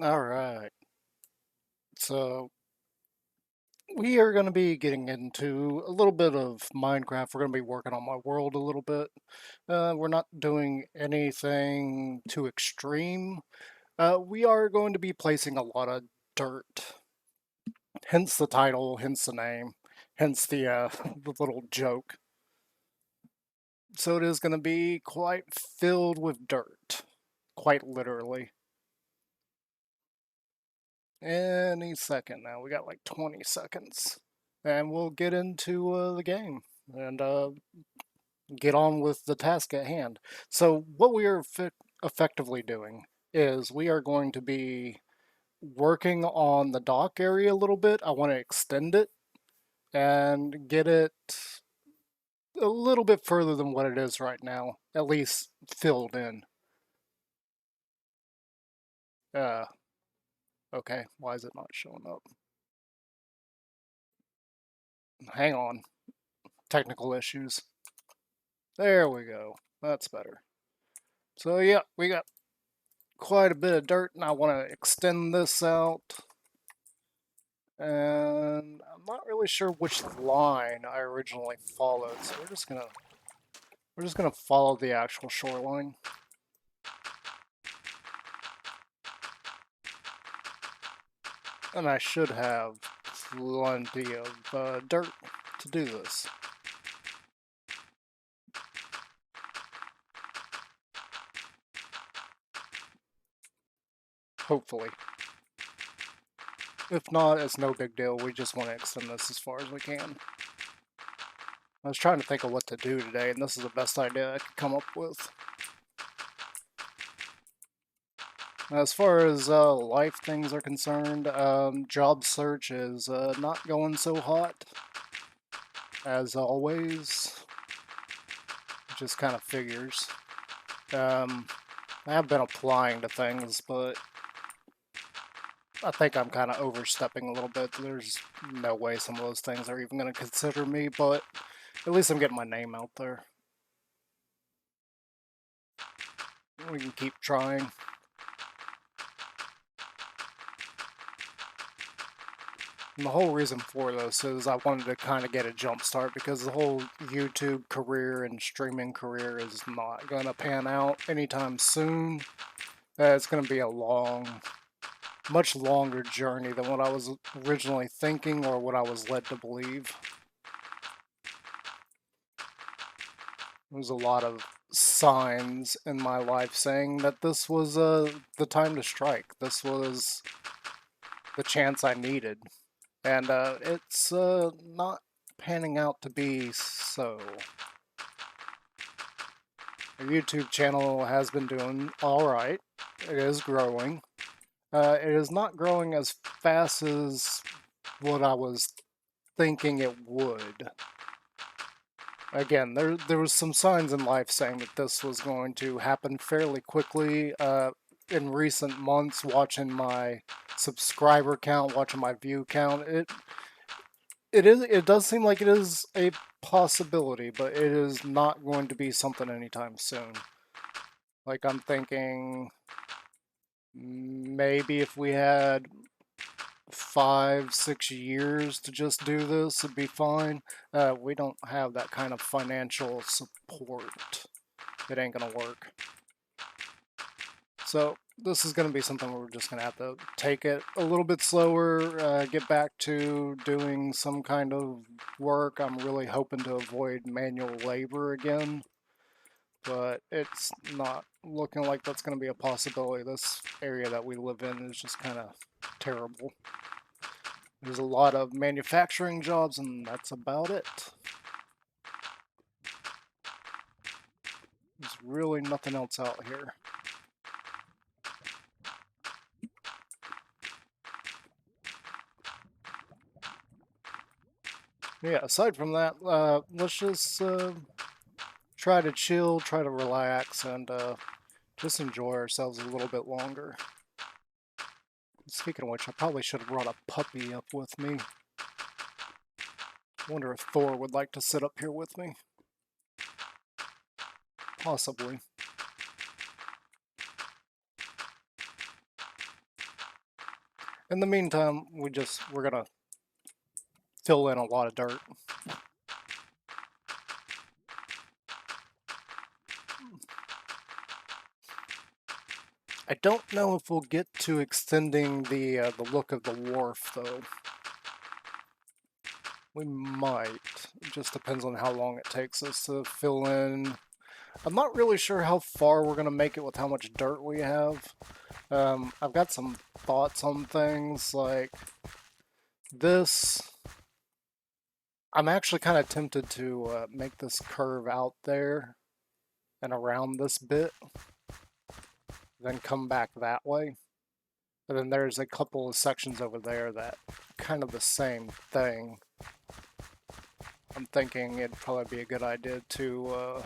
All right. So we are going to be getting into a little bit of Minecraft. We're going to be working on my world a little bit. We're not doing anything too extreme. We are going to be placing a lot of dirt. Hence the title, hence the name, hence the the little joke. So it is going to be quite filled with dirt, quite literally. Any second now. We got like 20 seconds. And we'll get into the game and get on with the task at hand. So, what we are effectively doing is we are going to be working on the dock area a little bit. I want to extend it and get it a little bit further than what it is right now, at least filled in. Uh, okay, why is it not showing up? Hang on, technical issues. There we go. That's better. So, yeah, we got quite a bit of dirt and I want to extend this out. And I'm not really sure which line I originally followed, so we're just gonna follow the actual shoreline. And I should have plenty of dirt to do this. Hopefully. If not, it's no big deal. We just want to extend this as far as we can. I was trying to think of what to do today, and this is the best idea I could come up with. As far as life things are concerned, job search is not going so hot, as always. Just kind of figures. Um, I have been applying to things, but I think I'm kind of overstepping a little bit. There's no way some of those things are even going to consider me, but at least I'm getting my name out there. We can keep trying. And the whole reason for this is I wanted to kind of get a jump start because the whole YouTube career and streaming career is not going to pan out anytime soon. It's going to be a much longer journey than what I was originally thinking or what I was led to believe. There's a lot of signs in my life saying that this was the time to strike. This was the chance I needed. And it's not panning out to be so. The YouTube channel has been doing alright. It is growing. It is not growing as fast as what I was thinking it would. Again, there was some signs in life saying that this was going to happen fairly quickly. In recent months, watching my subscriber count, watching my view count, it does seem like it is a possibility, but it is not going to be something anytime soon. Like I'm thinking maybe if we had 5, 6 years to just do this, it'd be fine. We don't have that kind of financial support. It ain't gonna work. So this is gonna be something we're just gonna have to take it a little bit slower, get back to doing some kind of work. I'm really hoping to avoid manual labor again, but it's not looking like that's gonna be a possibility. This area that we live in is just kind of terrible. There's a lot of manufacturing jobs, and that's about it. There's really nothing else out here. Yeah, aside from that, let's just try to chill, try to relax, and just enjoy ourselves a little bit longer. Speaking of which, I probably should have brought a puppy up with me. Wonder if Thor would like to sit up here with me. Possibly. In the meantime, we're gonna fill in a lot of dirt. I don't know if we'll get to extending the look of the wharf though. We might. It just depends on how long it takes us to fill in. I'm not really sure how far we're gonna make it with how much dirt we have. I've got some thoughts on things like this. I'm actually kind of tempted to make this curve out there and around this bit, then come back that way. And then there's a couple of sections over there that kind of the same thing. I'm thinking it'd probably be a good idea to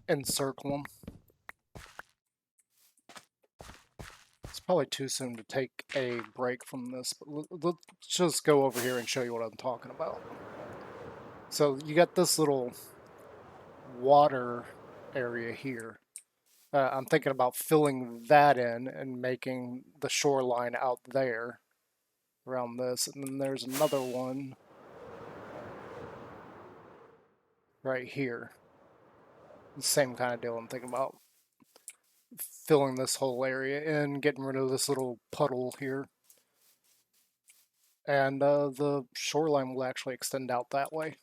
encircle them. It's probably too soon to take a break from this, but let's just go over here and show you what I'm talking about. So you got this little water area here. I'm thinking about filling that in and making the shoreline out there around this. And then there's another one right here. The same kind of deal I'm thinking about. Filling this whole area in, getting rid of this little puddle here. And the shoreline will actually extend out that way.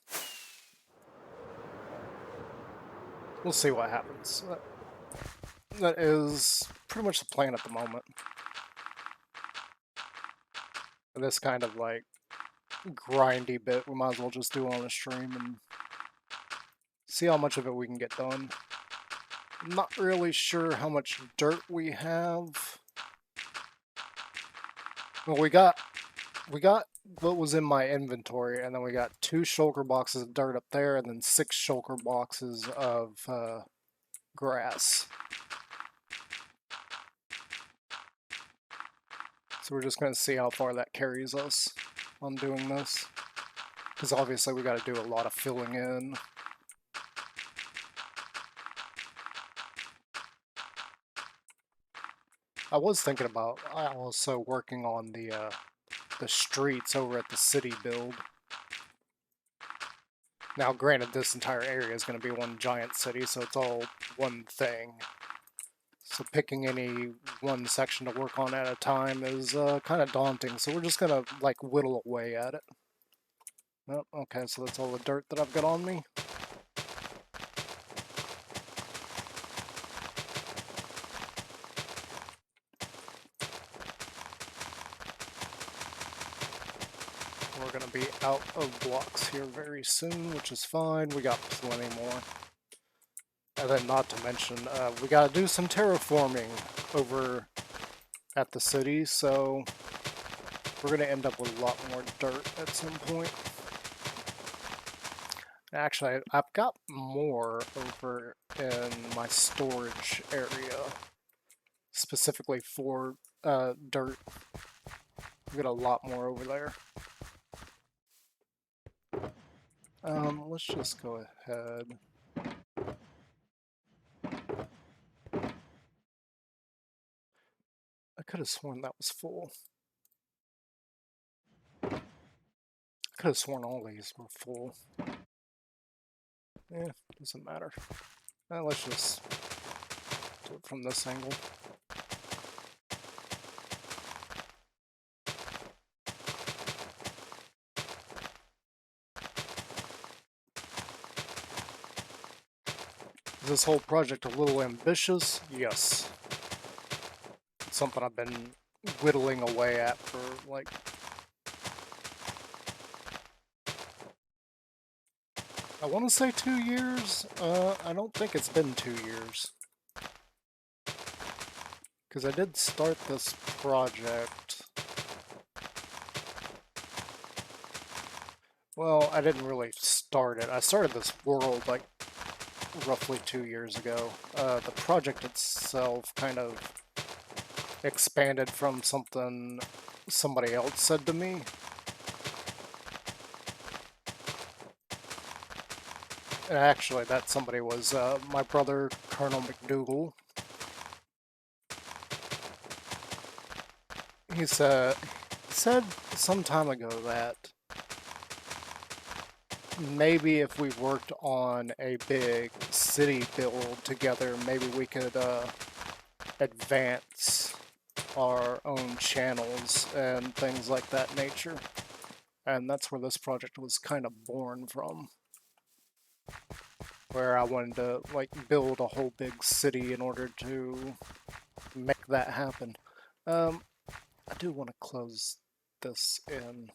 We'll see what happens. That is pretty much the plan at the moment. This kind of like grindy bit we might as well just do on a stream and see how much of it we can get done. I'm not really sure how much dirt we have. Well, we got what was in my inventory, and then we got 2 shulker boxes of dirt up there, and then 6 shulker boxes of grass. So we're just going to see how far that carries us on doing this. Because obviously we got to do a lot of filling in. I was thinking about also working on the streets over at the city build. Now, granted, this entire area is going to be one giant city, so it's all one thing. So picking any one section to work on at a time is kind of daunting, so we're just going to, like, whittle away at it. Oh, okay, so that's all the dirt that I've got on me. We're going to be out of blocks here very soon, which is fine. We got plenty more. And then not to mention, we got to do some terraforming over at the city, so we're going to end up with a lot more dirt at some point. Actually, I've got more over in my storage area, specifically for dirt. We've got a lot more over there. Let's just go ahead. I could have sworn that was full. I could have sworn all these were full. Eh, doesn't matter. Let's just do it from this angle. Is this whole project a little ambitious? Yes. It's something I've been whittling away at for like I want to say 2 years. I don't think it's been 2 years. Because I did start this project. Well, I didn't really start it. I started this world like roughly 2 years ago. The project itself kind of expanded from something somebody else said to me. And actually, that somebody was my brother, Colonel McDougal. he said some time ago that maybe if we worked on a big city build together, maybe we could advance our own channels and things like that nature. And that's where this project was kind of born from, where I wanted to like build a whole big city in order to make that happen. I do want to close this in.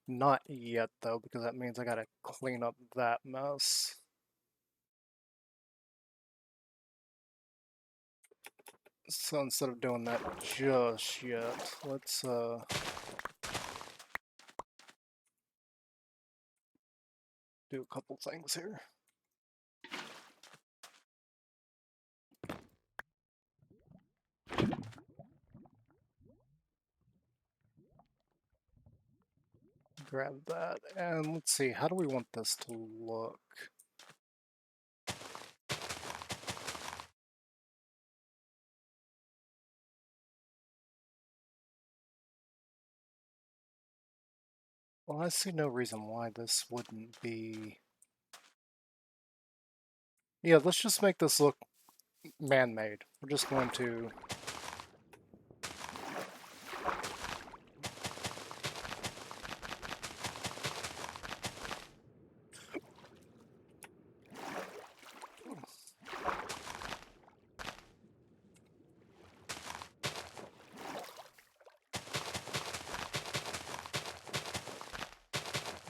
Not yet though, because that means I gotta clean up that mess. So instead of doing that just yet, let's do a couple things here. Grab that, and let's see, how do we want this to look? Well, I see no reason why this wouldn't be... Yeah, let's just make this look man-made. We're just going to...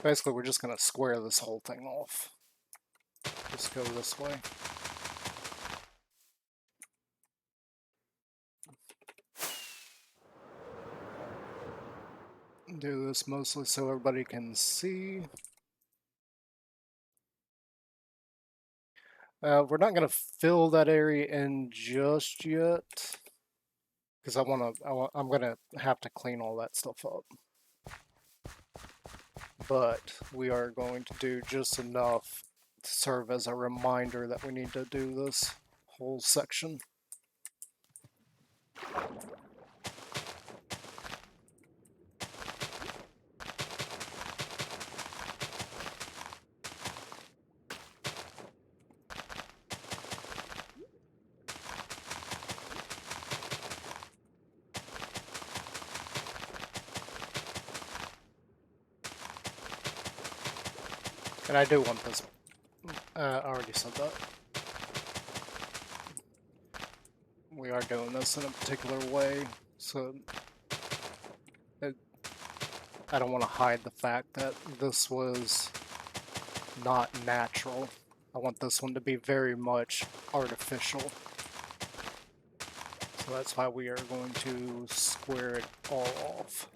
Basically, we're just gonna square this whole thing off. Just go this way. Do this mostly so everybody can see. We're not gonna fill that area in just yet, because I'm gonna have to clean all that stuff up. But we are going to do just enough to serve as a reminder that we need to do this whole section. And I do want this. I already said that. We are doing this in a particular way, so I don't want to hide the fact that this was not natural. I want this one to be very much artificial. So that's why we are going to square it all off.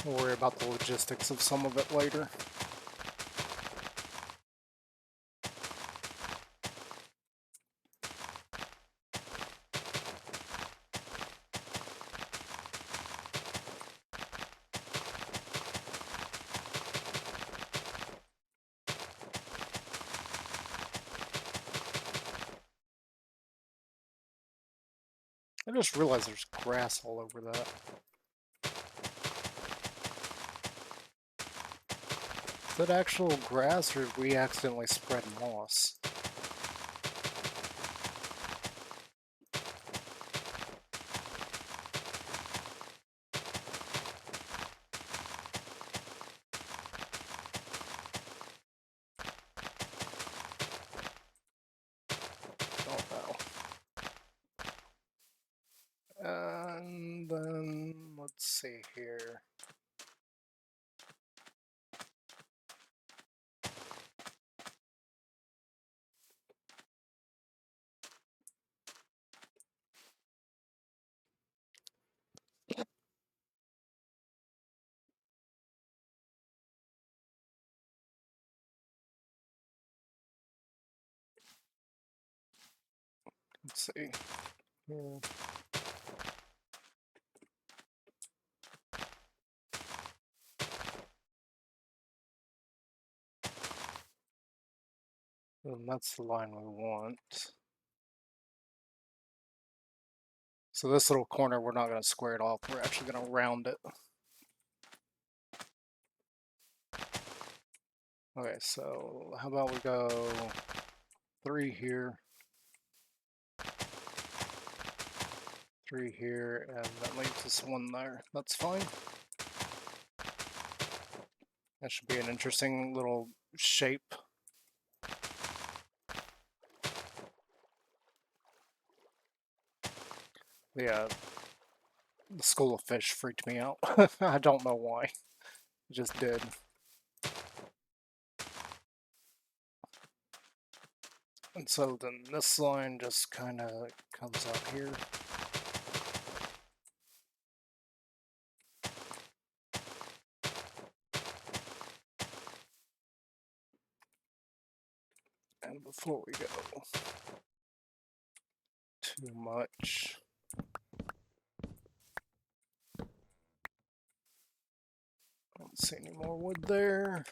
We'll worry about the logistics of some of it later. I just realized there's grass all over that. Is that actual grass, or did we accidentally spread moss? Oh no. And then, let's see here. Let's see. Yeah. And that's the line we want. So this little corner, we're not going to square it off. We're actually going to round it. Okay, so how about we go 3 here, 3 here, and that leaves us 1 there. That's fine. That should be an interesting little shape. Yeah, the school of fish freaked me out. I don't know why. It just did. And so then this line just kind of comes out here. And before we go too much, I don't see any more wood there.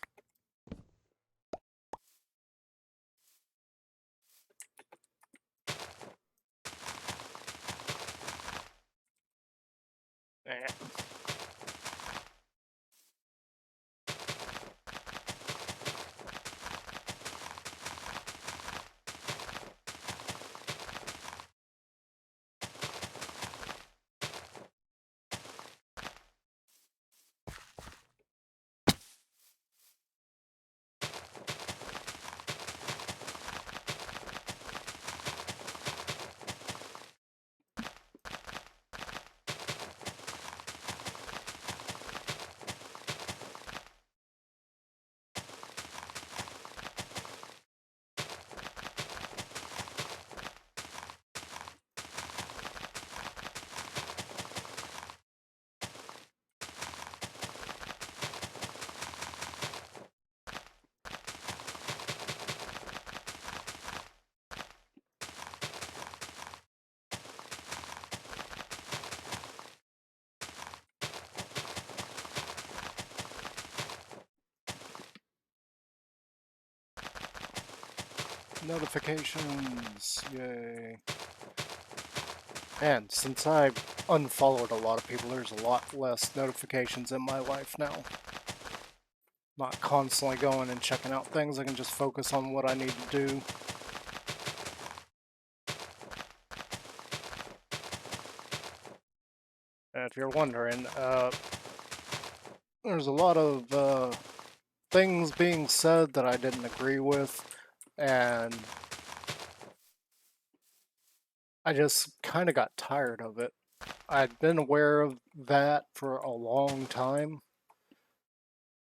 Eh. Notifications, yay. And since I unfollowed a lot of people, there's a lot less notifications in my life now. Not constantly going and checking out things, I can just focus on what I need to do. And if you're wondering, there's a lot of things being said that I didn't agree with, and I just kind of got tired of it. I'd been aware of that for a long time,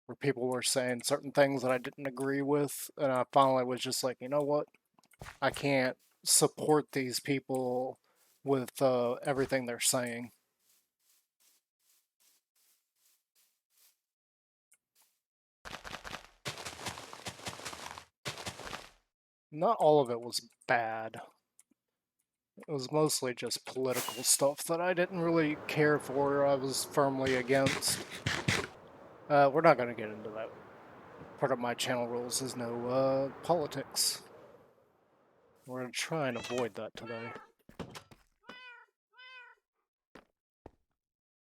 where people were saying certain things that I didn't agree with, and I finally was just like, you know what? I can't support these people with everything they're saying. Not all of it was bad. It was mostly just political stuff that I didn't really care for, I was firmly against. We're not going to get into that. Part of my channel rules is no politics. We're going to try and avoid that today.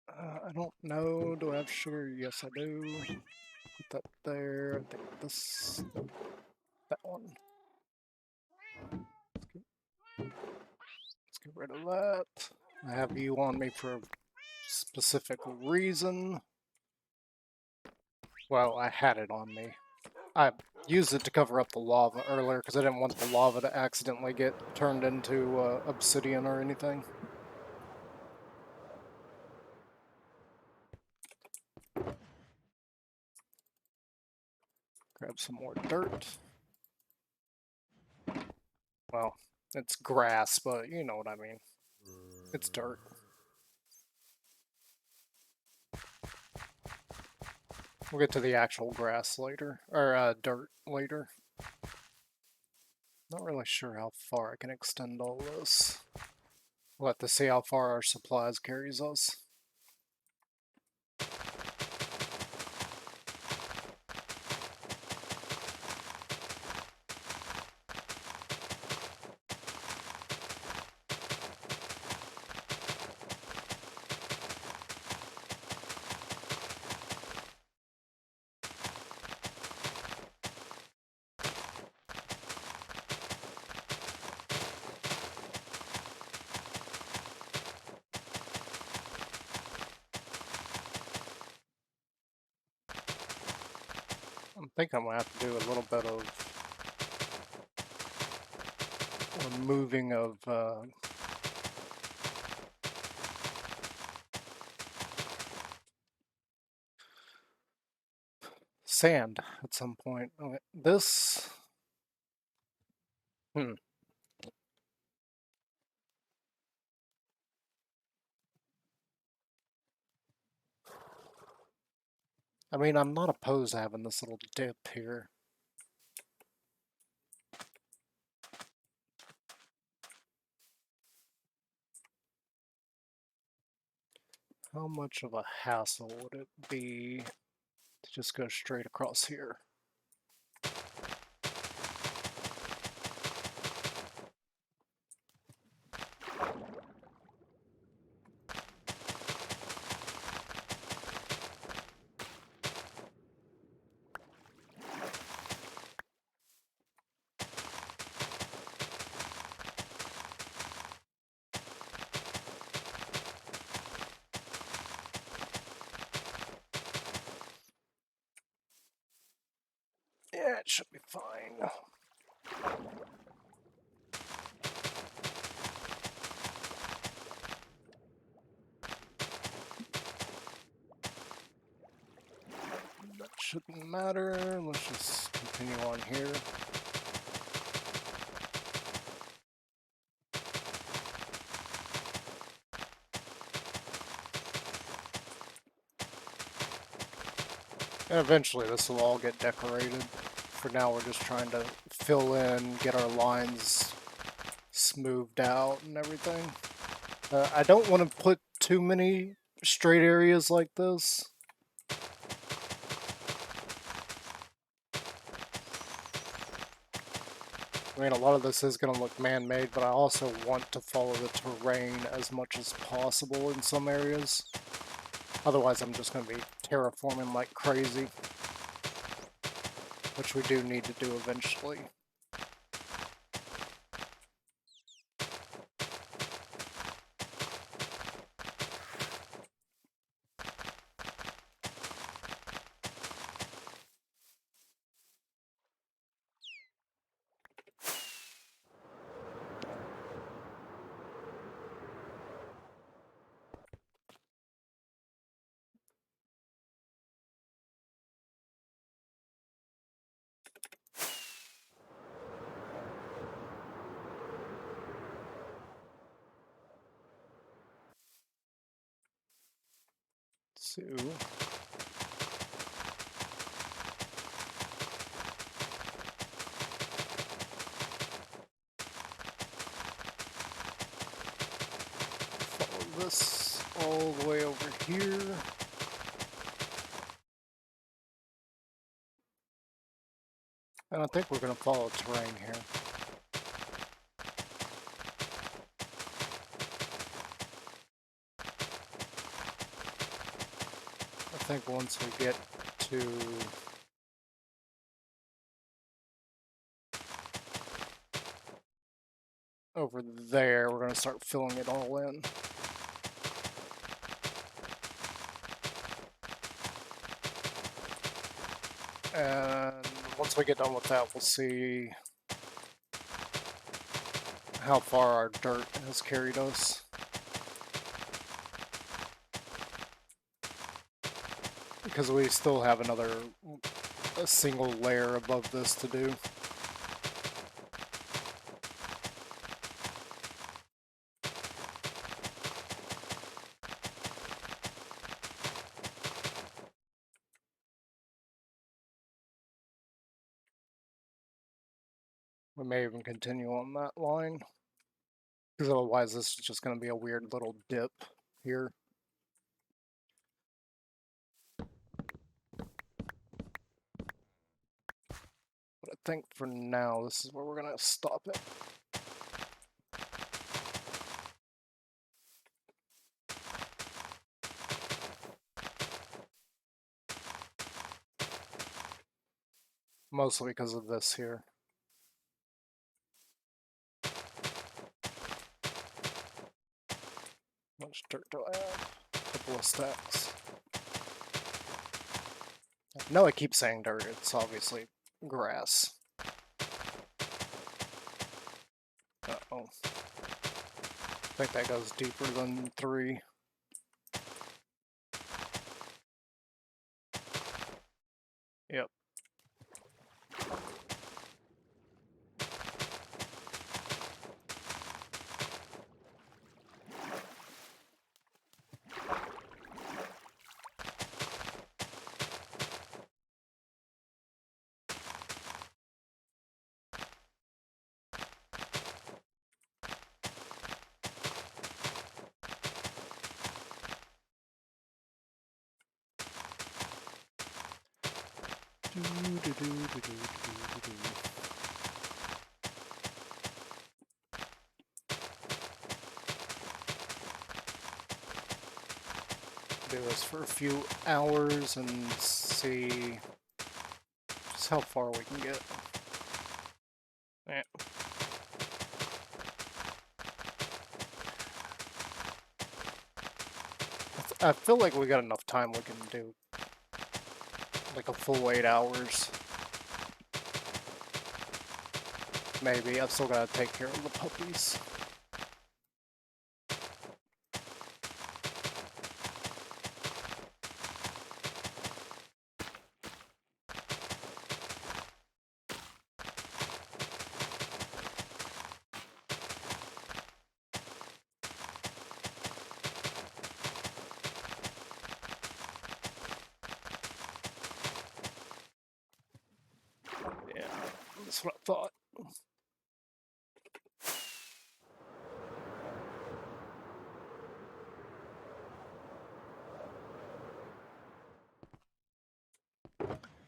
I don't know. Do I have sugar? Yes, I do. Put that there. I think this. Nope, that one. Let's get rid of that. I have you on me for a specific reason. Well, I had it on me. I used it to cover up the lava earlier because I didn't want the lava to accidentally get turned into obsidian or anything. Grab some more dirt. Well, it's grass, but you know what I mean. It's dirt. We'll get to the actual grass later, or dirt later. Not really sure how far I can extend all this. We'll have to see how far our supplies carries us. I think I'm gonna have to do a little bit of removing of sand at some point. Okay, this. Hmm. I mean, I'm not opposed to having this little dip here. How much of a hassle would it be to just go straight across here? Yeah, it should be fine. That shouldn't matter. Let's just continue on here. And eventually this will all get decorated. For now, we're just trying to fill in, get our lines smoothed out and everything. I don't want to put too many straight areas like this. I mean, a lot of this is going to look man-made, but I also want to follow the terrain as much as possible in some areas. Otherwise, I'm just going to be terraforming like crazy, which we do need to do eventually. So, follow this all the way over here. And I think we're going to follow terrain here. I think once we get to over there, we're going to start filling it all in. And once we get done with that, we'll see how far our dirt has carried us. Because we still have a single layer above this to do. We may even continue on that line, because otherwise this is just going to be a weird little dip here. But I think for now, this is where we're going to stop it. Mostly because of this here. How much dirt do I have? A couple of stacks. No, I keep saying dirt. It's obviously grass. Uh-oh. I think that goes deeper than 3. Yep. Do this for a few hours and see just how far we can get. Yeah. I feel like we got enough time we can do like a full 8 hours. Maybe. I've still got to take care of the puppies. Yeah, that's what I thought.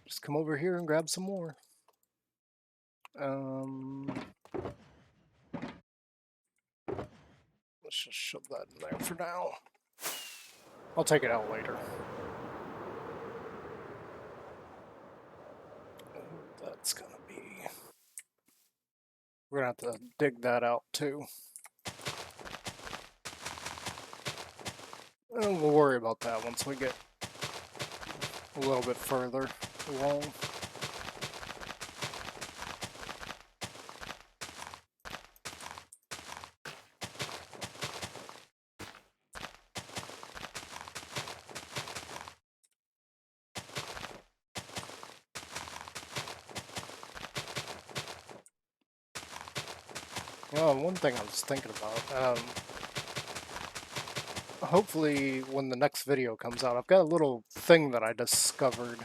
Just come over here and grab some more. Let's just shove that in there for now. I'll take it out later. That's gonna be... We're gonna have to dig that out too. And we'll worry about that once we get a little bit further along. Oh, one thing I was thinking about, hopefully when the next video comes out, I've got a little thing that I discovered.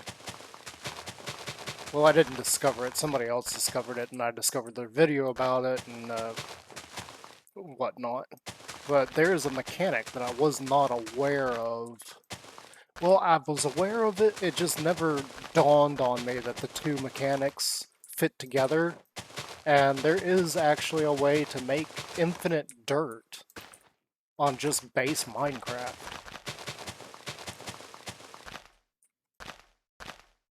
Well, I didn't discover it, somebody else discovered it, and I discovered their video about it, and whatnot. But there is a mechanic that I was not aware of. Well, I was aware of it, it just never dawned on me that the two mechanics fit together. And there is actually a way to make infinite dirt on just base Minecraft.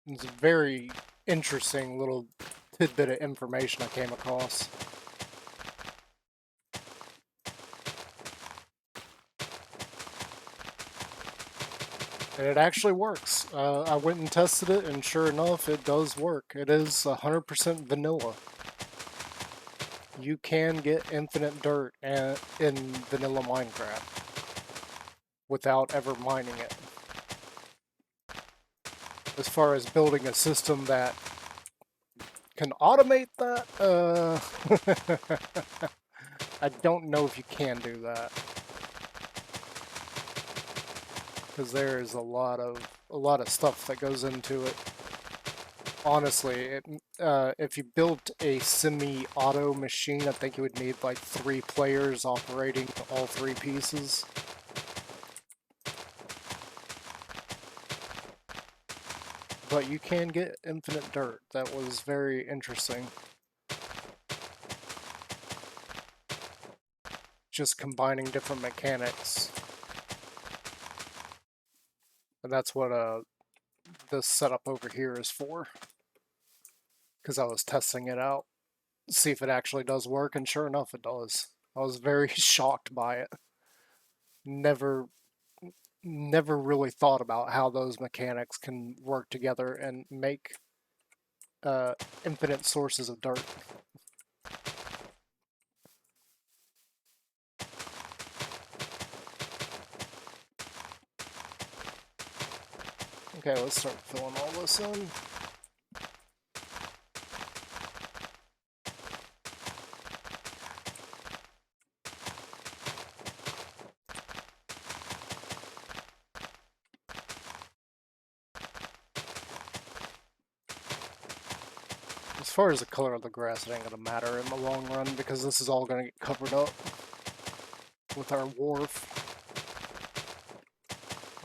It's a very interesting little tidbit of information I came across. And it actually works. I went and tested it, and sure enough, it does work. It is 100% vanilla. You can get infinite dirt in vanilla Minecraft without ever mining it. As far as building a system that can automate that, I don't know if you can do that. Because there is a lot of stuff that goes into it. honestly, if you built a semi-auto machine, I think you would need like 3 players operating all 3 pieces. But you can get infinite dirt. That was very interesting. Just combining different mechanics. And that's what this setup over here is for. Because I was testing it out. See if it actually does work, and sure enough it does. I was very shocked by it. Never really thought about how those mechanics can work together and make infinite sources of dirt. Okay, let's start filling all this in. As far as the color of the grass, it ain't gonna matter in the long run because this is all gonna get covered up with our wharf.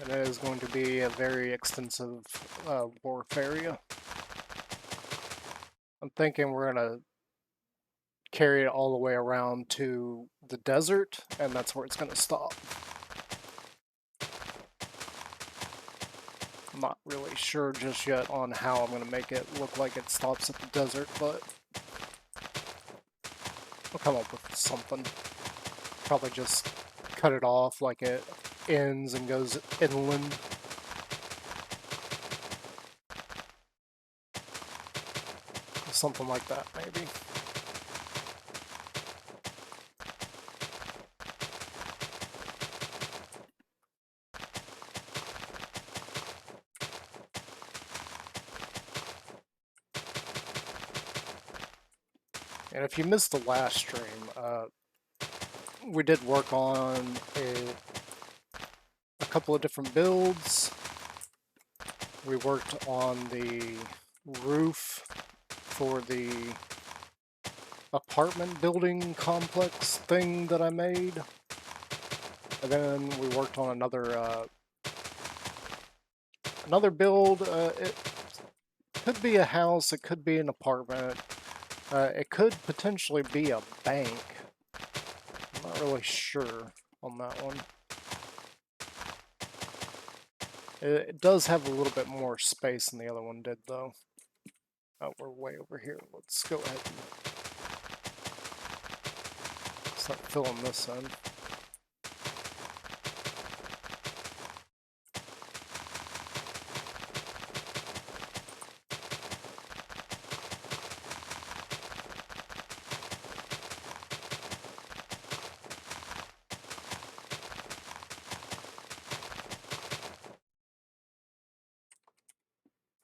And it is going to be a very extensive wharf area. I'm thinking we're gonna carry it all the way around to the desert, and that's where it's gonna stop. I'm not really sure just yet on how I'm gonna make it look like it stops at the desert, but I'll come up with something. Probably just cut it off like it ends and goes inland. Something like that, maybe. And if you missed the last stream, we did work on a couple of different builds. We worked on the roof for the apartment building complex thing that I made. And then we worked on another build. It could be a house, it could be an apartment, it could potentially be a bank. I'm not really sure on that one. It does have a little bit more space than the other one did, though. Oh, we're way over here. Let's go ahead and start filling this in.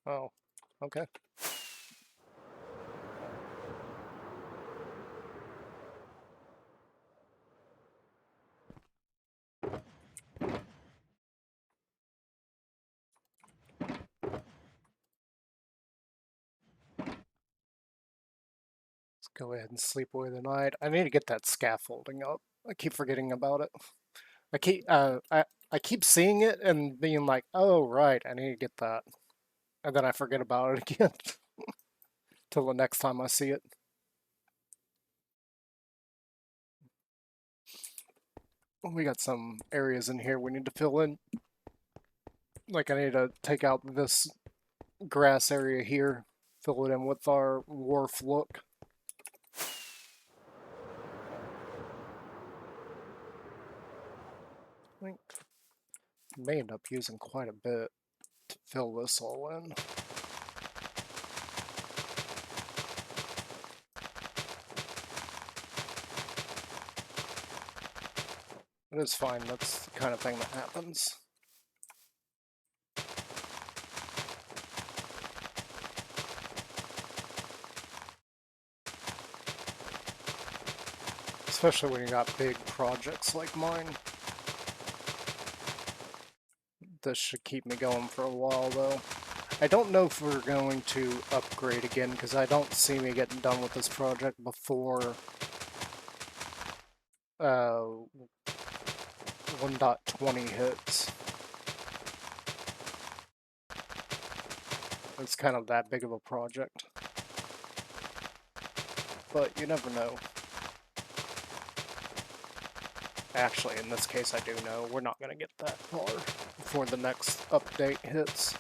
Oh, okay. Let's go ahead and sleep away the night. I need to get that scaffolding up. I keep forgetting about it. I keep seeing it and being like, oh right, I need to get that. And then I forget about it again. Till the next time I see it. We got some areas in here we need to fill in. Like I need to take out this grass area here, fill it in with our wharf look. I think may end up using quite a bit to fill this all in. It is fine, that's the kind of thing that happens. Especially when you got big projects like mine. This should keep me going for a while though. I don't know if we're going to upgrade again, because I don't see me getting done with this project before 1.20 hits. It's kind of that big of a project. But you never know. Actually, in this case, I do know. We're not going to get that far before the next update hits.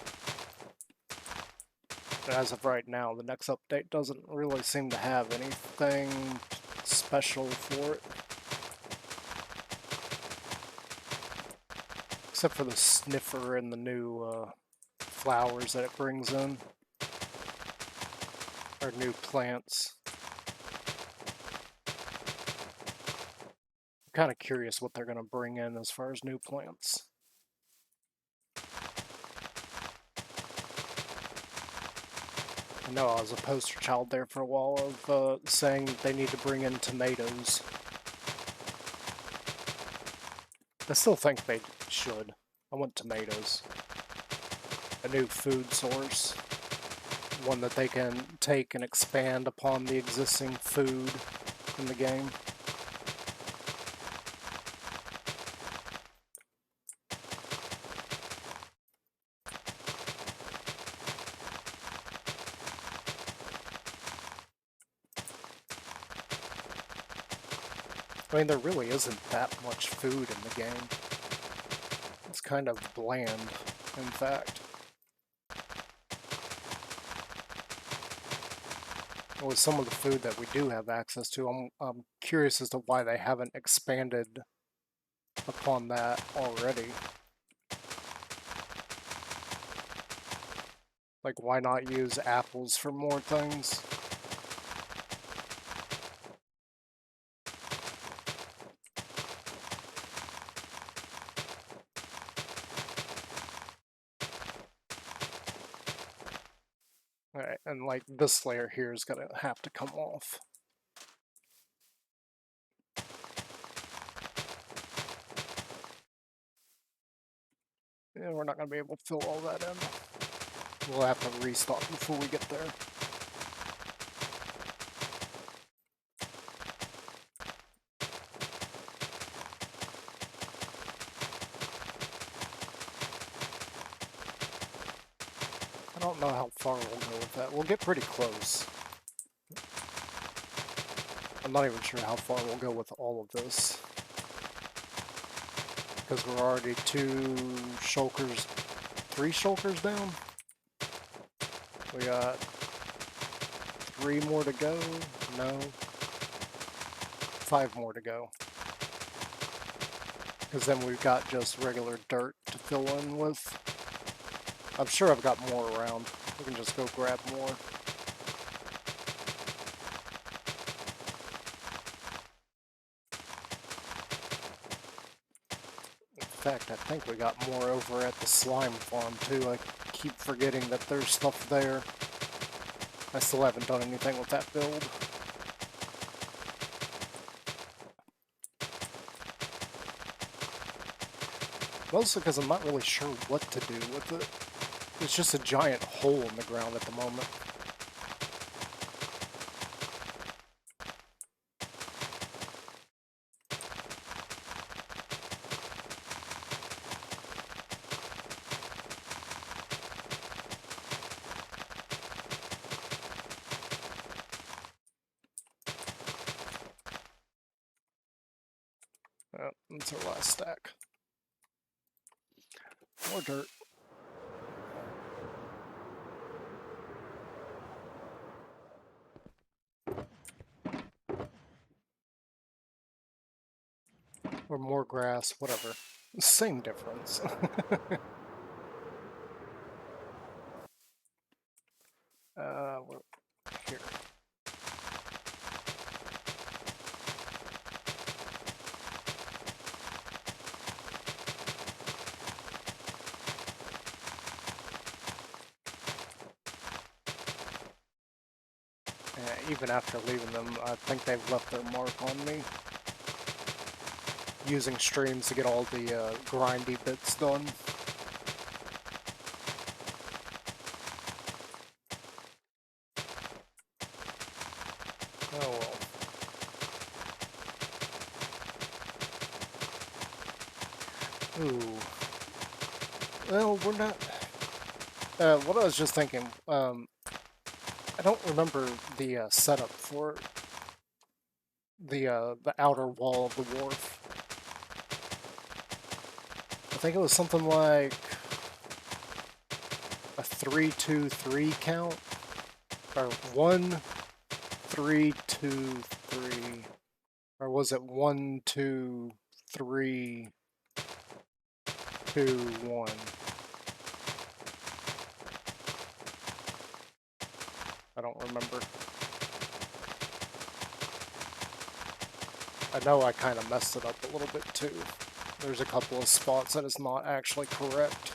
As of right now, the next update doesn't really seem to have anything special for it. Except for the sniffer and the new flowers that it brings in. Or new plants. I'm kind of curious what they're going to bring in as far as new plants. I know I was a poster child there for a while of saying they need to bring in tomatoes. I still think they should. I want tomatoes. A new food source. One that they can take and expand upon the existing food in the game. I mean, there really isn't that much food in the game. It's kind of bland, in fact. With some of the food that we do have access to, I'm curious as to why they haven't expanded upon that already. Like, why not use apples for more things? Alright, and like this layer here is gonna have to come off. Yeah, we're not gonna be able to fill all that in. We'll have to restock before we get there. I don't know how far we'll go with that. We'll get pretty close. I'm not even sure how far we'll go with all of this. Because we're already 3 shulkers down. We got 3 more to go. No. 5 more to go. Because then we've got just regular dirt to fill in with. I'm sure I've got more around. We can just go grab more. In fact, I think we got more over at the slime farm too. I keep forgetting that there's stuff there. I still haven't done anything with that build. Mostly because I'm not really sure what to do with it. It's just a giant hole in the ground at the moment. Oh, that's our last stack. More dirt. Or more grass, whatever. Same difference. We're here. Even after leaving them, I think they've left their mark on me. Using streams to get all the grindy bits done. Oh well. Ooh. Well, we're not. What I was just thinking. I don't remember the setup for the outer wall of the wharf. I think it was something like a 3-2-3 count, or 1-3-2-3, or was it 1-2-3-2-1? I don't remember. I know I kind of messed it up a little bit too. There's a couple of spots that is not actually correct.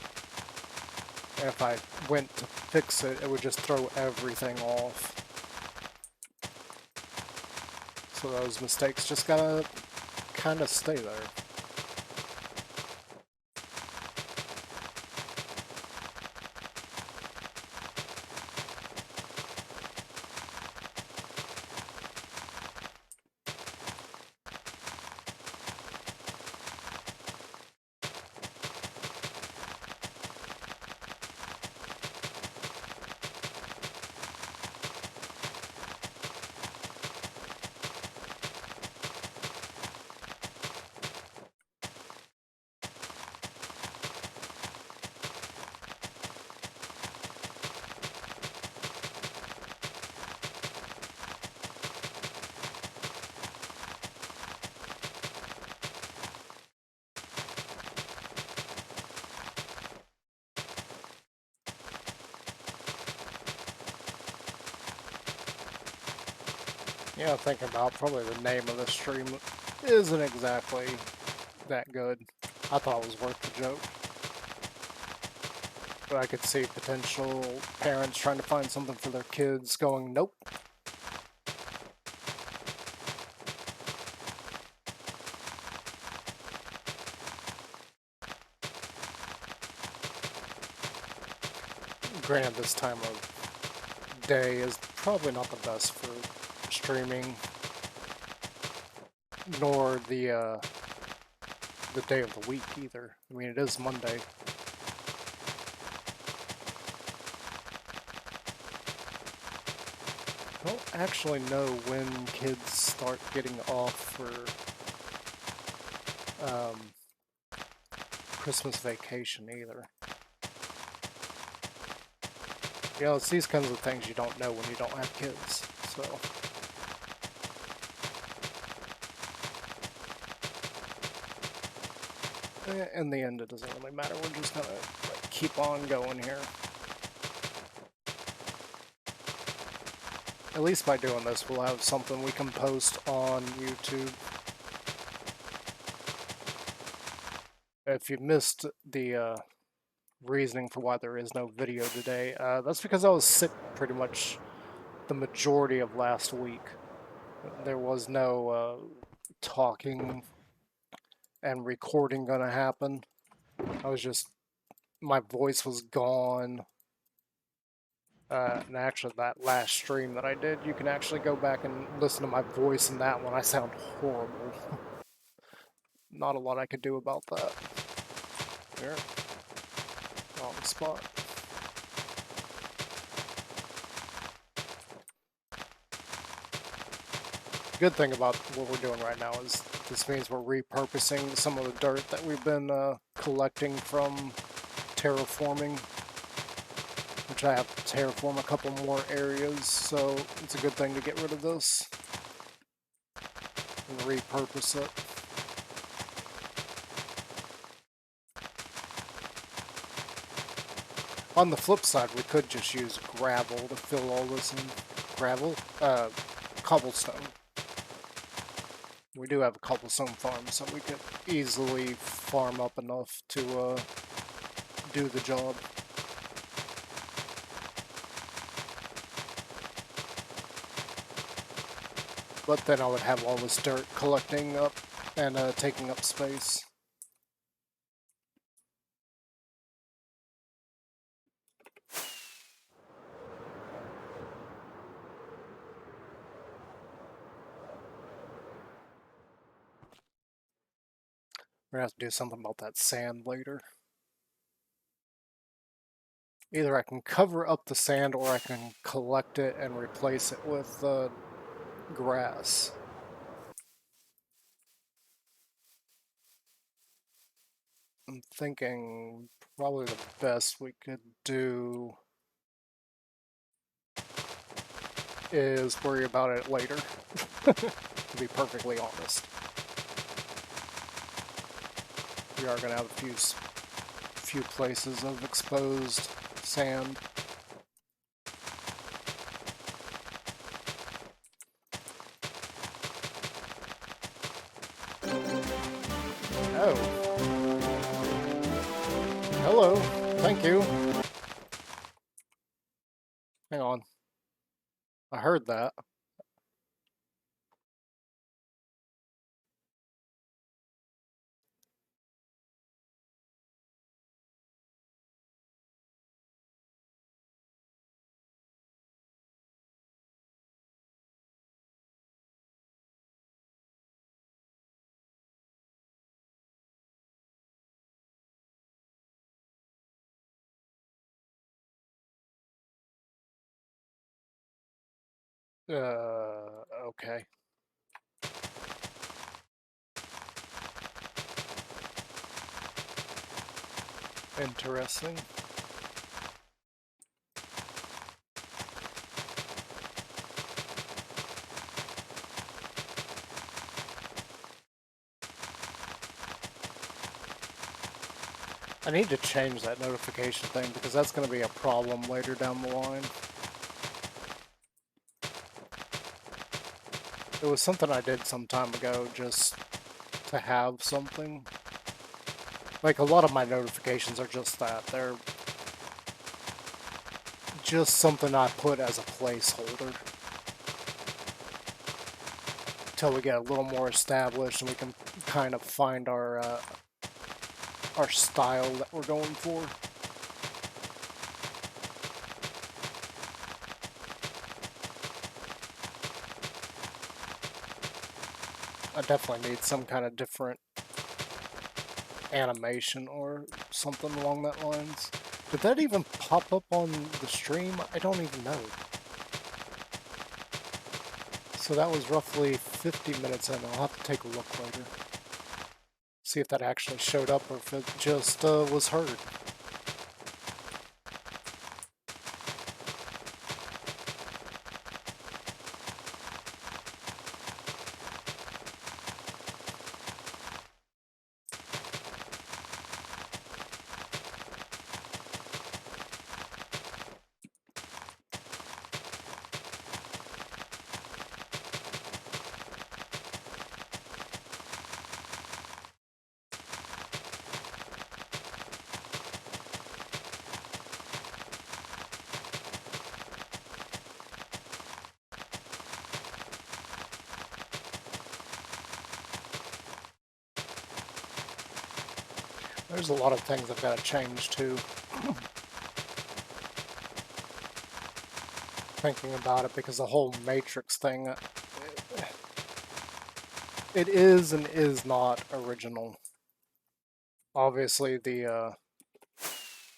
And if I went to fix it, it would just throw everything off. So those mistakes just gotta kind of stay there. Yeah, thinking about probably the name of the stream isn't exactly that good. I thought it was worth the joke. But I could see potential parents trying to find something for their kids going, nope. Granted, this time of day is probably not the best for streaming, nor the day of the week either. I mean, it is Monday. I don't actually know when kids start getting off for Christmas vacation either. You know, it's these kinds of things you don't know when you don't have kids, so. In the end, it doesn't really matter. We're just gonna like, keep on going here. At least by doing this, we'll have something we can post on YouTube. If you missed the reasoning for why there is no video today, that's because I was sick pretty much the majority of last week. There was no talking and recording gonna happen. I was just, my voice was gone. And actually, that last stream that I did, you can actually go back and listen to my voice in that one. I sound horrible. Not a lot I could do about that. Here. Wrong spot. Good thing about what we're doing right now is this means we're repurposing some of the dirt that we've been collecting from terraforming, which I have to terraform a couple more areas, so it's a good thing to get rid of this and repurpose it. On the flip side, we could just use gravel to fill all this in. Gravel? Cobblestone. We do have a cobblestone farm, so we could easily farm up enough to do the job. But then I would have all this dirt collecting up and taking up space. We're gonna have to do something about that sand later. Either I can cover up the sand or I can collect it and replace it with grass. I'm thinking probably the best we could do is worry about it later, to be perfectly honest. We are going to have a few places of exposed sand. Oh. Hello. Thank you. Hang on. I heard that. Okay. Interesting. I need to change that notification thing because that's going to be a problem later down the line. It was something I did some time ago just to have something. Like, a lot of my notifications are just that. They're just something I put as a placeholder till we get a little more established and we can kind of find our style that we're going for. I definitely need some kind of different animation or something along that lines. Did that even pop up on the stream? I don't even know. So that was roughly 50 minutes in. I'll have to take a look later. See if that actually showed up or if it just was heard. There's a lot of things I've got to change too. Thinking about it, because the whole Matrix thing, it is and is not original. Obviously, the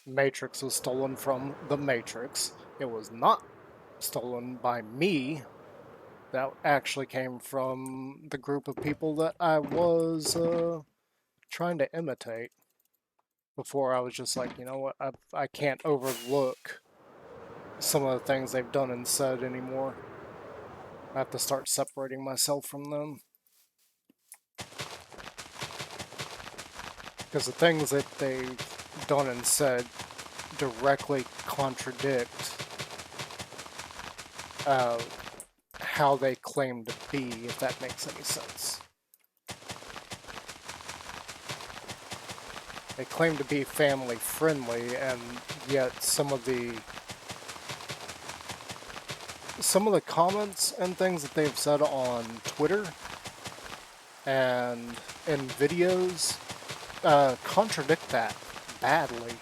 Matrix was stolen from the Matrix. It was not stolen by me. That actually came from the group of people that I was trying to imitate. Before I was just like, you know what, I can't overlook some of the things they've done and said anymore. I have to start separating myself from them. Because the things that they've done and said directly contradict how they claim to be, if that makes any sense. They claim to be family friendly, and yet some of the comments and things that they've said on Twitter and in videos contradict that badly.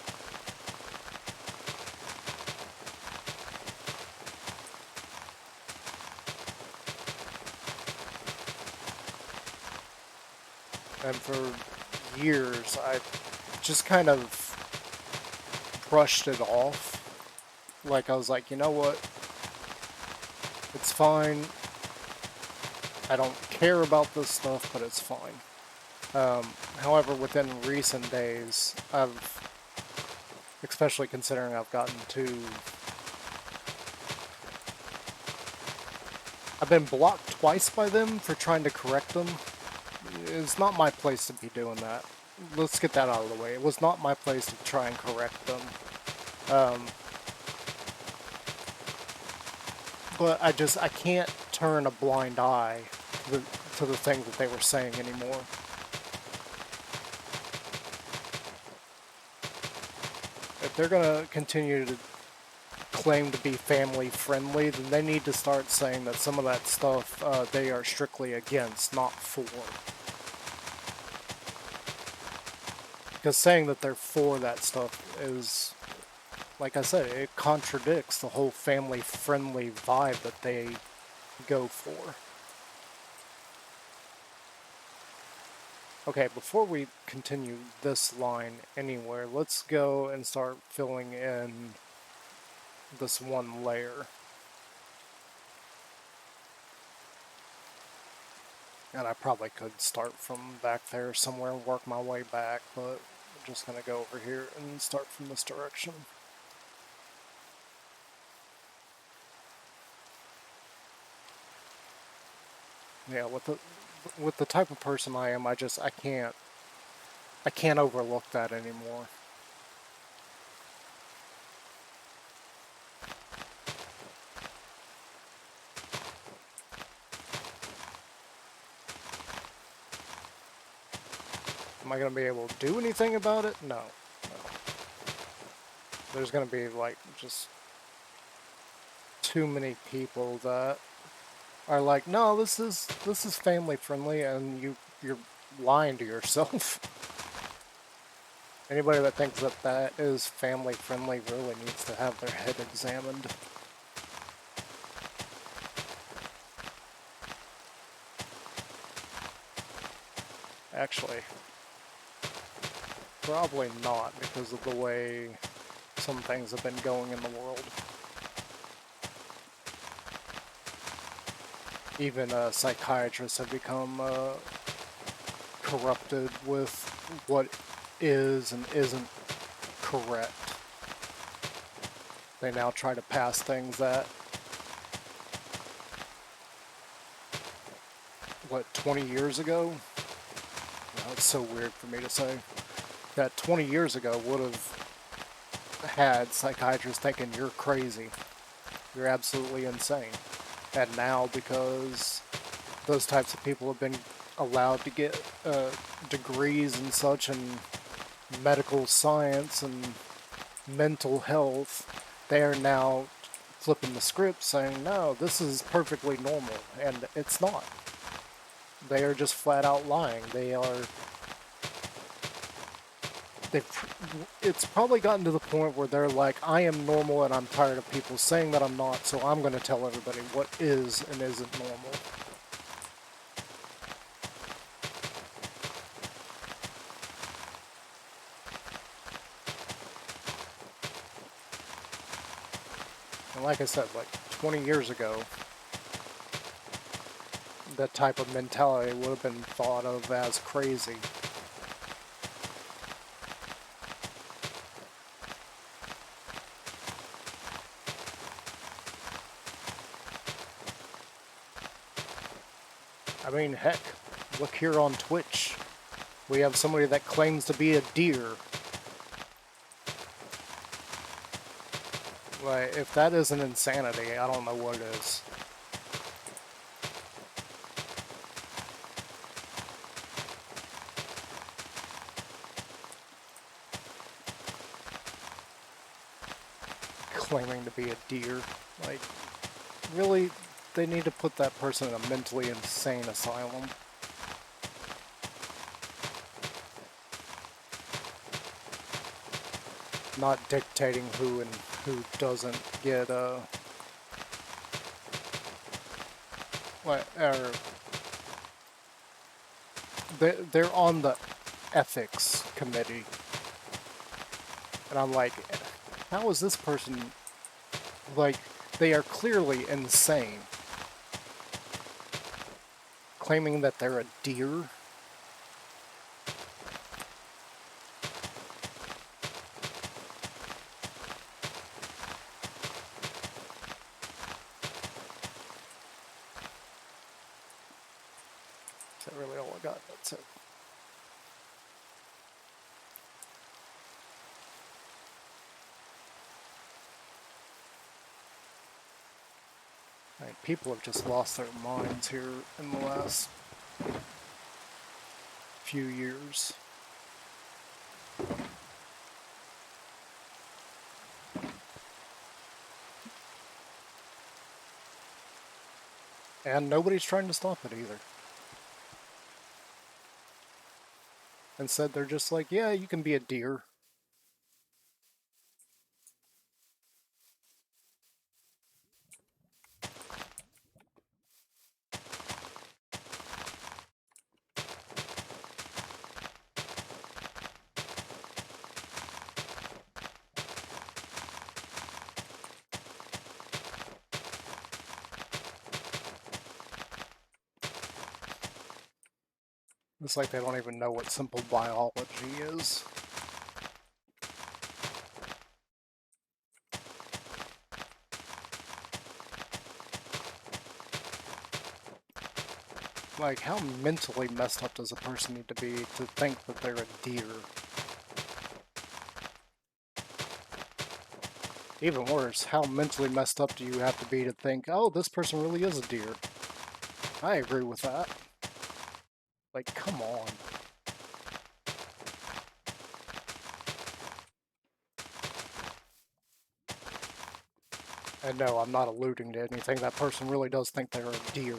And for years, I just kind of brushed it off. Like, I was like, you know what? It's fine. I don't care about this stuff, but it's fine. However, within recent days, especially considering I've been blocked twice by them for trying to correct them. It's not my place to be doing that. Let's get that out of the way. It was not my place to try and correct them. Um, but I can't turn a blind eye to the things that they were saying anymore. If they're gonna continue to claim to be family friendly, then they need to start saying that some of that stuff they are strictly against, not for. Because saying that they're for that stuff is, like I said, it contradicts the whole family friendly vibe that they go for. Okay, before we continue this line anywhere, let's go and start filling in this one layer. And I probably could start from back there somewhere and work my way back, but I'm just going to go over here and start from this direction. Yeah, with the type of person I am, I can't overlook that anymore. Am I going to be able to do anything about it? No. There's going to be, like, just too many people that are like, no, this is family friendly, and you're lying to yourself. Anybody that thinks that that is family friendly really needs to have their head examined. Actually, probably not, because of the way some things have been going in the world. Even psychiatrists have become corrupted with what is and isn't correct. They now try to pass things that, 20 years ago? That's so weird for me to say. That 20 years ago would have had psychiatrists thinking you're crazy. You're absolutely insane. And now, because those types of people have been allowed to get degrees and such in medical science and mental health, they are now flipping the script saying, no, this is perfectly normal. And it's not. They are just flat out lying. It's probably gotten to the point where they're like, I am normal and I'm tired of people saying that I'm not, so I'm going to tell everybody what is and isn't normal. And like I said, like 20 years ago, that type of mentality would have been thought of as crazy. I mean, heck, look here on Twitch. We have somebody that claims to be a deer. Like, if that isn't insanity, I don't know what it is. Claiming to be a deer. Like, really, they need to put that person in a mentally insane asylum. Not dictating who and who doesn't get what, they're on the ethics committee. And I'm like, how is this person, like, they are clearly insane. Claiming that they're a deer. Is that really all I got? That's it. I mean, people have just lost their minds here in the last few years. And nobody's trying to stop it either. Instead, they're just like, yeah, you can be a deer. It's like they don't even know what simple biology is. Like, how mentally messed up does a person need to be to think that they're a deer? Even worse, how mentally messed up do you have to be to think, oh, this person really is a deer? I agree with that. Like, come on. And no, I'm not alluding to anything. That person really does think they're a deer.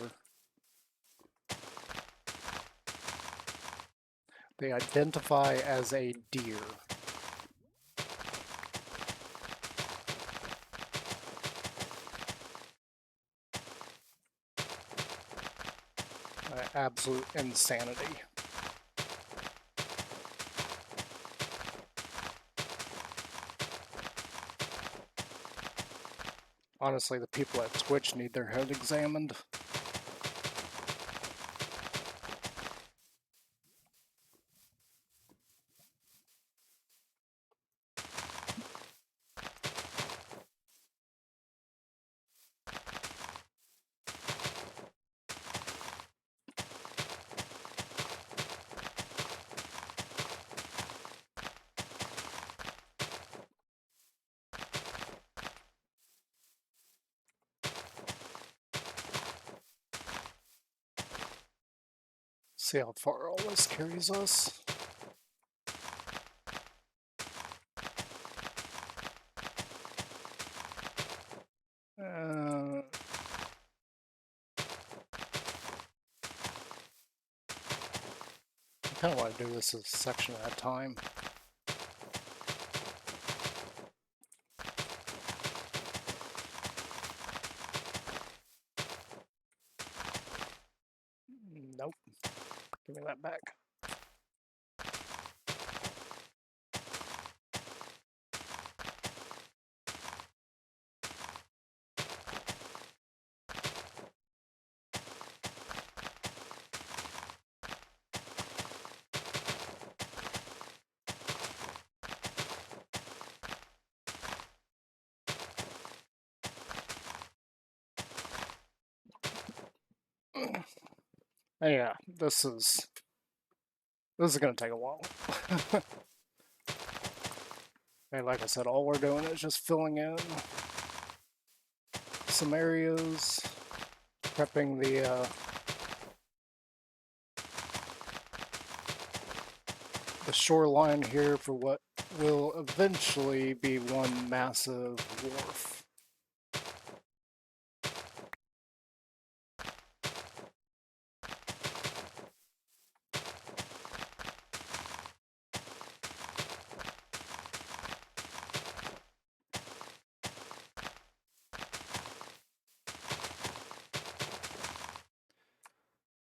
They identify as a deer. Absolute insanity. Honestly, the people at Twitch need their head examined. See how far all this carries us. I kind of want to do this a section at a time. Nope. Give me that back. Yeah, this is gonna take a while. And like I said, all we're doing is just filling in some areas, prepping the shoreline here for what will eventually be one massive wharf.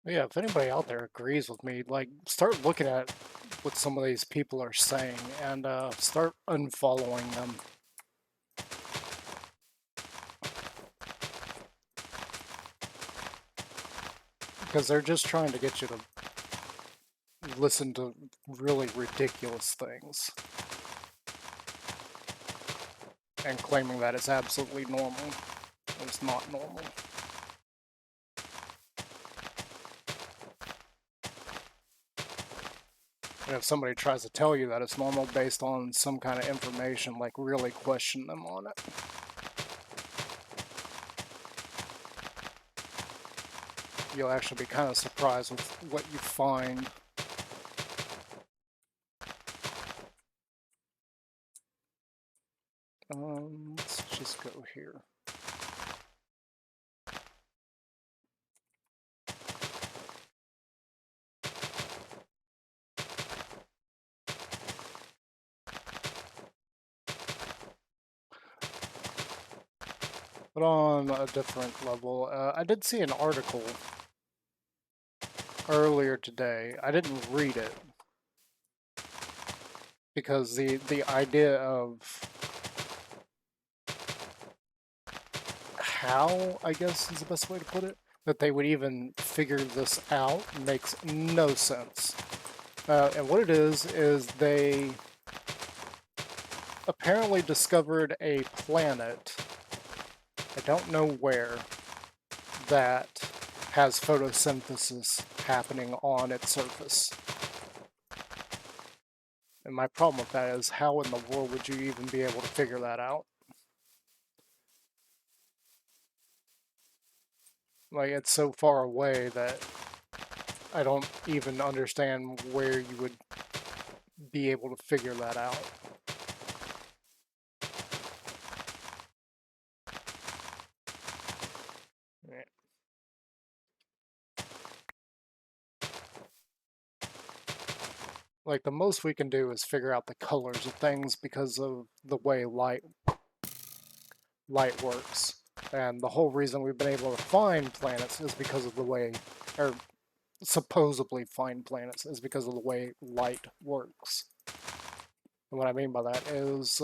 Yeah, if anybody out there agrees with me, like, start looking at what some of these people are saying and start unfollowing them because they're just trying to get you to listen to really ridiculous things and claiming that it's absolutely normal. It's not normal. And if somebody tries to tell you that it's normal based on some kind of information, like really question them on it. You'll actually be kind of surprised with what you find. Let's just go here. But on a different level, I did see an article earlier today. I didn't read it because the idea of how, I guess is the best way to put it, that they would even figure this out makes no sense. And what it is they apparently discovered a planet, I don't know where, that has photosynthesis happening on its surface. And my problem with that is, how in the world would you even be able to figure that out? Like, it's so far away that I don't even understand where you would be able to figure that out. Yeah. Like, the most we can do is figure out the colors of things because of the way light works. And the whole reason we've been able to find planets is because of the way, or supposedly find planets, is because of the way light works. And what I mean by that is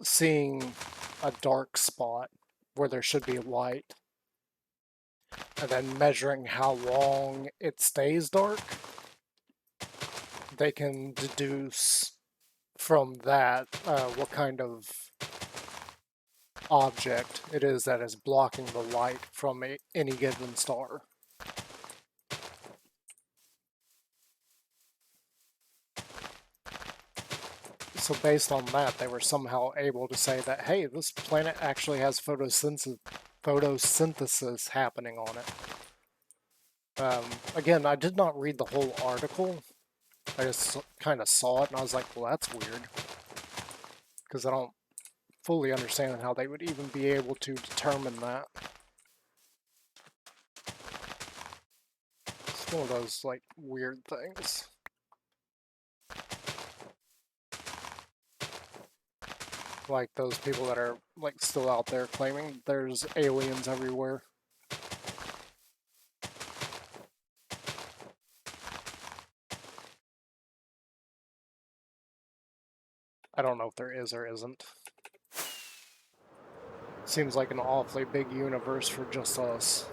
seeing a dark spot where there should be light, and then measuring how long it stays dark, they can deduce from that what kind of object it is that is blocking the light from any given star. So based on that, they were somehow able to say that, hey, this planet actually has photosynthesis happening on it. Again, I did not read the whole article. I just kind of saw it and I was like, well, that's weird. Because I don't fully understand how they would even be able to determine that. It's one of those, like, weird things. Like those people that are, like, still out there claiming there's aliens everywhere. I don't know if there is or isn't. Seems like an awfully big universe for just us.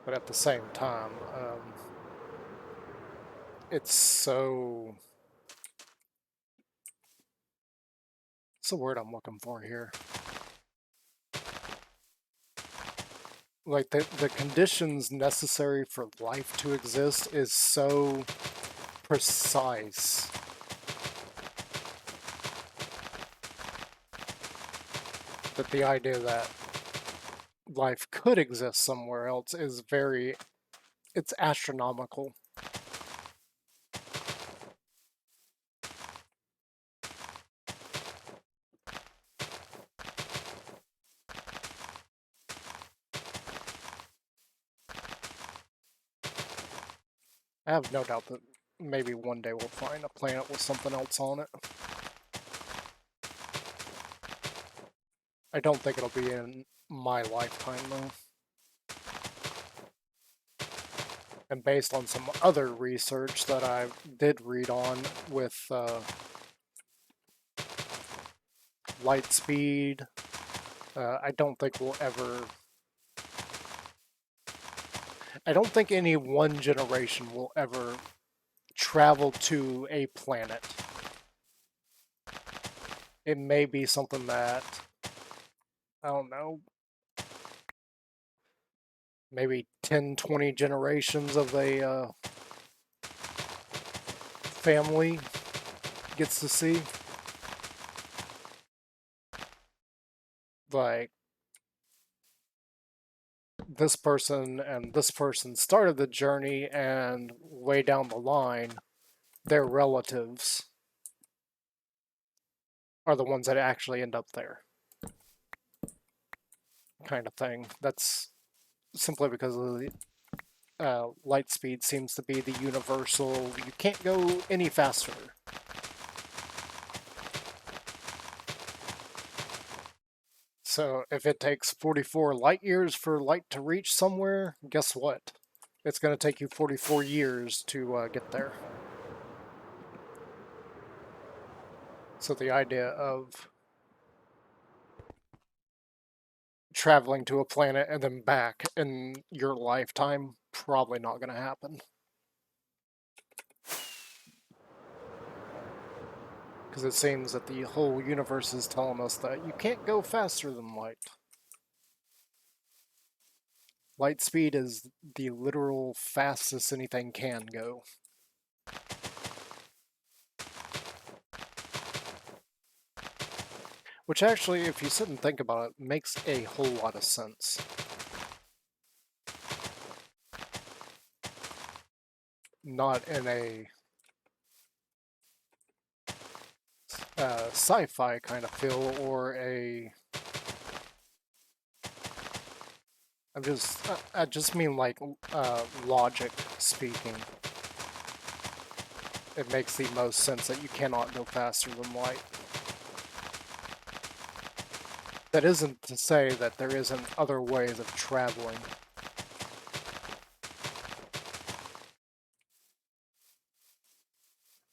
But at the same time, it's so... What's the word I'm looking for here? Like, the conditions necessary for life to exist is so precise. That the idea that life could exist somewhere else is very... it's astronomical. I have no doubt that maybe one day we'll find a planet with something else on it. I don't think it'll be in my lifetime, though. And based on some other research that I did read on with light speed, I don't think we'll ever... I don't think any one generation will ever travel to a planet. It may be something that, I don't know, maybe 10, 20 generations of a family gets to see. Like, this person and this person started the journey, and way down the line, their relatives are the ones that actually end up there. Kind of thing. That's simply because of the light speed seems to be the universal. You can't go any faster. So if it takes 44 light years for light to reach somewhere, guess what? It's going to take you 44 years to get there. So the idea of traveling to a planet and then back in your lifetime, probably not going to happen. Because it seems that the whole universe is telling us that you can't go faster than light. Light speed is the literal fastest anything can go. Which actually, if you sit and think about it, makes a whole lot of sense. Not in a sci-fi kind of feel, or a... I just mean like logic speaking. It makes the most sense that you cannot go faster than light. That isn't to say that there isn't other ways of traveling.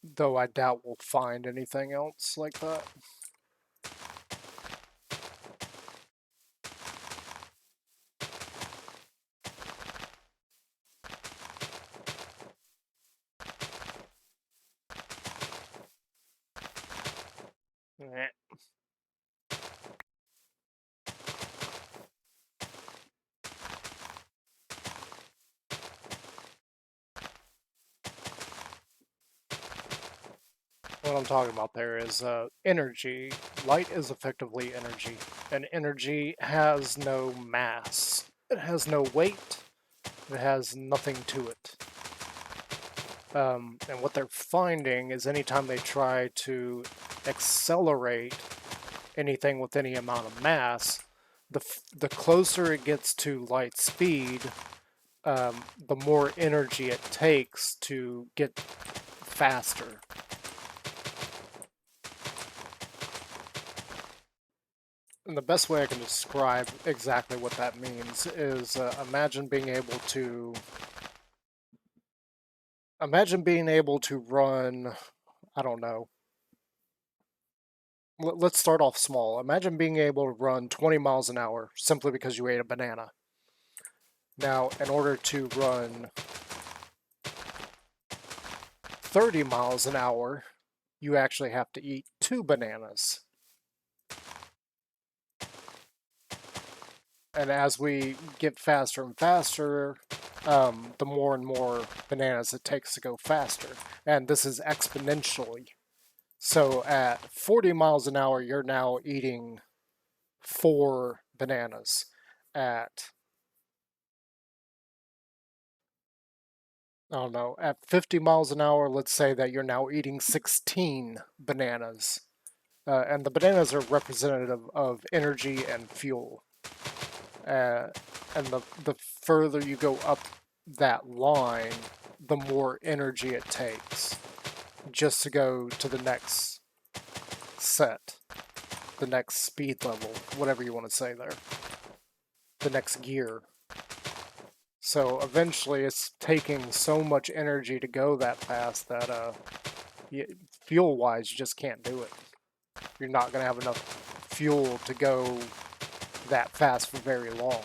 Though I doubt we'll find anything else like that. What I'm talking about there is energy. Light is effectively energy, and energy has no mass. It has no weight. It has nothing to it. And what they're finding is anytime they try to accelerate anything with any amount of mass, the closer it gets to light speed, the more energy it takes to get faster. And the best way I can describe exactly what that means is imagine being able to run, I don't know. Let's start off small. Imagine being able to run 20 miles an hour simply because you ate a banana. Now, in order to run 30 miles an hour, you actually have to eat 2 bananas. And as we get faster and faster, the more and more bananas it takes to go faster. And this is exponentially. So at 40 miles an hour, you're now eating 4 bananas. At, I don't know, at 50 miles an hour, let's say that you're now eating 16 bananas. And the bananas are representative of energy and fuel. And the further you go up that line, the more energy it takes just to go to the next set, the next speed level, whatever you want to say there, the next gear. So eventually it's taking so much energy to go that fast that fuel-wise you just can't do it. You're not going to have enough fuel to go that fast for very long.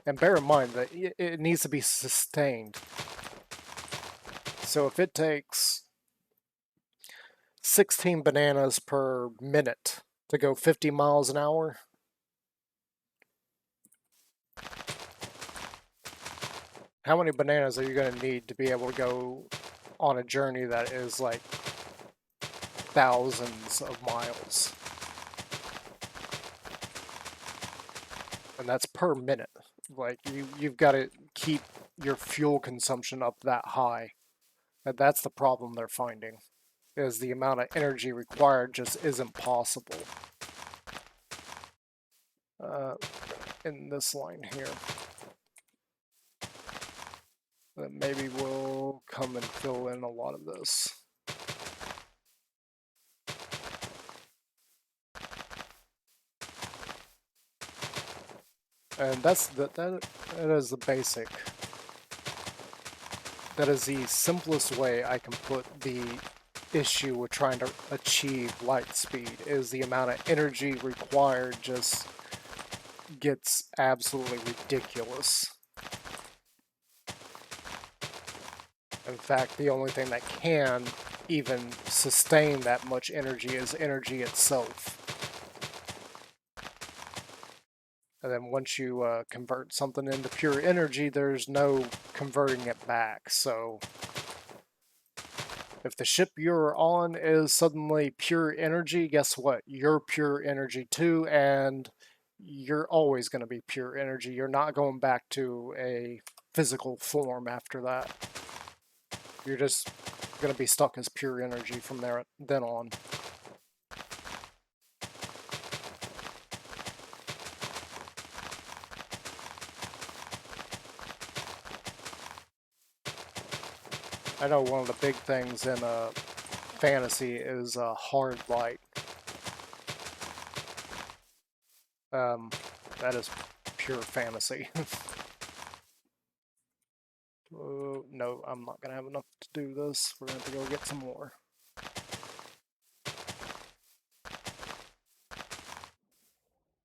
And bear in mind that it needs to be sustained. So if it takes 16 bananas per minute to go 50 miles an hour, how many bananas are you going to need to be able to go on a journey that is like thousands of miles? And that's per minute. Like you've got to keep your fuel consumption up that high. And that's the problem they're finding, is the amount of energy required just isn't possible. In this line here. Then maybe we'll come and fill in a lot of this. And that is the basic. That is the simplest way I can put the issue with trying to achieve light speed, is the amount of energy required just gets absolutely ridiculous. In fact, the only thing that can even sustain that much energy is energy itself. And then once you convert something into pure energy, there's no converting it back. So if the ship you're on is suddenly pure energy, guess what? You're pure energy too, and you're always going to be pure energy. You're not going back to a physical form after that. You're just going to be stuck as pure energy from there then on. I know one of the big things in fantasy is hard light. That is pure fantasy. No, I'm not going to have enough to do this. We're going to have to go get some more.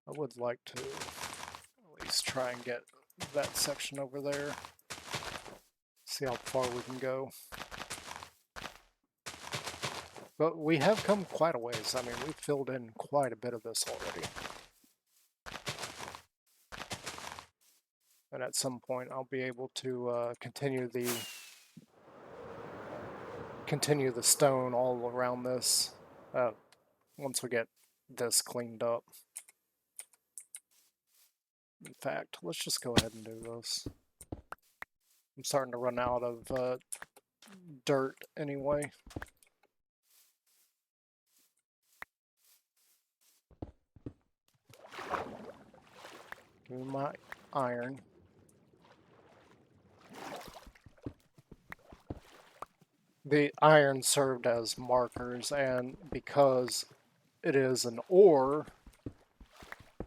I would like to at least try and get that section over there. See how far we can go. But we have come quite a ways. I mean, we've filled in quite a bit of this already. And at some point I'll be able to continue the stone all around this once we get this cleaned up. In fact, let's just go ahead and do this. I'm starting to run out of dirt anyway. Give me my iron. The iron served as markers, and because it is an ore,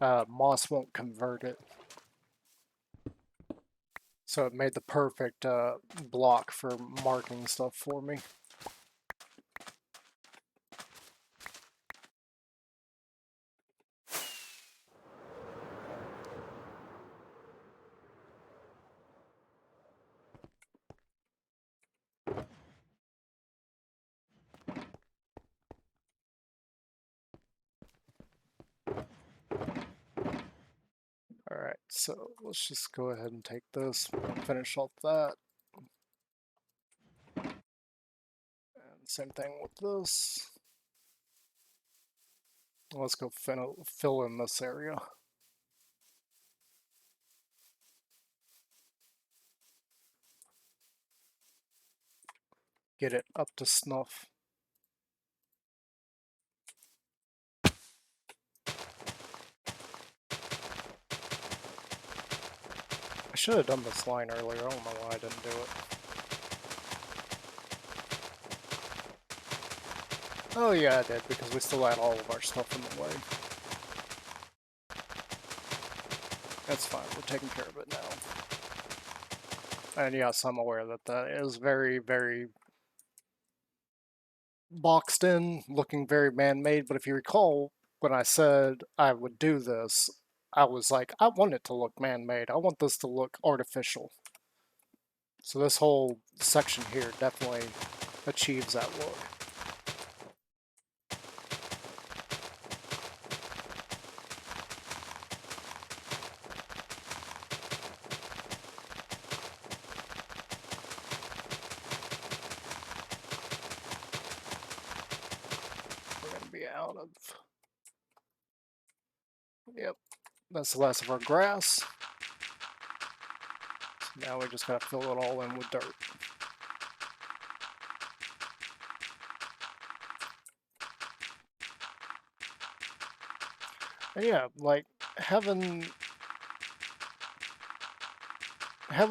moss won't convert it. So it made the perfect block for marking stuff for me. Alright, so let's just go ahead and take this, finish off that. And same thing with this. Let's go fill in this area. Get it up to snuff. I should have done this line earlier. I don't know why I didn't do it. Oh yeah, I did, because we still had all of our stuff in the way. That's fine, we're taking care of it now. And yes, I'm aware that that is very, very boxed in, looking very man-made, but if you recall, when I said I would do this, I was like, I want it to look man-made. I want this to look artificial. So this whole section here definitely achieves that look. We're going to be out of... Yep, that's the last of our grass. So now we just got to fill it all in with dirt. And yeah, like having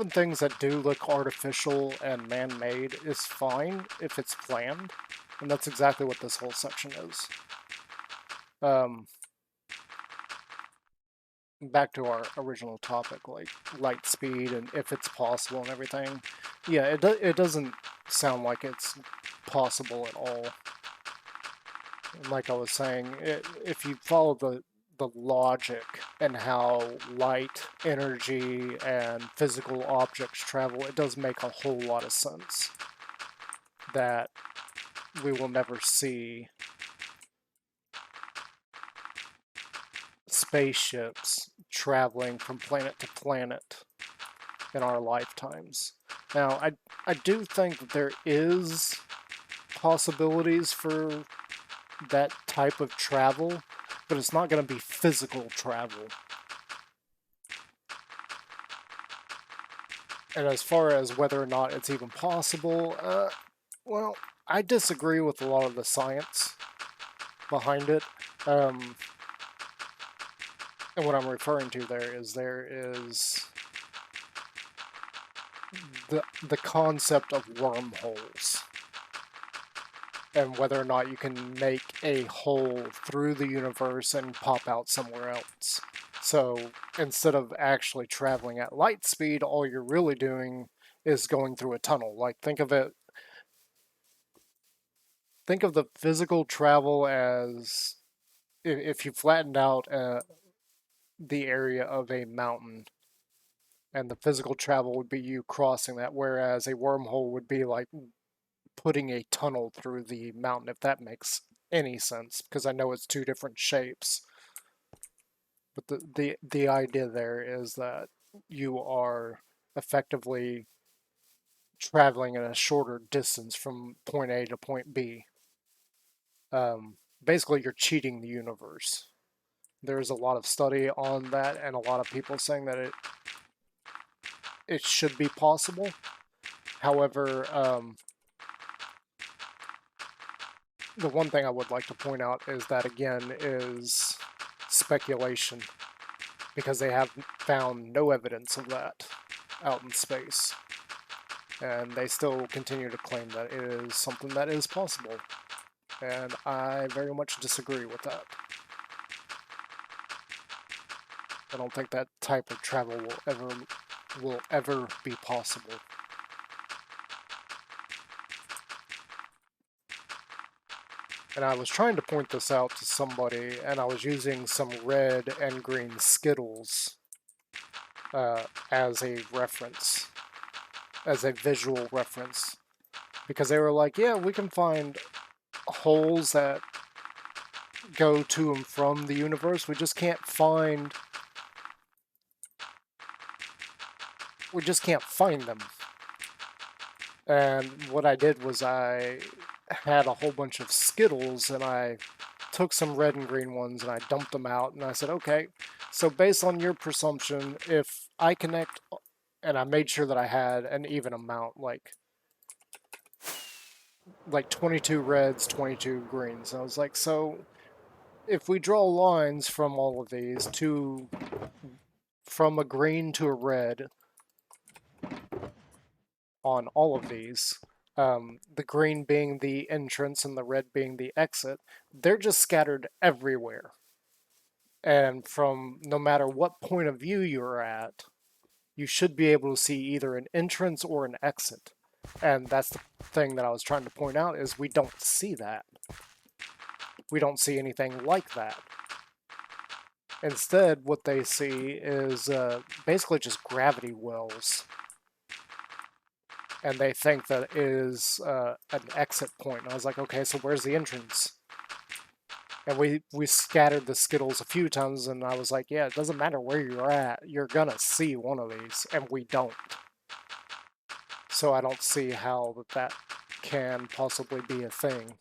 things that do look artificial and man-made is fine if it's planned, and that's exactly what this whole section is. Back to our original topic, like light speed and if it's possible and everything. Yeah, it doesn't sound like it's possible at all. And like I was saying, if you follow the logic and how light, energy, and physical objects travel, it does make a whole lot of sense that we will never see spaceships traveling from planet to planet in our lifetimes. Now, I do think that there is possibilities for that type of travel, but it's not going to be physical travel. And as far as whether or not it's even possible, well, I disagree with a lot of the science behind it. And what I'm referring to there is the concept of wormholes and whether or not you can make a hole through the universe and pop out somewhere else. So instead of actually traveling at light speed, all you're really doing is going through a tunnel. Like think of the physical travel as if you flattened out the area of a mountain, and the physical travel would be you crossing that, whereas a wormhole would be like putting a tunnel through the mountain, if that makes any sense, because I know it's two different shapes. But the idea there is that you are effectively traveling at a shorter distance from point A to point B. Basically, you're cheating the universe. There's a lot of study on that, and a lot of people saying that it should be possible. However, the one thing I would like to point out is that again is speculation, because they have found no evidence of that out in space. And they still continue to claim that it is something that is possible. And I very much disagree with that. I don't think that type of travel will ever be possible. And I was trying to point this out to somebody, and I was using some red and green Skittles as a reference, as a visual reference, because they were like, yeah, we can find holes that go to and from the universe. We just can't find them. And what I did was I had a whole bunch of Skittles, and I took some red and green ones and I dumped them out, and I said, okay, so based on your presumption, if I connect, and I made sure that I had an even amount, like 22 reds, 22 greens. And I was like, so if we draw lines from all of these from a green to a red on all of these, the green being the entrance and the red being the exit, they're just scattered everywhere. And from no matter what point of view you're at, you should be able to see either an entrance or an exit. And that's the thing that I was trying to point out is we don't see that. We don't see anything like that. Instead, what they see is basically just gravity wells. And they think that is an exit point. And I was like, okay, so where's the entrance? And we scattered the Skittles a few times, and I was like, yeah, it doesn't matter where you're at, you're gonna see one of these, and we don't. So I don't see how that can possibly be a thing.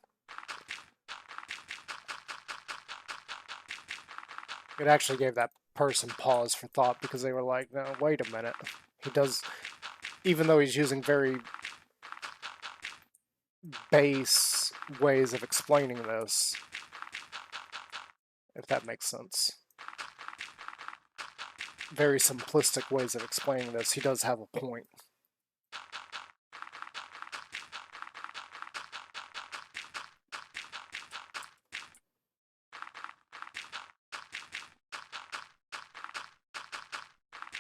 It actually gave that person pause for thought because they were like, no, wait a minute. He does, even though he's using very base ways of explaining this, if that makes sense. Very simplistic ways of explaining this, he does have a point.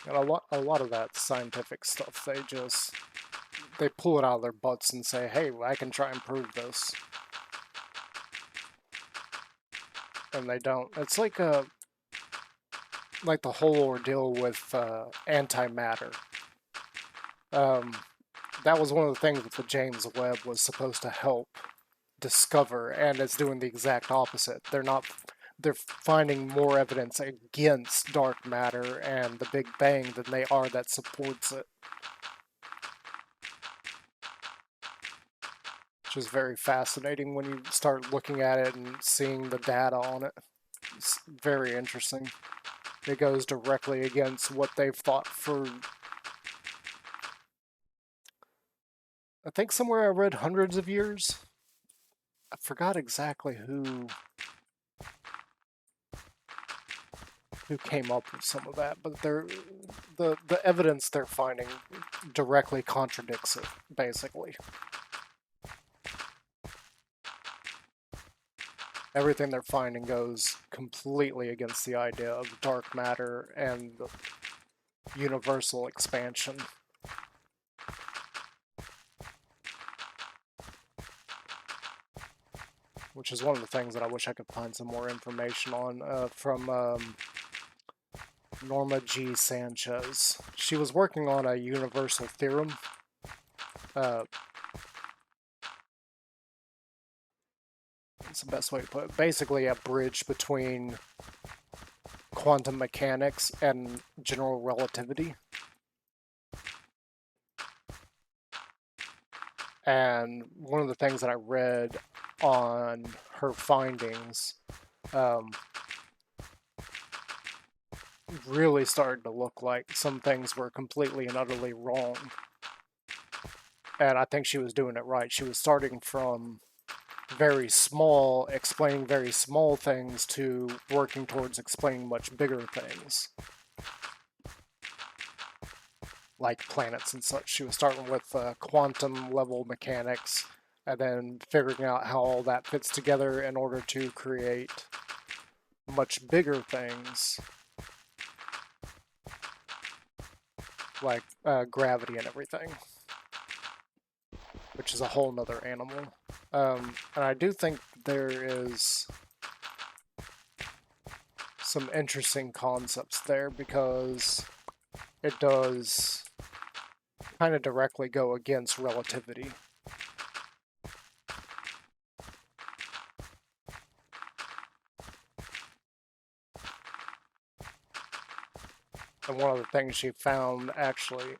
And a lot of that scientific stuff, they pull it out of their butts and say, hey, I can try and prove this. And they don't. It's like the whole ordeal with antimatter. That was one of the things that the James Webb was supposed to help discover, and it's doing the exact opposite. They're finding more evidence against dark matter and the Big Bang than they are that supports it. Which is very fascinating when you start looking at it and seeing the data on it. It's very interesting. It goes directly against what they've thought for, I think somewhere I read hundreds of years. I forgot exactly who came up with some of that, but the evidence they're finding directly contradicts it, basically. Everything they're finding goes completely against the idea of dark matter and the universal expansion. Which is one of the things that I wish I could find some more information on from Norma G. Sanchez. She was working on a universal theorem. That's the best way to put it. Basically a bridge between quantum mechanics and general relativity. And one of the things that I read on her findings really started to look like some things were completely and utterly wrong. And I think she was doing it right. She was starting from very small, explaining very small things to working towards explaining much bigger things. Like planets and such. She was starting with quantum level mechanics and then figuring out how all that fits together in order to create much bigger things like gravity and everything, which is a whole nother animal. And I do think there is some interesting concepts there because it does kind of directly go against relativity. And one of the things she found actually,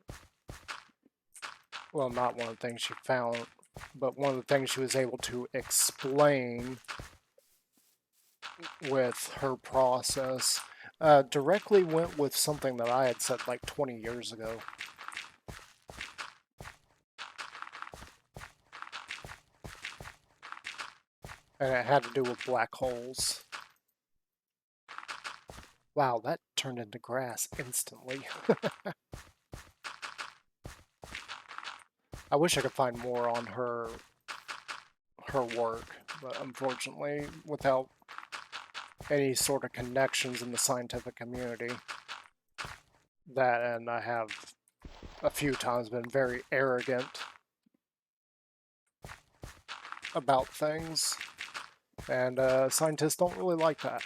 well, not one of the things she found, but one of the things she was able to explain with her process directly went with something that I had said like 20 years ago. And it had to do with black holes. Wow, that turned into grass instantly. I wish I could find more on her work, but unfortunately, without any sort of connections in the scientific community, that and I have a few times been very arrogant about things, and scientists don't really like that.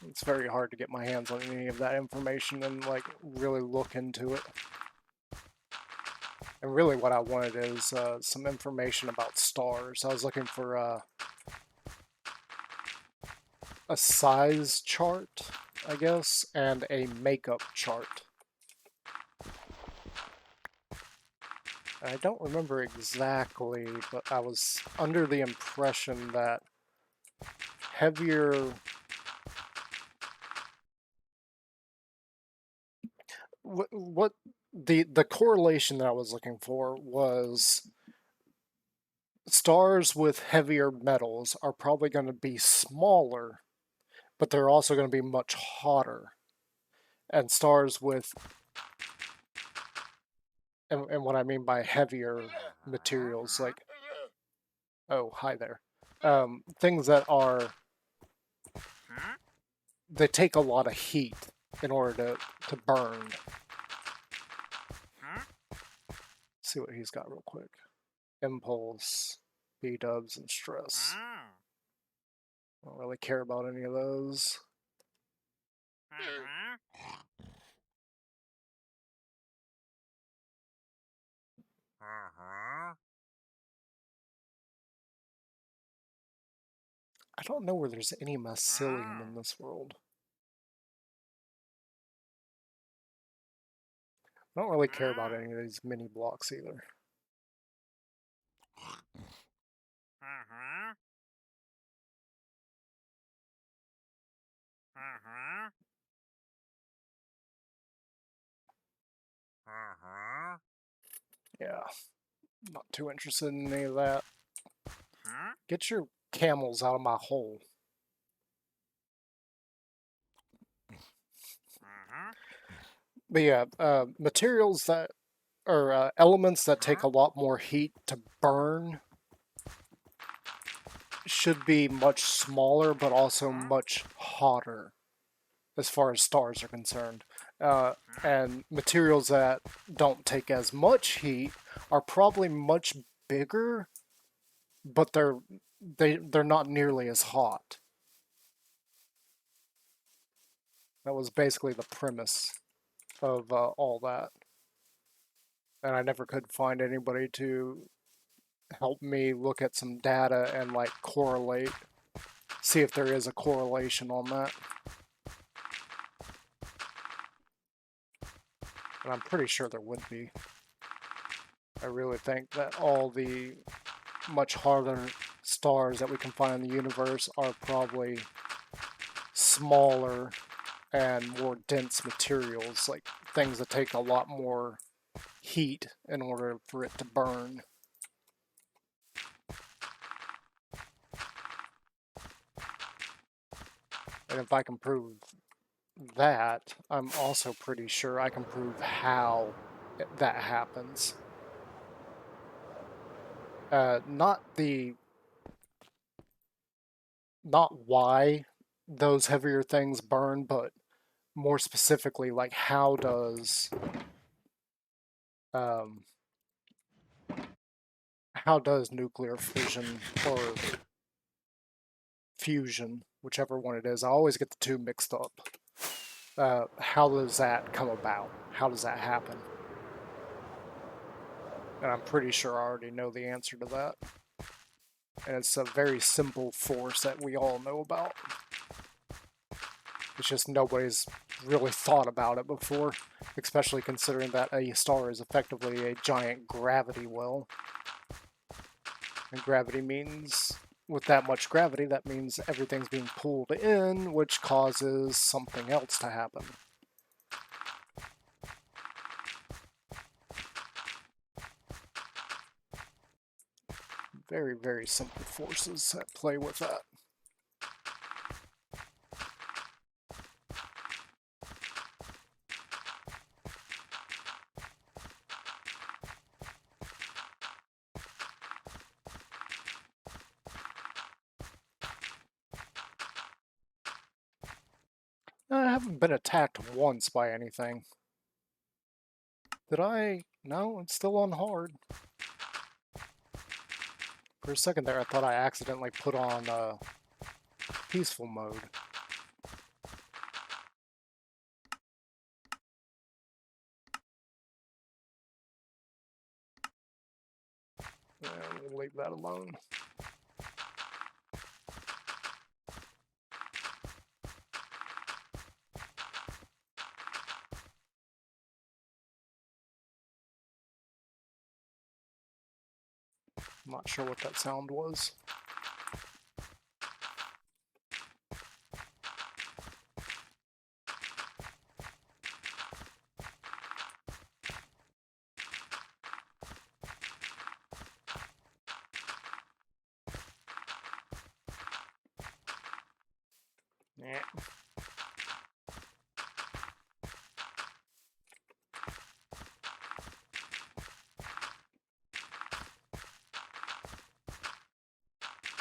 It's very hard to get my hands on any of that information and like really look into it. And really what I wanted is some information about stars. I was looking for a size chart, I guess, and a makeup chart. I don't remember exactly, but I was under the impression that heavier... What the correlation that I was looking for was stars with heavier metals are probably going to be smaller, but they're also going to be much hotter. And stars with, and what I mean by heavier materials, like, oh, hi there, things that are, they take a lot of heat in order to burn. Let's see what he's got real quick. Impulse, B-dubs, and stress. I don't really care about any of those. I don't know where there's any mycelium in this world. I don't really care about any of these mini blocks either. Yeah, not too interested in any of that. Get your camels out of my hole. But yeah, materials that, or elements that take a lot more heat to burn should be much smaller, but also much hotter as far as stars are concerned. And materials that don't take as much heat are probably much bigger, but they're not nearly as hot. That was basically the premise of all that. And I never could find anybody to help me look at some data and like correlate, see if there is a correlation on that. And I'm pretty sure there would be. I really think that all the much harder stars that we can find in the universe are probably smaller and more dense materials, like things that take a lot more heat in order for it to burn. And if I can prove that, I'm also pretty sure I can prove how that happens. Not why those heavier things burn, but more specifically, like how does nuclear fission or fusion, whichever one it is, I always get the two mixed up. How does that come about? How does that happen? And I'm pretty sure I already know the answer to that. And it's a very simple force that we all know about. It's just nobody's really thought about it before, especially considering that a star is effectively a giant gravity well. And gravity means, with that much gravity, that means everything's being pulled in, which causes something else to happen. very, very simple forces at play with that. I haven't been attacked once by anything. Did I? No, it's still on hard. For a second there, I thought I accidentally put on peaceful mode. We'll leave that alone. I'm not sure what that sound was. Yeah.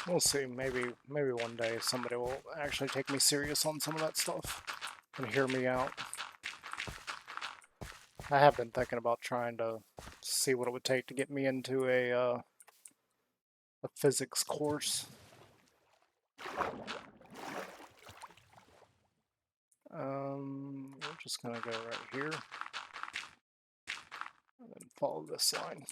We'll see. Maybe one day somebody will actually take me serious on some of that stuff and hear me out. I have been thinking about trying to see what it would take to get me into a physics course. We're just gonna go right here and then follow this line.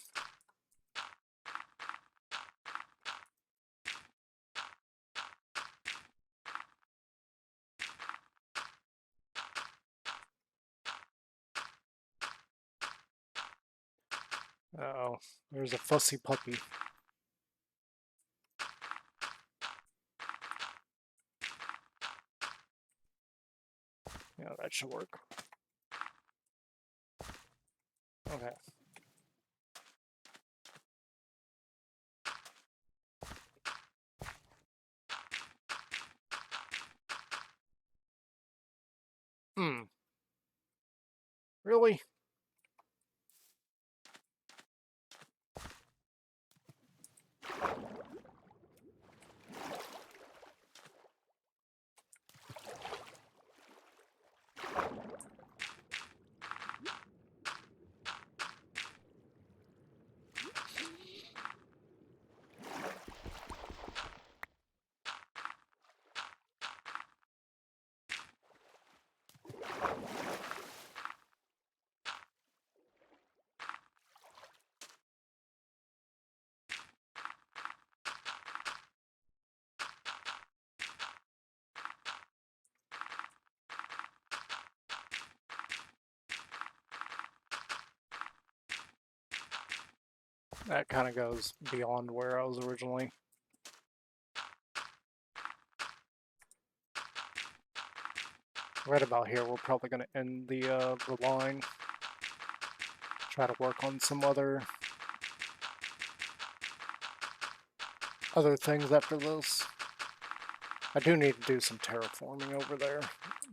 Uh-oh, there's a fussy puppy. Yeah, that should work. Okay. Really? That kind of goes beyond where I was originally. Right about here, we're probably going to end the line. Try to work on some other things after this. I do need to do some terraforming over there.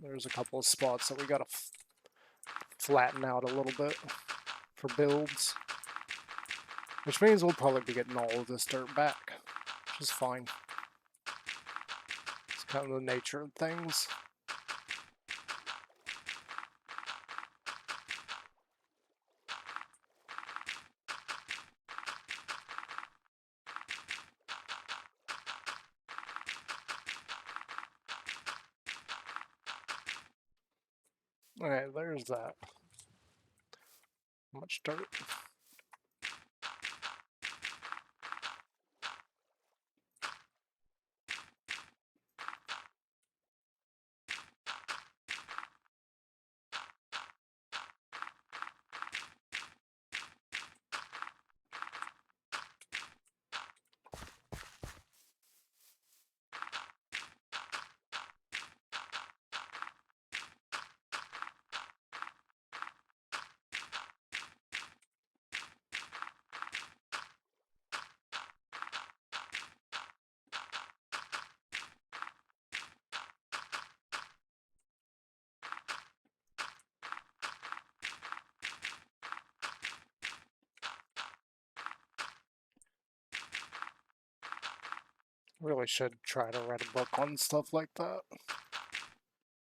There's a couple of spots that we got to flatten out a little bit for builds. Which means we'll probably be getting all of this dirt back, which is fine. It's kind of the nature of things. Okay, there's that. How much dirt? Really should try to write a book on stuff like that.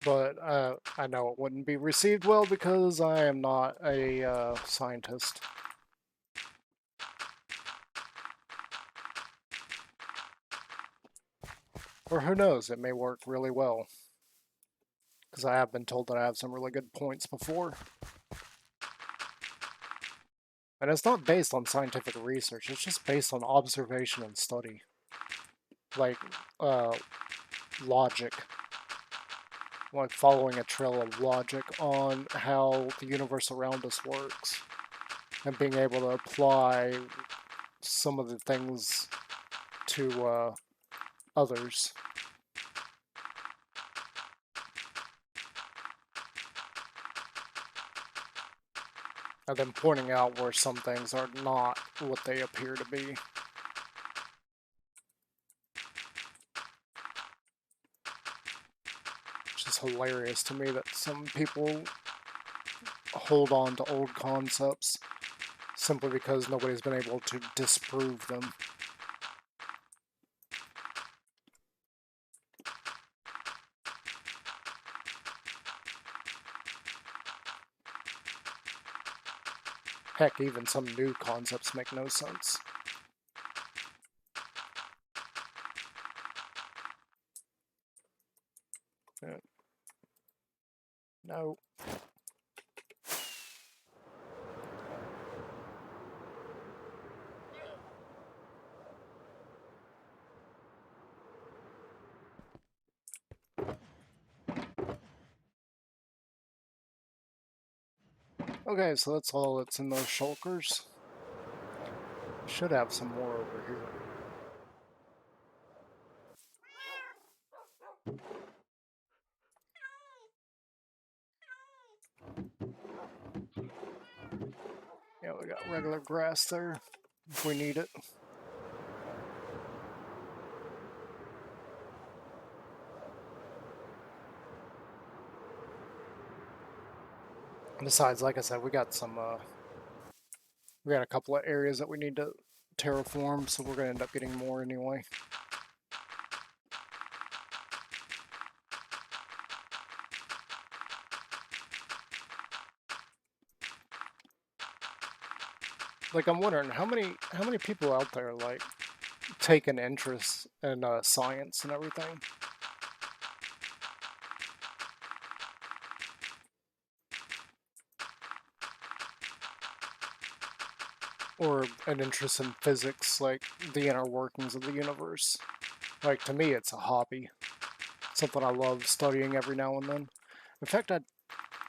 But I know it wouldn't be received well because I am not a scientist. Or who knows, it may work really well. Because I have been told that I have some really good points before. And it's not based on scientific research, it's just based on observation and study. Like, logic. Like following a trail of logic on how the universe around us works. And being able to apply some of the things to others. And then pointing out where some things are not what they appear to be. Which is hilarious to me that some people hold on to old concepts simply because nobody's been able to disprove them. Heck, even some new concepts make no sense. No. Okay, so that's all that's in those shulkers. Should have some more over here. Yeah, we got regular grass there if we need it. Besides, like I said, we got a couple of areas that we need to terraform, so we're gonna end up getting more anyway. Like, I'm wondering how many people out there like take an interest in science and everything. Or an interest in physics, like the inner workings of the universe. Like, to me, it's a hobby. Something I love studying every now and then. In fact, I've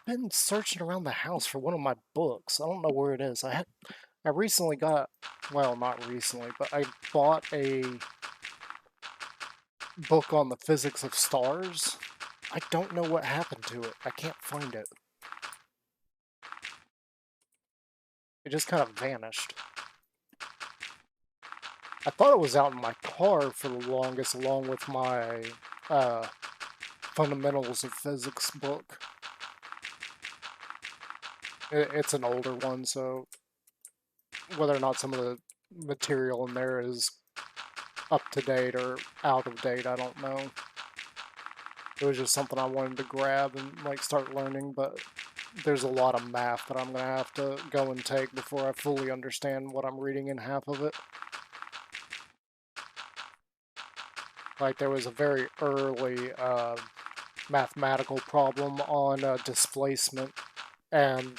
been searching around the house for one of my books. I don't know where it is. I recently got, well, not recently, but I bought a book on the physics of stars. I don't know what happened to it. I can't find it. It just kind of vanished. I thought it was out in my car for the longest, along with my Fundamentals of Physics book. It's an older one, so whether or not some of the material in there is up to date or out of date, I don't know. It was just something I wanted to grab and like start learning, but there's a lot of math that I'm gonna have to go and take before I fully understand what I'm reading in half of it. Like, there was a very early mathematical problem on displacement, and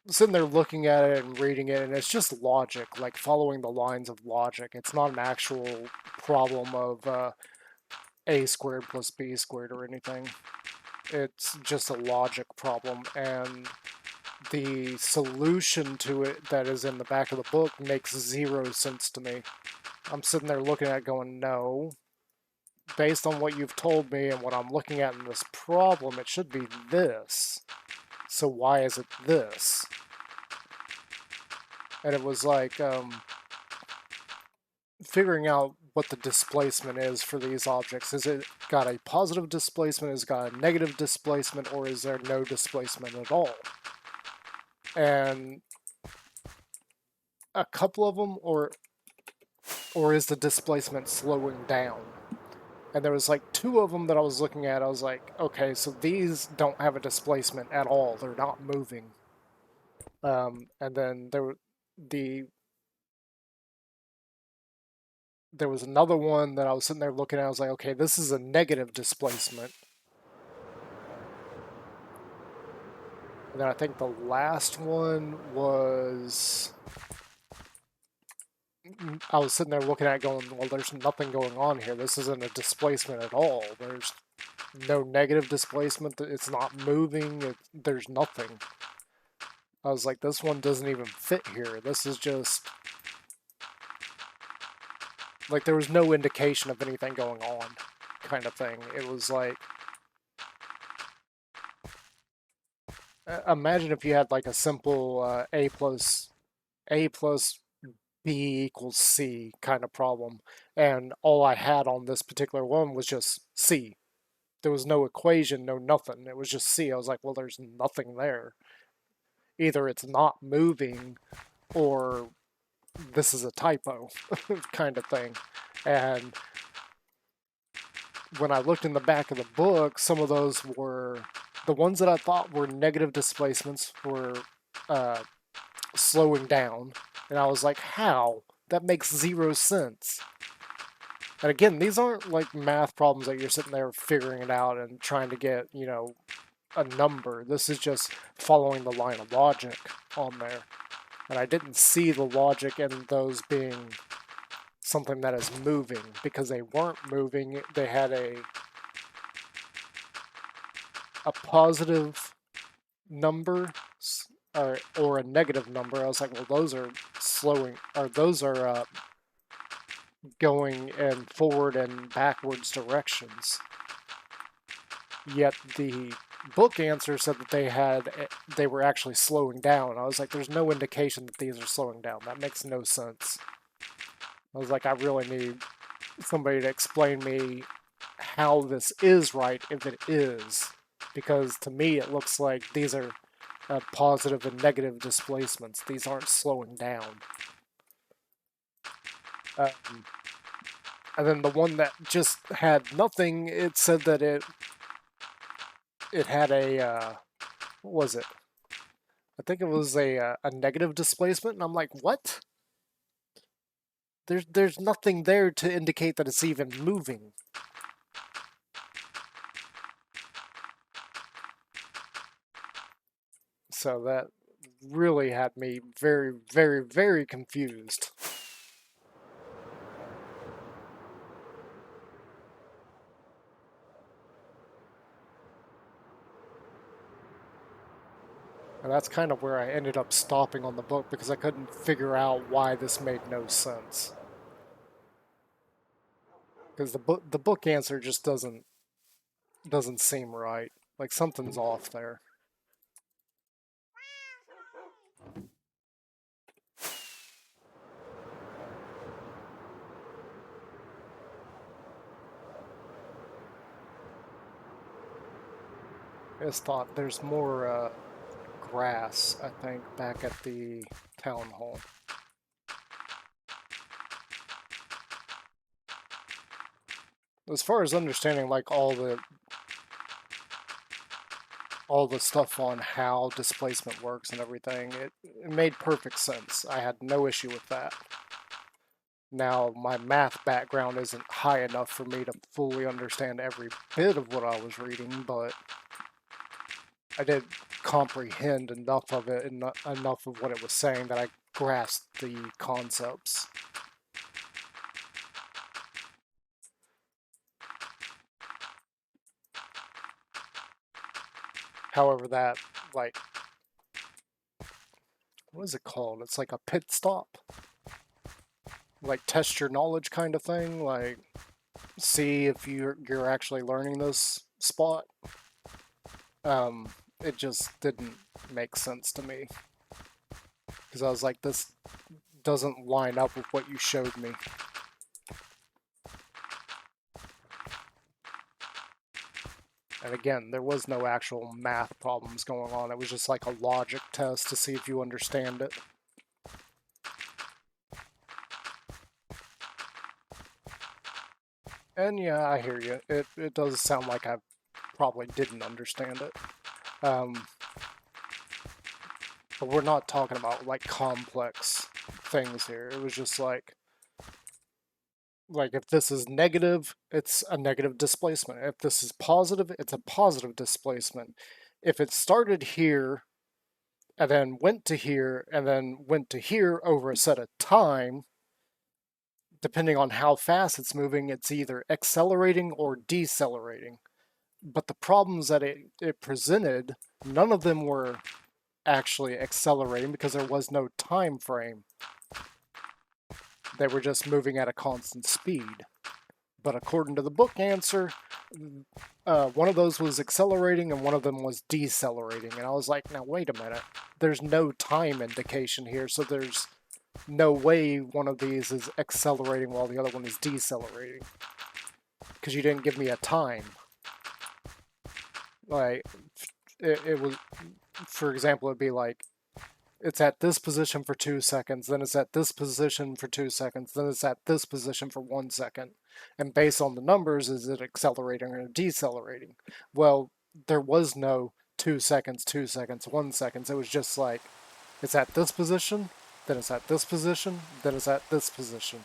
sitting there looking at it and reading it, and it's just logic, like following the lines of logic. It's not an actual problem of a squared plus b squared or anything. It's just a logic problem, and the solution to it that is in the back of the book makes zero sense to me. I'm sitting there looking at it going, no. Based on what you've told me and what I'm looking at in this problem, it should be this. So why is it this? And it was like figuring out what the displacement is for these objects. Is it got a positive displacement, is it got a negative displacement, or is there no displacement at all? And a couple of them, or or is the displacement slowing down? And there was like two of them that I was looking at. I was like, okay, so these don't have a displacement at all. They're not moving. And then the there was another one that I was sitting there looking at. I was like, okay, this is a negative displacement. And then I think the last one was, I was sitting there looking at it going, well, there's nothing going on here. This isn't a displacement at all. There's no negative displacement. It's not moving. There's nothing. I was like, this one doesn't even fit here. This is just, like, there was no indication of anything going on kind of thing. It was like, imagine if you had like a simple A plus B equals C kind of problem, and all I had on this particular one was just C. There was no equation, no nothing. It was just C. I was like, well, there's nothing there. Either it's not moving, or this is a typo kind of thing. And when I looked in the back of the book, some of those were the ones that I thought were negative displacements were slowing down. And I was like, how? That makes zero sense. And again, these aren't like math problems that you're sitting there figuring it out and trying to get, you know, a number. This is just following the line of logic on there. And I didn't see the logic in those being something that is moving because they weren't moving. They had a positive number or a negative number. I was like, well, those are slowing, or those are going in forward and backwards directions. Yet the book answer said that they were actually slowing down. I was like, there's no indication that these are slowing down. That makes no sense. I was like, I really need somebody to explain me how this is right if it is. Because to me, it looks like these are positive and negative displacements. These aren't slowing down. And then the one that just had nothing, it said that it had a, what was it? I think it was a negative displacement, and I'm like, what? There's nothing there to indicate that it's even moving. So that really had me very, very, very confused. And that's kind of where I ended up stopping on the book because I couldn't figure out why this made no sense. Because the book answer just doesn't seem right. Like something's off there. I just thought there's more grass, I think, back at the town hall. As far as understanding, like all the stuff on how displacement works and everything, it made perfect sense. I had no issue with that. Now, my math background isn't high enough for me to fully understand every bit of what I was reading, but I did comprehend enough of it and enough of what it was saying that I grasped the concepts. However, that, like, what is it called? It's like a pit stop. Like, test your knowledge kind of thing. Like, see if you're actually learning this spot. It just didn't make sense to me. Because I was like, this doesn't line up with what you showed me. And again, there was no actual math problems going on. It was just like a logic test to see if you understand it. And yeah, I hear you. It does sound like I probably didn't understand it. Um, but we're not talking about like complex things here. It was just like if this is negative, it's a negative displacement. If this is positive, it's a positive displacement. If it started here and then went to here and then went to here over a set of time, depending on how fast it's moving, it's either accelerating or decelerating. But the problems that it presented, none of them were actually accelerating because there was no time frame. They were just moving at a constant speed. But according to the book answer, one of those was accelerating and one of them was decelerating. And I was like, now wait a minute. There's no time indication here, so there's no way one of these is accelerating while the other one is decelerating. Because you didn't give me a time. Like, it was, for example, it'd be like, it's at this position for 2 seconds, then it's at this position for 2 seconds, then it's at this position for 1 second. And based on the numbers, is it accelerating or decelerating? Well, there was no 2 seconds, 2 seconds, 1 second. It was just like, it's at this position, then it's at this position, then it's at this position.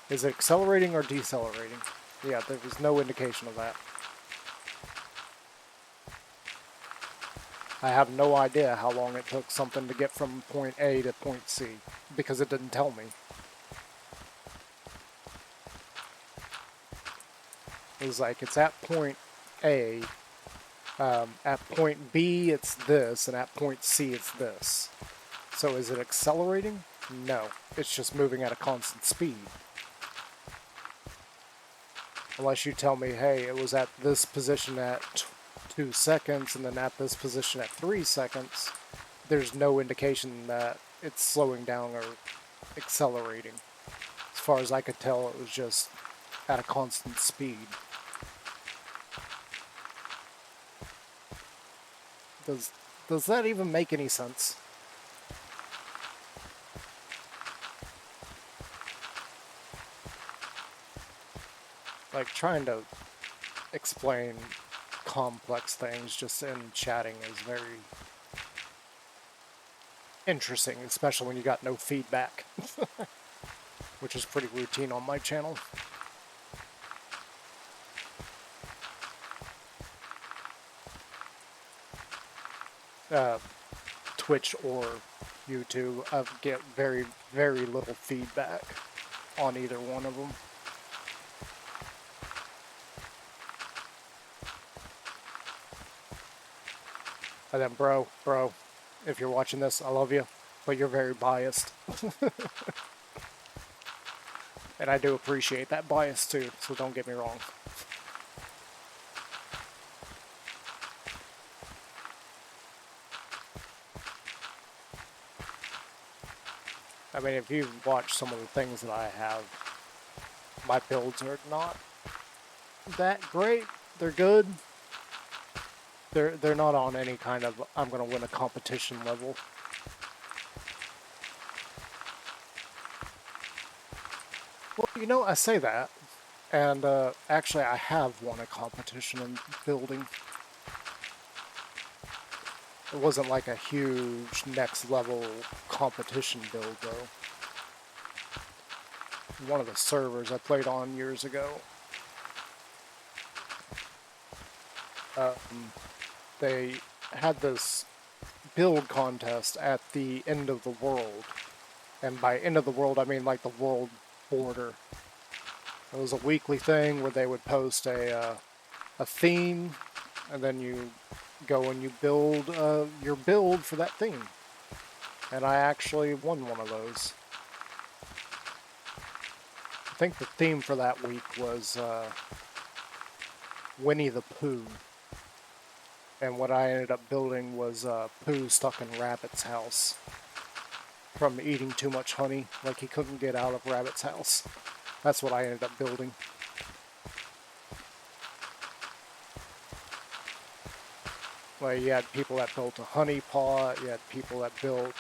Is it accelerating or decelerating? Yeah, there was no indication of that. I have no idea how long it took something to get from point A to point C, because it didn't tell me. It was like, it's at point A, at point B it's this, and at point C it's this. So is it accelerating? No, it's just moving at a constant speed. Unless you tell me, hey, it was at this position at 2 seconds and then at this position at 3 seconds, there's no indication that it's slowing down or accelerating. As far as I could tell, it was just at a constant speed. Does that even make any sense? Like, trying to explain complex things just in chatting is very interesting, especially when you got no feedback, which is pretty routine on my channel. Twitch or YouTube, I get very, very little feedback on either one of them. And then, bro, if you're watching this, I love you, but you're very biased. And I do appreciate that bias too, so don't get me wrong. I mean, if you've watched some of the things that I have, my builds are not that great. They're good. They're not on any kind of I'm gonna win a competition level. Well, you know, I say that, and actually I have won a competition in building. It wasn't like a huge next level competition build though. One of the servers I played on years ago, they had this build contest at the end of the world. And by end of the world, I mean like the world border. It was a weekly thing where they would post a theme, and then you go and you build your build for that theme. And I actually won one of those. I think the theme for that week was Winnie the Pooh. And what I ended up building was Pooh stuck in Rabbit's house from eating too much honey, like he couldn't get out of Rabbit's house. That's what I ended up building. Like, you had people that built a honey pot, you had people that built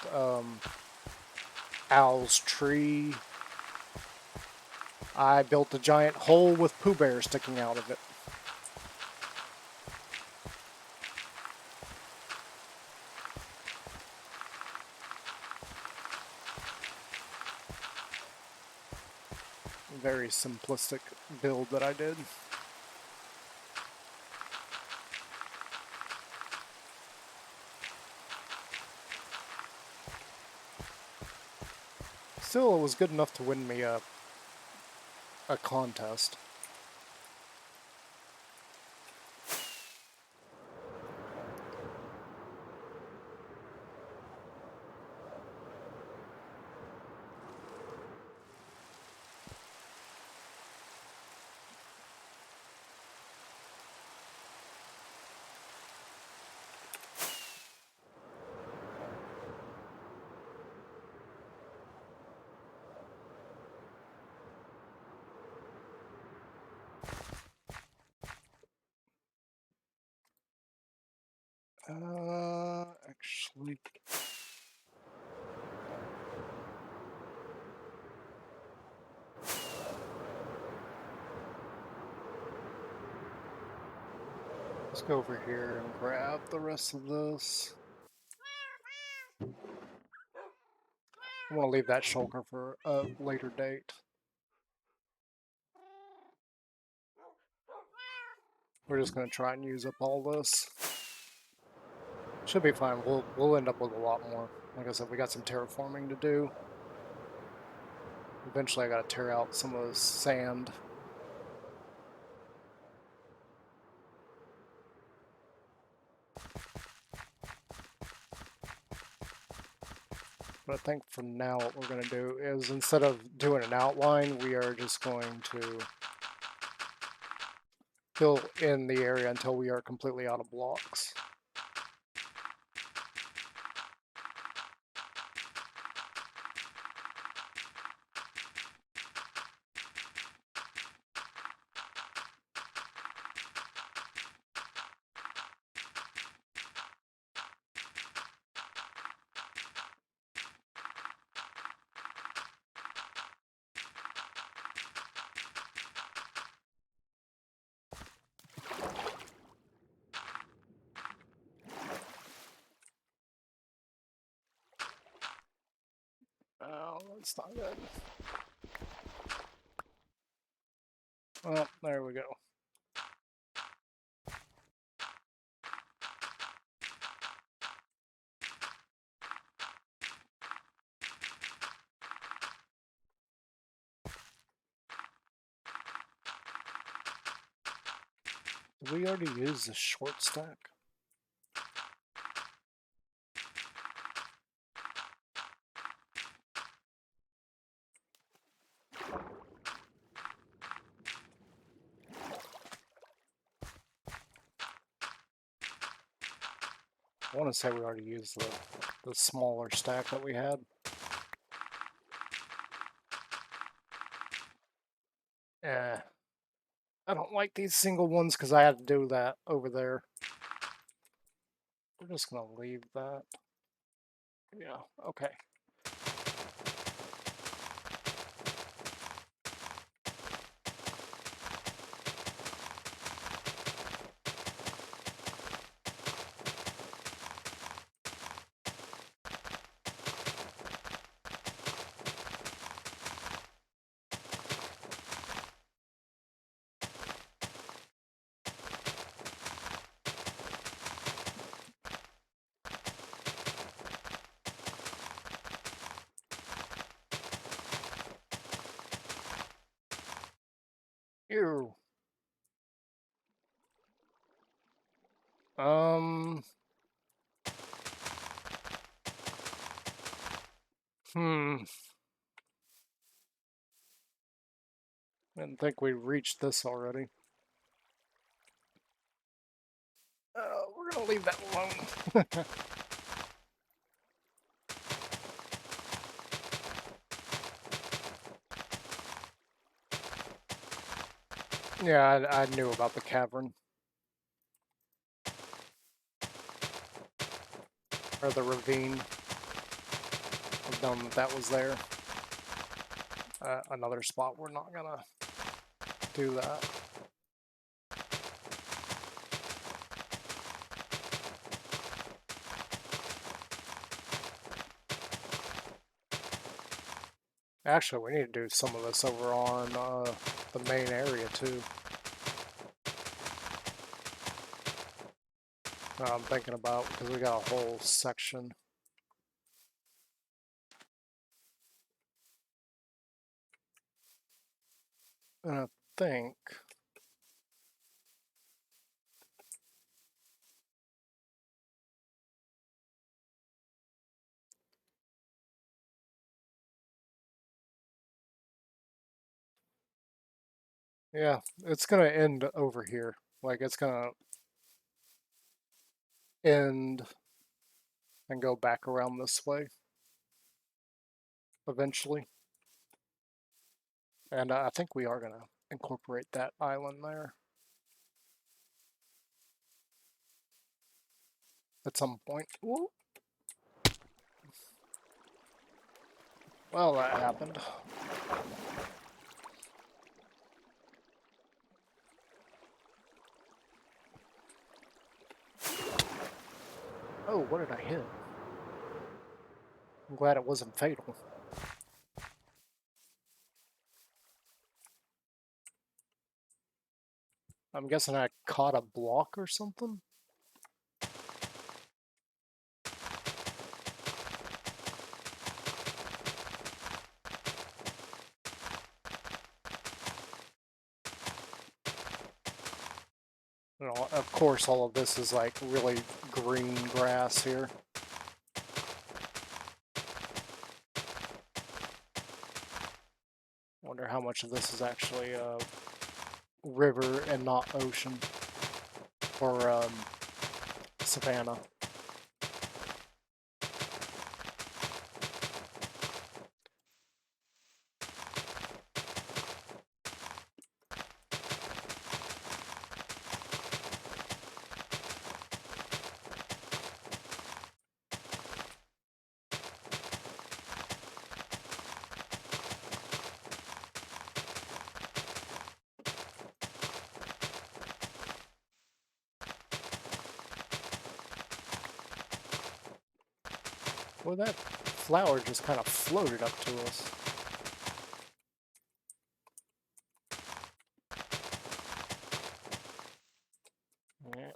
Owl's tree. I built a giant hole with Pooh Bear sticking out of it. Very simplistic build that I did. Still, it was good enough to win me a contest. Actually... Let's go over here and grab the rest of this. I want to leave that shulker for a later date. We're just going to try and use up all this. Should be fine. We'll end up with a lot more. Like I said, we got some terraforming to do. Eventually I got to tear out some of this sand. But I think for now what we're going to do is, instead of doing an outline, we are just going to fill in the area until we are completely out of blocks. Oh, that's not good. Well, there we go. Did we already use the short stack? I want to say we already used the smaller stack that we had. I don't like these single ones because I had to do that over there. We're just going to leave that. Yeah, okay. Ew. Hmm. Didn't think we reached this already. We're gonna leave that alone. Yeah, I knew about the cavern. Or the ravine. I've known that was there. another spot we're not gonna do that. Actually, we need to do some of this over on the main area too. I'm thinking about, because we got a whole section. And I think yeah, it's gonna end over here. Like it's gonna end and go back around this way eventually. And I think we are gonna incorporate that island there at some point. Ooh. Well, that happened. Oh, what did I hit? I'm glad it wasn't fatal. I'm guessing I caught a block or something? You know, of course, all of this is like really green grass here. Wonder how much of this is actually river and not ocean or savanna. Well, that flower just kind of floated up to us. Yeah.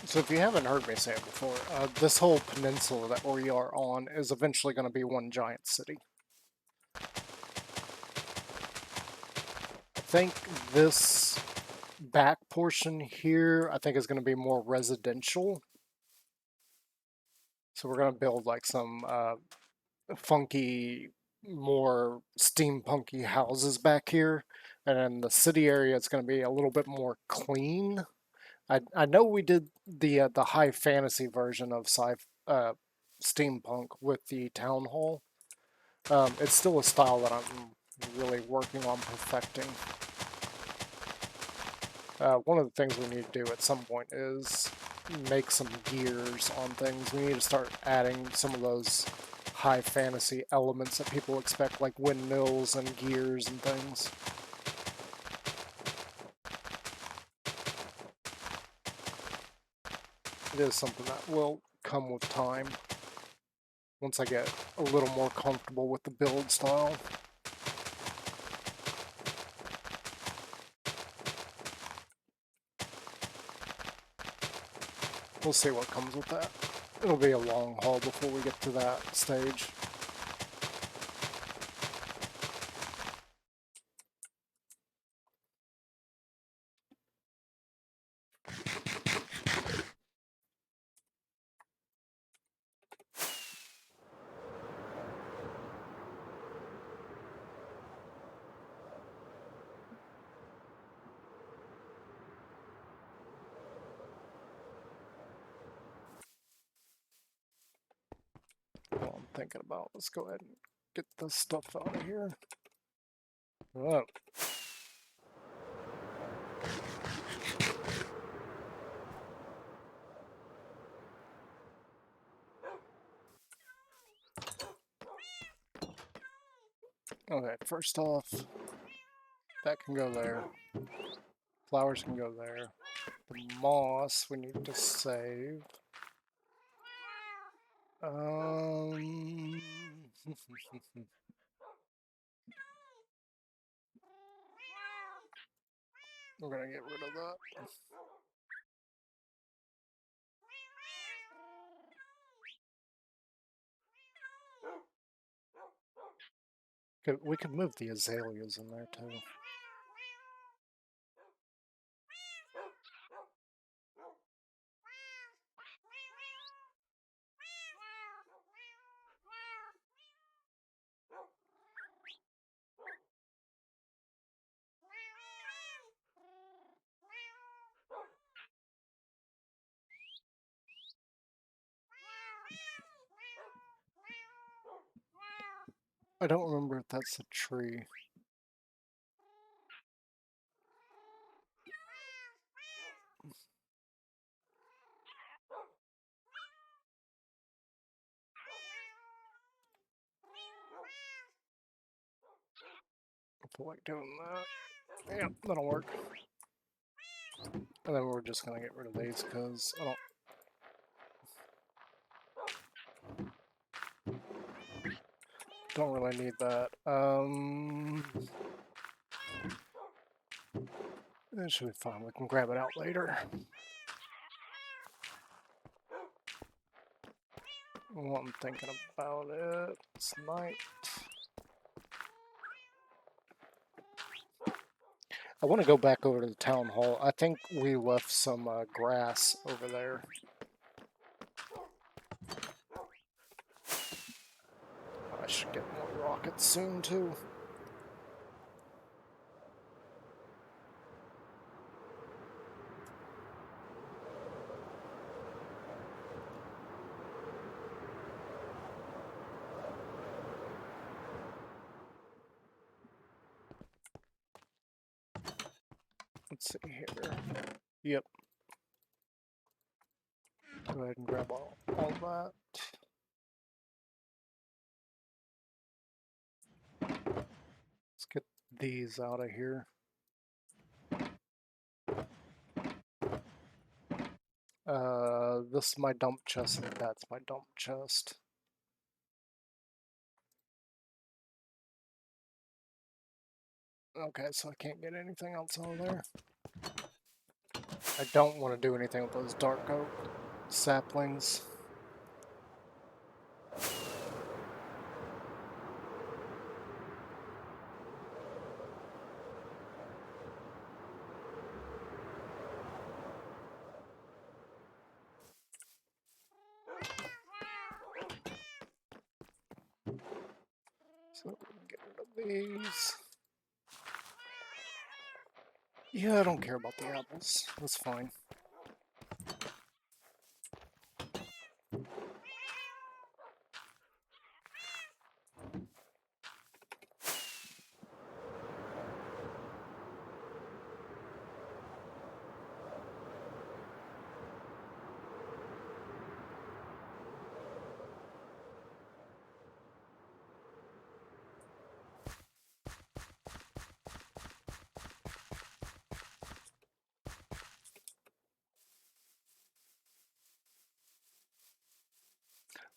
So if you haven't heard me say it before, this whole peninsula that we are on is eventually going to be one giant city. I think this back portion here, I think is going to be more residential. So we're going to build like some funky, more steampunky houses back here. And then the city area is going to be a little bit more clean. I know we did the high fantasy version of steampunk with the town hall. It's still a style that I'm really working on perfecting. One of the things we need to do at some point is make some gears on things. We need to start adding some of those high fantasy elements that people expect, like windmills and gears and things. It is something that will come with time once I get a little more comfortable with the build style. We'll see what comes with that. It'll be a long haul before we get to that stage. what I'm thinking about. Let's go ahead and get this stuff out of here. Oh. Okay, first off, that can go there. Flowers can go there. The moss we need to save. We're gonna get rid of that. We could move the azaleas in there too. I don't remember if that's a tree. I feel like doing that. Yeah, that'll work. And then we're just gonna get rid of these because I don't really need that. It should be fine. We can grab it out later. What I'm thinking about it, it's night. I want to go back over to the town hall. I think we left some grass over there. I should get more rockets soon too. Let's see here. Yep. Go ahead and grab all that. Let's get these out of here. This is my dump chest and that's my dump chest. Okay, so I can't get anything else out of there. I don't want to do anything with those dark oak saplings. So we can get rid of these. Yeah, I don't care about the apples. That's fine.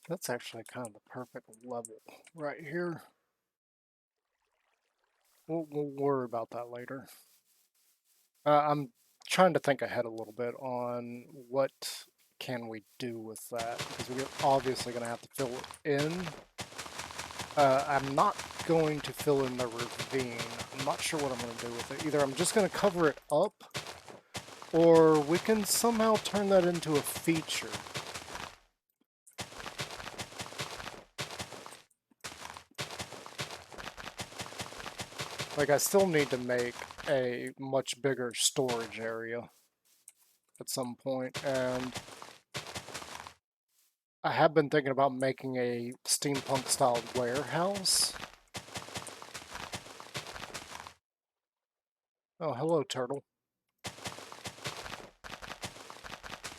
That's actually kind of the perfect level right here. We'll worry about that later. I'm trying to think ahead a little bit on what can we do with that, because we're obviously going to have to fill it in. I'm not going to fill in the ravine. I'm not sure what I'm going to do with it. Either I'm just going to cover it up, or we can somehow turn that into a feature. Like, I still need to make a much bigger storage area at some point, and I have been thinking about making a steampunk-style warehouse. Oh, hello, turtle.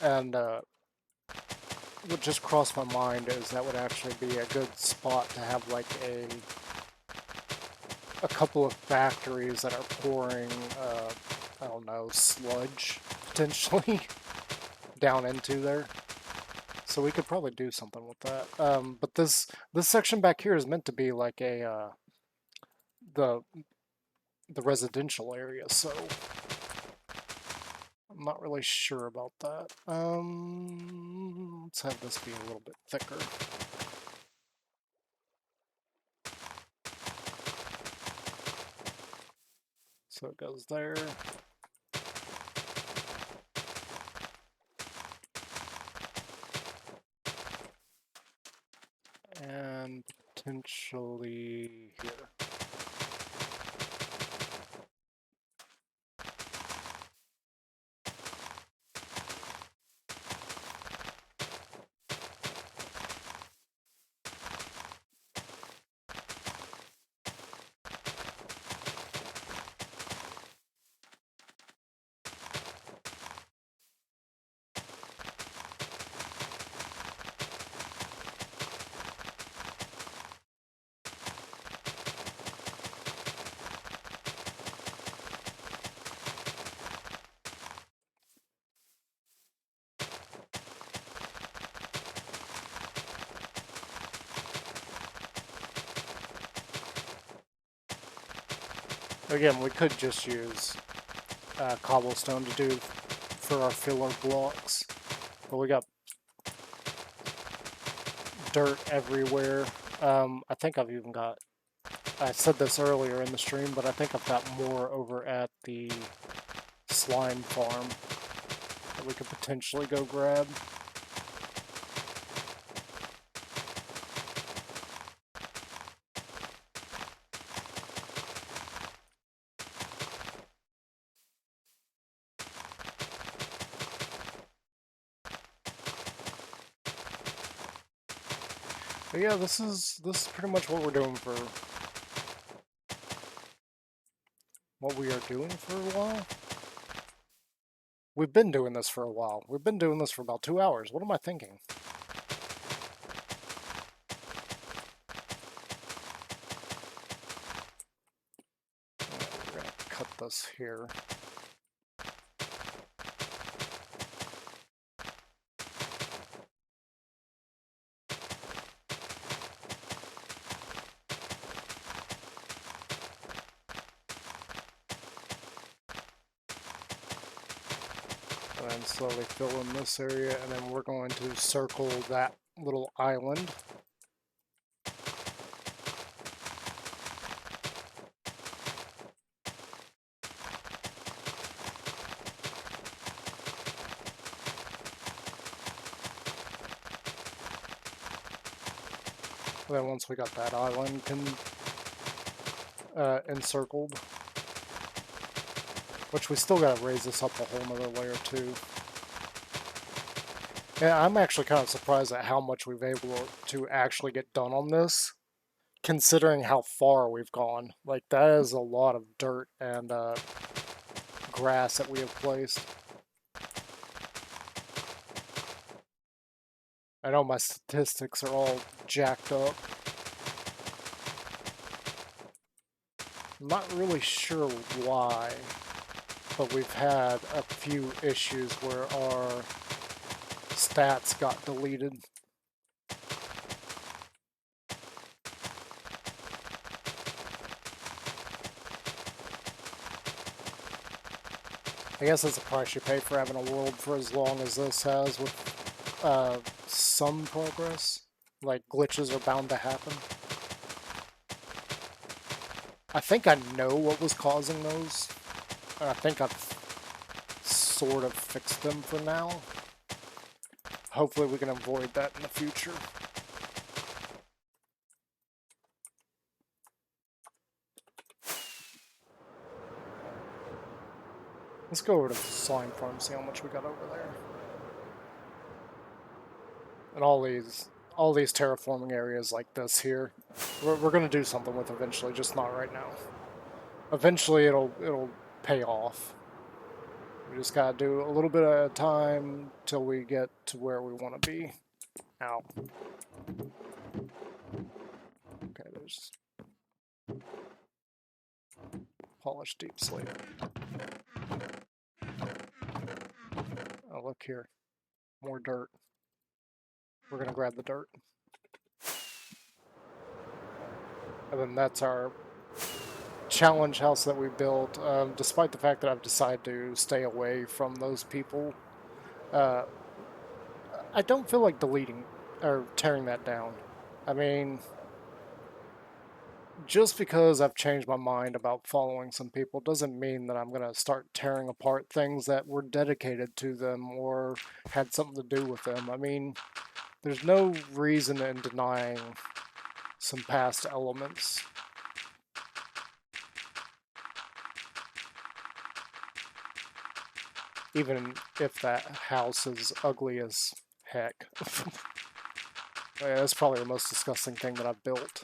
And what just crossed my mind is that would actually be a good spot to have like a couple of factories that are pouring, I don't know, sludge, potentially, down into there. So we could probably do something with that. But this section back here is meant to be like a, the residential area, so I'm not really sure about that. Let's have this be a little bit thicker. So it goes there. And potentially here. Again, we could just use cobblestone to do for our filler blocks, but we got dirt everywhere. I think I've even got, I said this earlier in the stream, but I think I've got more over at the slime farm that we could potentially go grab. But yeah, this is pretty much what we're doing for what we are doing for a while. We've been doing this for a while. We've been doing this for about 2 hours. What am I thinking? We're gonna cut this here. And then slowly fill in this area, and then we're going to circle that little island. And then once we got that island encircled, which we still gotta raise this up a whole nother layer too. Yeah, I'm actually kind of surprised at how much we've able to actually get done on this, considering how far we've gone. Like, that is a lot of dirt and grass that we have placed. I know my statistics are all jacked up. I'm not really sure why, but we've had a few issues where our stats got deleted. I guess that's the price you pay for having a world for as long as this has, with some progress. Like, glitches are bound to happen. I think I know what was causing those. I think I've sort of fixed them for now. Hopefully we can avoid that in the future. Let's go over to the slime farm and see how much we got over there. And all these terraforming areas like this here, we're gonna do something with eventually, just not right now. Eventually, it'll pay off. We just gotta do a little bit at a time till we get to where we want to be. Ow. Okay, there's polished deep slate. Oh, look here. More dirt. We're gonna grab the dirt. And then that's our challenge house that we built. Despite the fact that I've decided to stay away from those people, uh, I don't feel like deleting or tearing that down. I mean, just because I've changed my mind about following some people doesn't mean that I'm going to start tearing apart things that were dedicated to them or had something to do with them. I mean, there's no reason in denying some past elements. Even if that house is ugly as heck. Yeah, that's probably the most disgusting thing that I've built.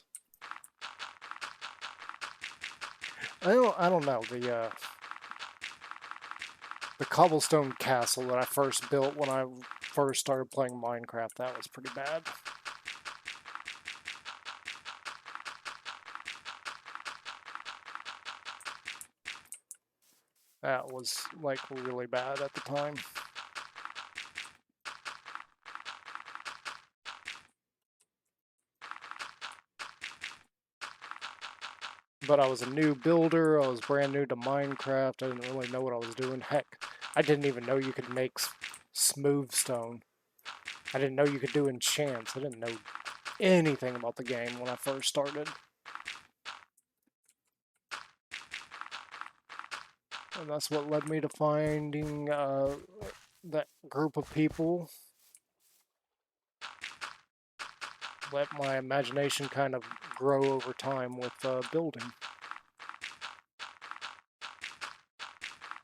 I don't know, the cobblestone castle that I first built when I first started playing Minecraft, that was pretty bad. That was, like, really bad at the time. But I was a new builder, I was brand new to Minecraft, I didn't really know what I was doing. Heck, I didn't even know you could make smooth stone. I didn't know you could do enchants. I didn't know anything about the game when I first started. And that's what led me to finding that group of people. Let my imagination kind of grow over time with building.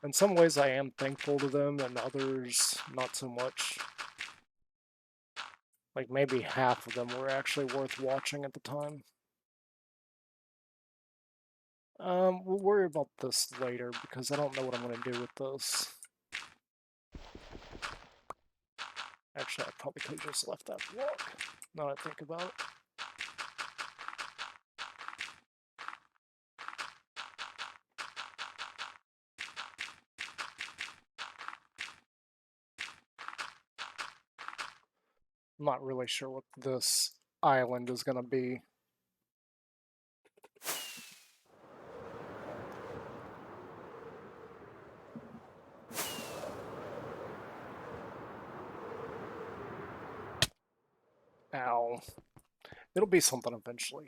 In some ways I am thankful to them, and others not so much. Like maybe half of them were actually worth watching at the time. We'll worry about this later because I don't know what I'm going to do with this. Actually, I probably could have just left that block, now that I think about it. I'm not really sure what this island is going to be. Ow. It'll be something eventually.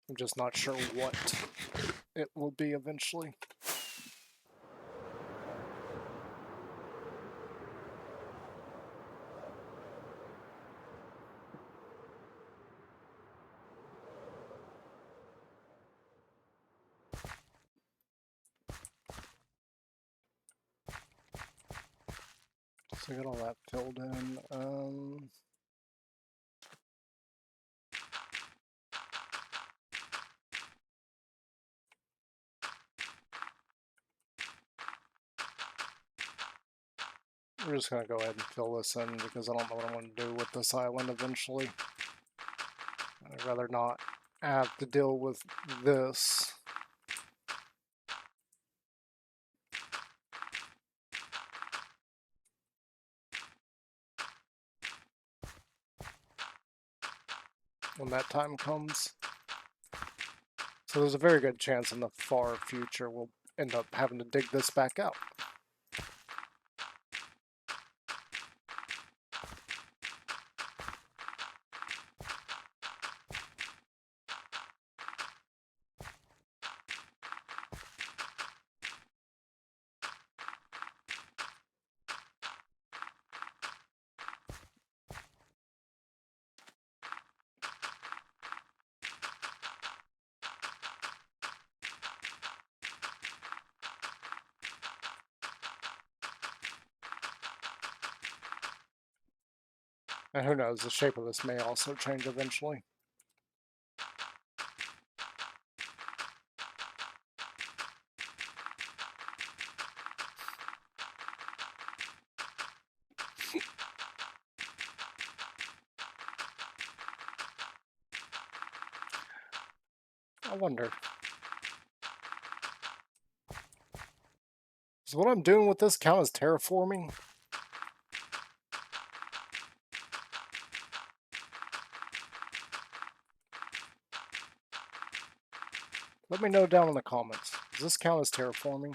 I'm just not sure what it will be eventually. So I got all that filled in. We're just gonna go ahead and fill this in because I don't know what I'm gonna do with this island eventually. I'd rather not have to deal with this. When that time comes. So there's a very good chance in the far future we'll end up having to dig this back out. And who knows, the shape of this may also change eventually. I wonder. Does what I'm doing with this count as terraforming? Let me know down in the comments. Does this count as terraforming?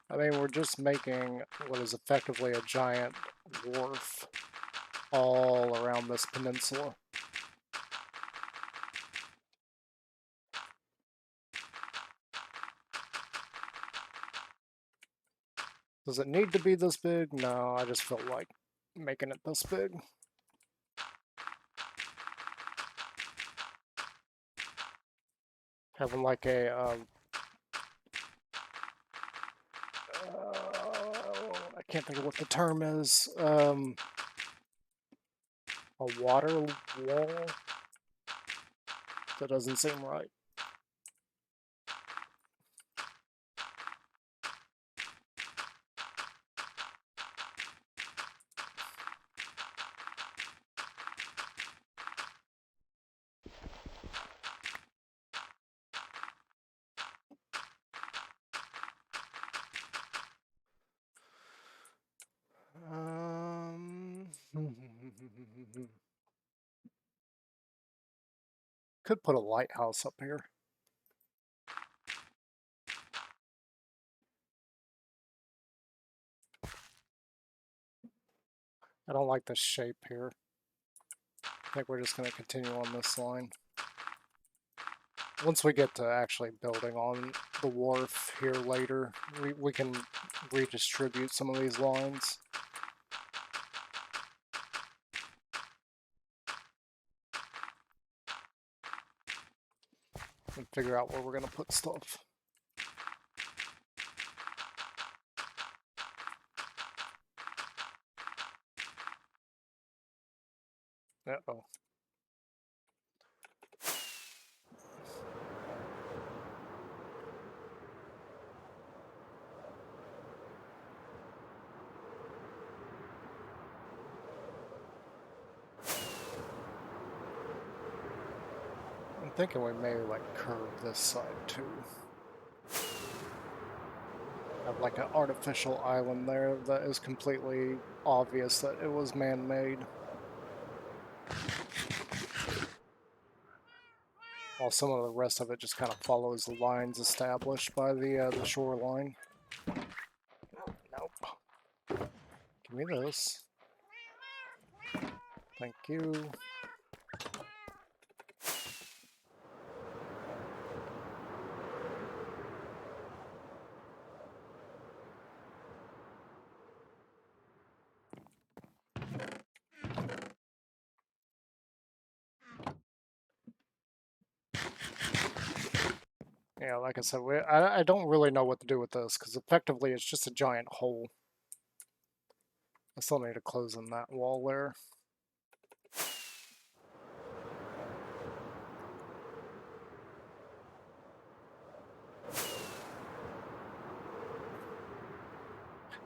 I mean, we're just making what is effectively a giant wharf all around this peninsula. Does it need to be this big? No, I just felt like making it this big. Having like a I can't think of what the term is. A water wall? That doesn't seem right. Could put a lighthouse up here. I don't like the shape here. I think we're just going to continue on this line. Once we get to actually building on the wharf here later, we can redistribute some of these lines. And figure out where we're going to put stuff. Uh-oh. I'm thinking we may like curve this side too. Have like an artificial island there that is completely obvious that it was man-made. While some of the rest of it just kind of follows the lines established by the shoreline. Nope. Give me this. Thank you. Yeah, like I said, I don't really know what to do with this, because effectively it's just a giant hole. I still need to close in that wall there.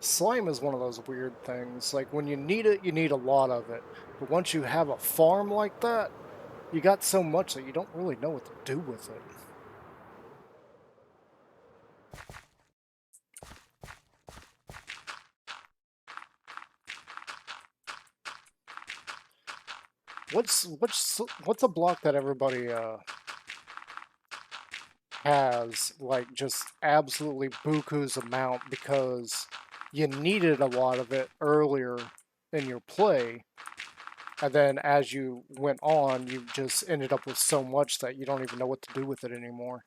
Slime is one of those weird things. Like, when you need it, you need a lot of it. But once you have a farm like that, you got so much that you don't really know what to do with it. What's a block that everybody has like just absolutely buku's amount because you needed a lot of it earlier in your play, and then as you went on, you just ended up with so much that you don't even know what to do with it anymore.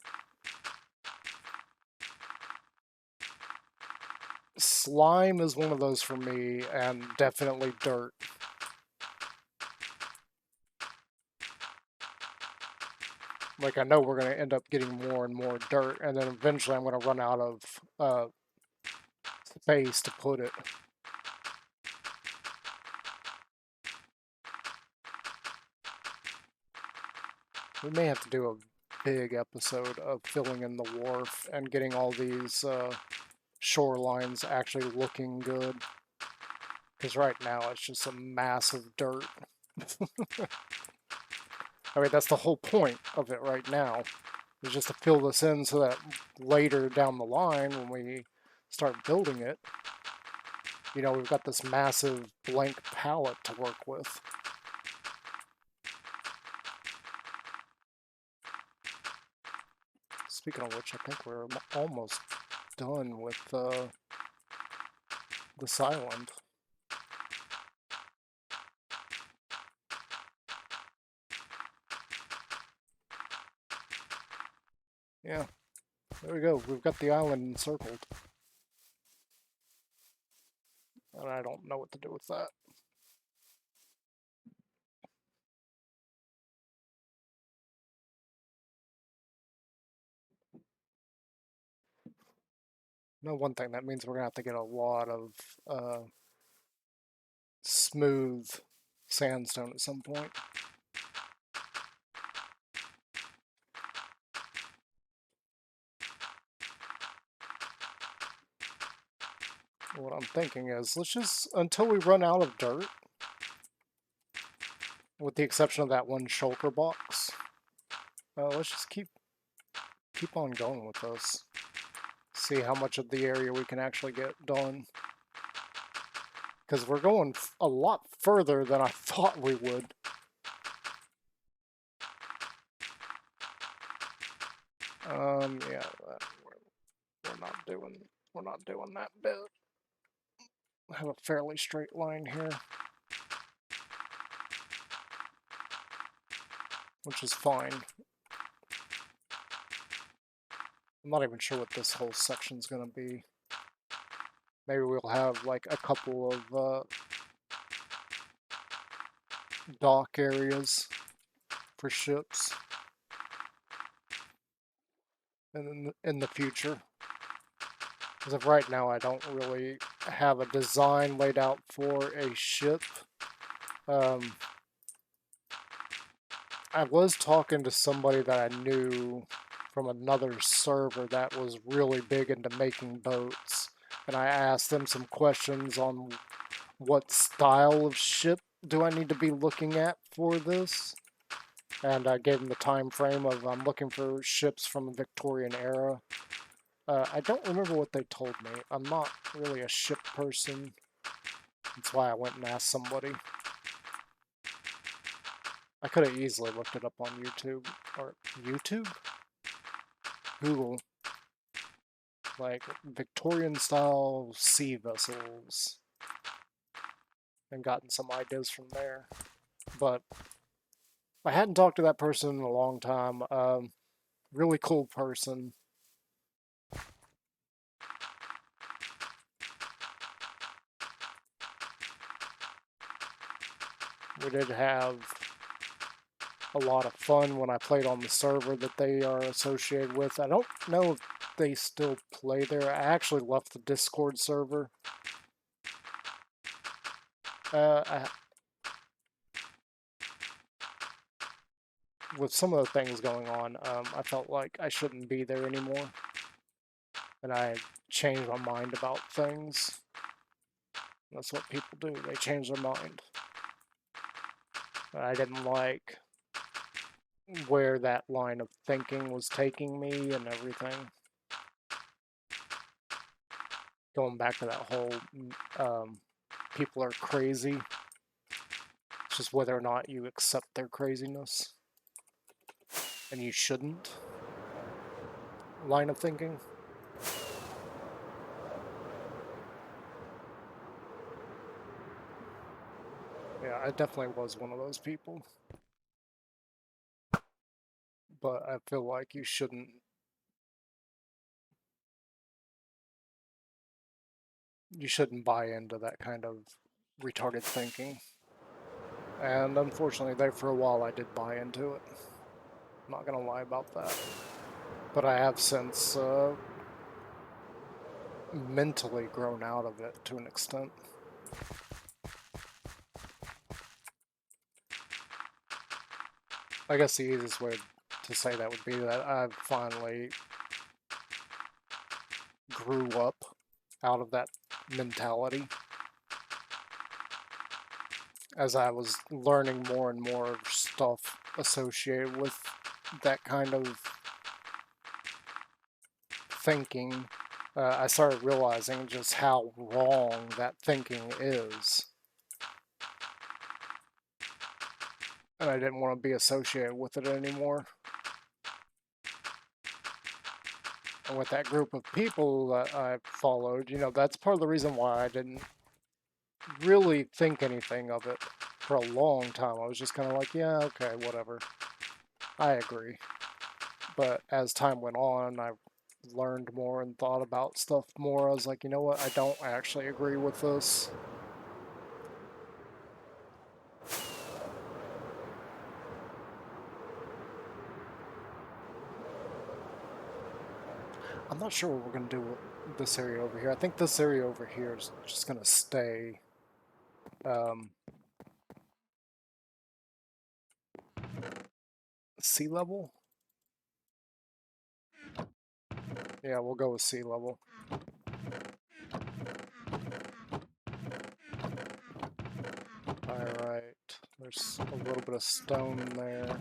Slime is one of those for me, and definitely dirt. Like, I know we're going to end up getting more and more dirt, and then eventually I'm going to run out of space to put it. We may have to do a big episode of filling in the wharf and getting all these shorelines actually looking good. Because right now it's just a massive dirt. I mean, that's the whole point of it right now, is just to fill this in so that later down the line, when we start building it, you know, we've got this massive blank palette to work with. Speaking of which, I think we're almost done with this island. Yeah, there we go. We've got the island encircled. And I don't know what to do with that. No, one thing, that means we're going to have to get a lot of smooth sandstone at some point. What I'm thinking is, let's just, until we run out of dirt, with the exception of that one shulker box, let's just keep on going with this. See how much of the area we can actually get done. Because we're going a lot further than I thought we would. Yeah, we're not doing that bit. I have a fairly straight line here, which is fine. I'm not even sure what this whole section's gonna be. Maybe we'll have like a couple of dock areas for ships in the future. As of right now, I don't really have a design laid out for a ship. I was talking to somebody that I knew from another server that was really big into making boats, and I asked them some questions on what style of ship do I need to be looking at for this, and I gave them the time frame of I'm looking for ships from the Victorian era. I don't remember what they told me. I'm not really a ship person. That's why I went and asked somebody. I could have easily looked it up on YouTube. Or YouTube? Google. Like, Victorian-style sea vessels. And gotten some ideas from there. But I hadn't talked to that person in a long time. Really cool person. We did have a lot of fun when I played on the server that they are associated with. I don't know if they still play there. I actually left the Discord server. With some of the things going on, I felt like I shouldn't be there anymore. And I changed my mind about things. That's what people do. They change their mind. I didn't like where that line of thinking was taking me and everything. Going back to that whole people are crazy. It's just whether or not you accept their craziness. And you shouldn't. Line of thinking. Yeah, I definitely was one of those people. But I feel like you shouldn't buy into that kind of retarded thinking. And unfortunately, there for a while I did buy into it. I'm not gonna lie about that. But I have since mentally grown out of it to an extent. I guess the easiest way to say that would be that I've finally grew up out of that mentality as I was learning more and more stuff associated with that kind of thinking. I started realizing just how wrong that thinking is. And I didn't want to be associated with it anymore. And with that group of people that I followed, you know, that's part of the reason why I didn't really think anything of it for a long time. I was just kind of like, yeah, okay, whatever. I agree. But as time went on, I learned more and thought about stuff more. I was like, you know what, I don't actually agree with this. I'm not sure what we're going to do with this area over here. I think this area over here is just going to stay sea level. Yeah, we'll go with sea level. Alright, there's a little bit of stone there.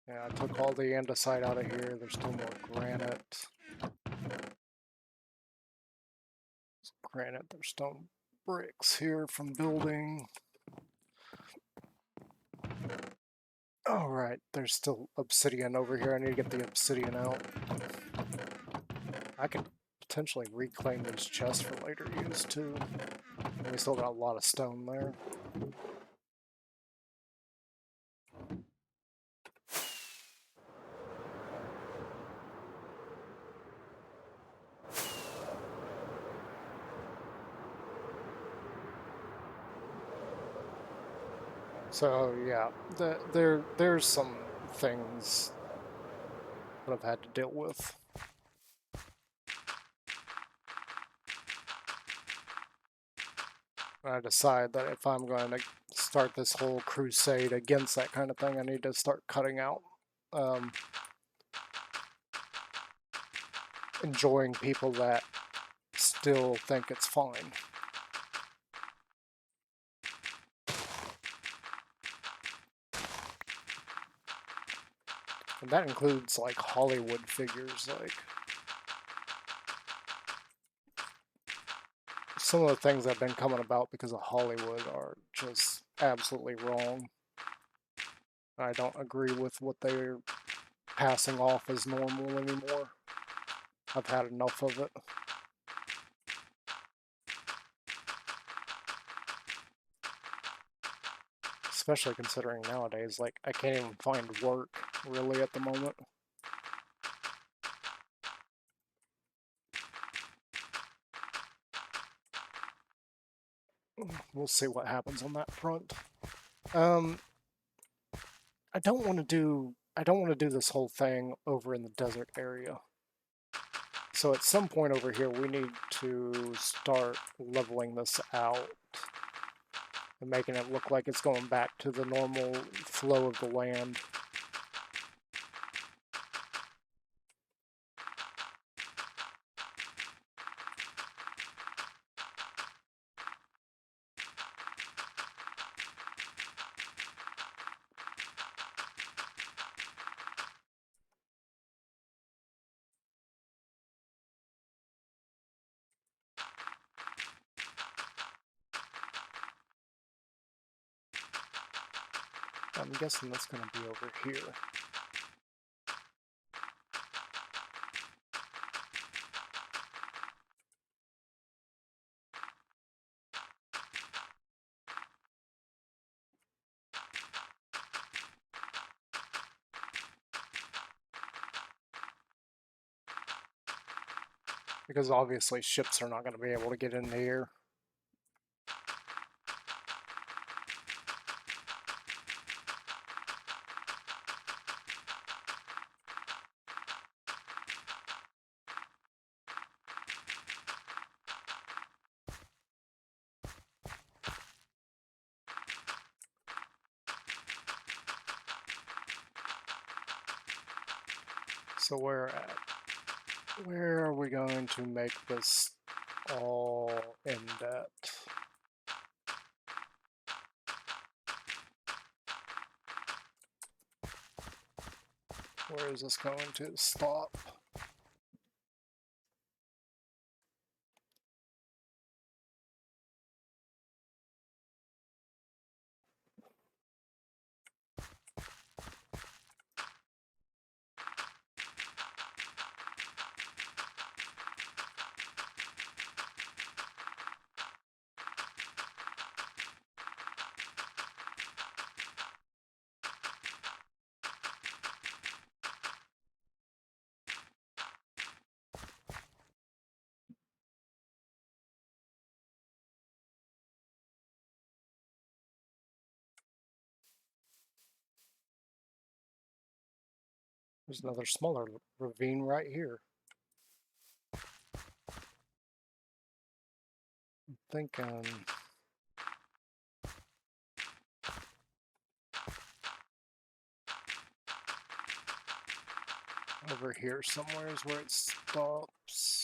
Yeah, I took all the andesite out of here. There's still more granite. Granite, there's stone bricks here from building. Alright, there's still obsidian over here. I need to get the obsidian out. I could potentially reclaim these chests for later use too. And we still got a lot of stone there. So yeah, there's some things that I've had to deal with. I decide that if I'm going to start this whole crusade against that kind of thing, I need to start cutting out enjoying people that still think it's fine. And that includes like Hollywood figures, like some of the things that have been coming about because of Hollywood are just absolutely wrong. I don't agree with what they're passing off as normal anymore. I've had enough of it. Especially considering nowadays, like, I can't even find work, really, at the moment. We'll see what happens on that front. I don't want to do this whole thing over in the desert area. So at some point over here, we need to start leveling this out and making it look like it's going back to the normal flow of the land. I'm guessing that's going to be over here. Because obviously ships are not going to be able to get in the air. So where are we going to make this all in depth? Where is this going to stop? There's another smaller ravine right here. I'm thinking over here somewhere is where it stops.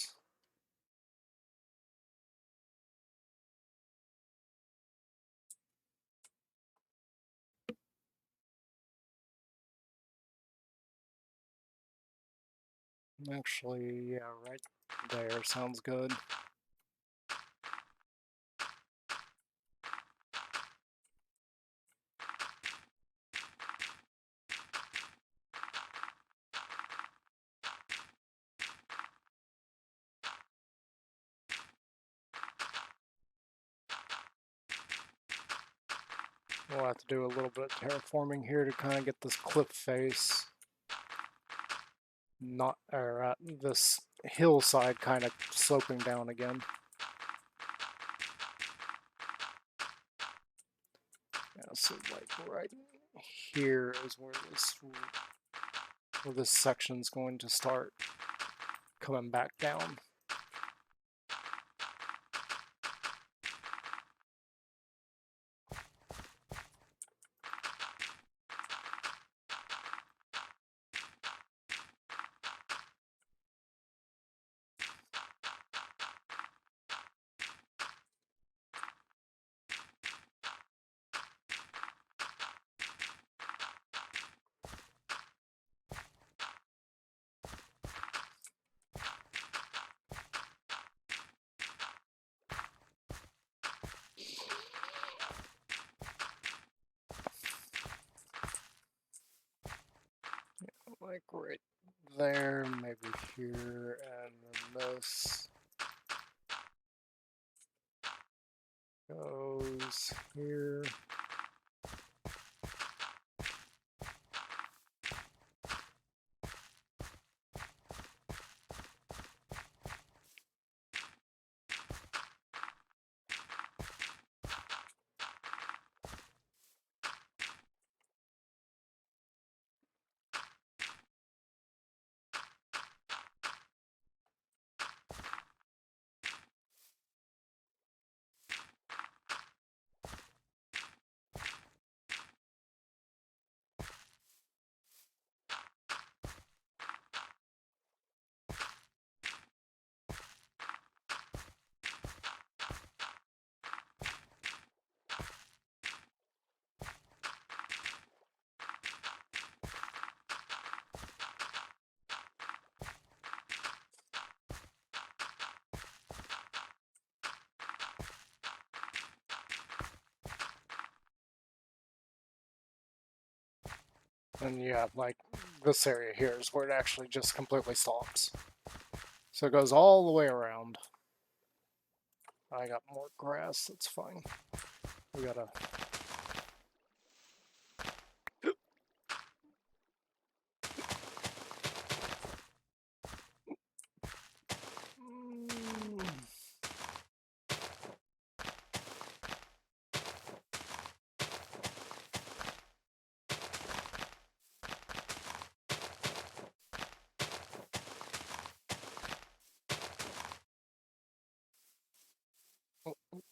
Actually, yeah, right there sounds good. We'll have to do a little bit of terraforming here to kind of get this cliff face, not or this hillside kind of sloping down again. Yeah, so like right here is where this section's going to start coming back down. Like right there, maybe here, and then this goes here. And yeah, like this area here is where it actually just completely stops. So it goes all the way around. I got more grass, that's fine. We gotta...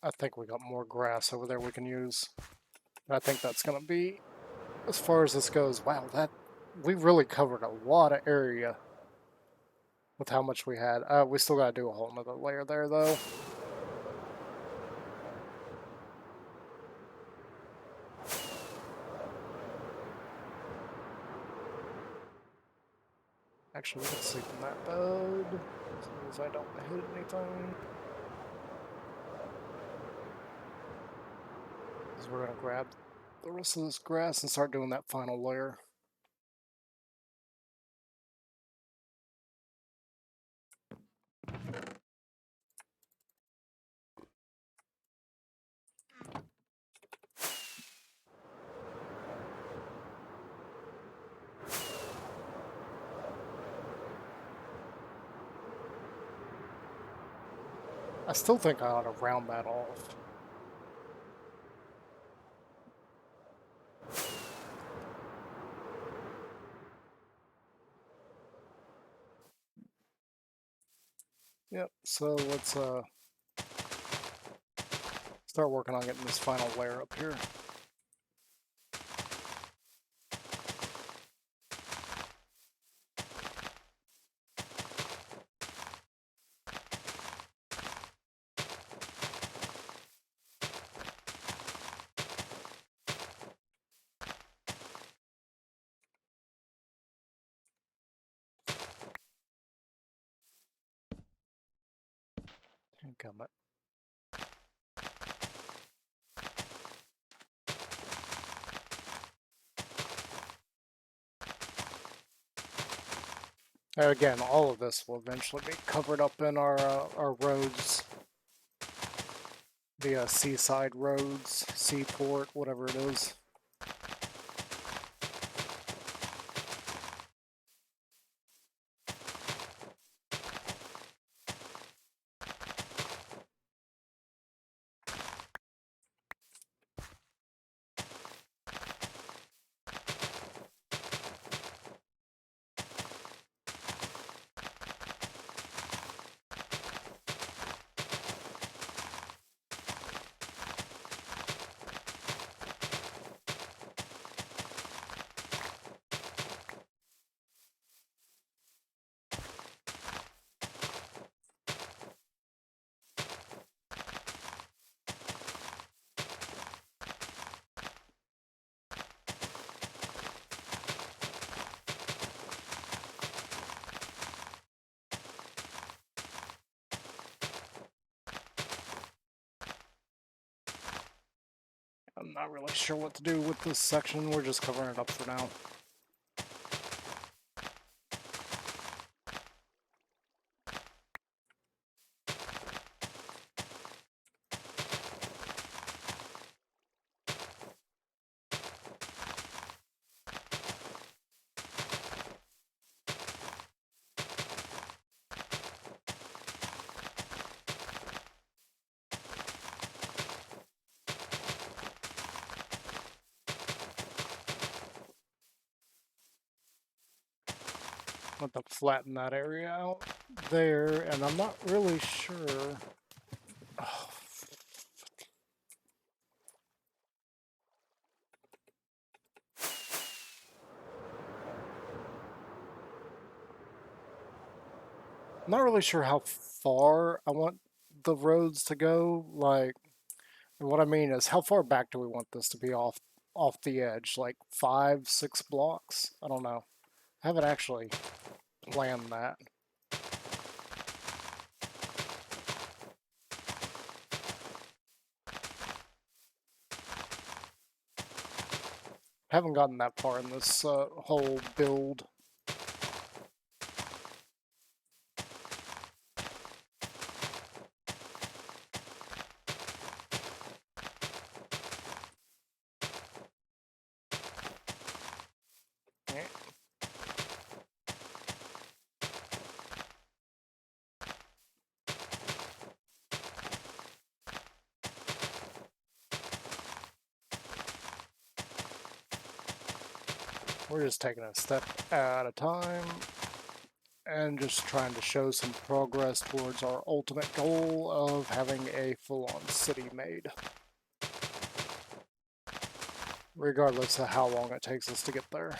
I think we got more grass over there we can use. I think that's gonna be, as far as this goes, wow, that we really covered a lot of area. with how much we had. We still gotta do a whole nother layer there, though. Actually, we can sleep in that bed, as long as I don't hit anything. Because we're gonna grab the rest of this grass and start doing that final layer. I still think I ought to round that off. Yep, so let's start working on getting this final layer up here. Come it. Again, all of this will eventually be covered up in our roads, the seaside roads, seaport, whatever it is. I'm not really sure what to do with this section. We're just covering it up for now. Want to flatten that area out there, and I'm not really sure. Oh, I'm not really sure how far I want the roads to go. Like, what I mean is, how far back do we want this to be off the edge? Like 5, 6 blocks? I don't know. I haven't actually planned that. Haven't gotten that far in this whole build. Yeah. We're just taking a step at a time and just trying to show some progress towards our ultimate goal of having a full-on city made, regardless of how long it takes us to get there.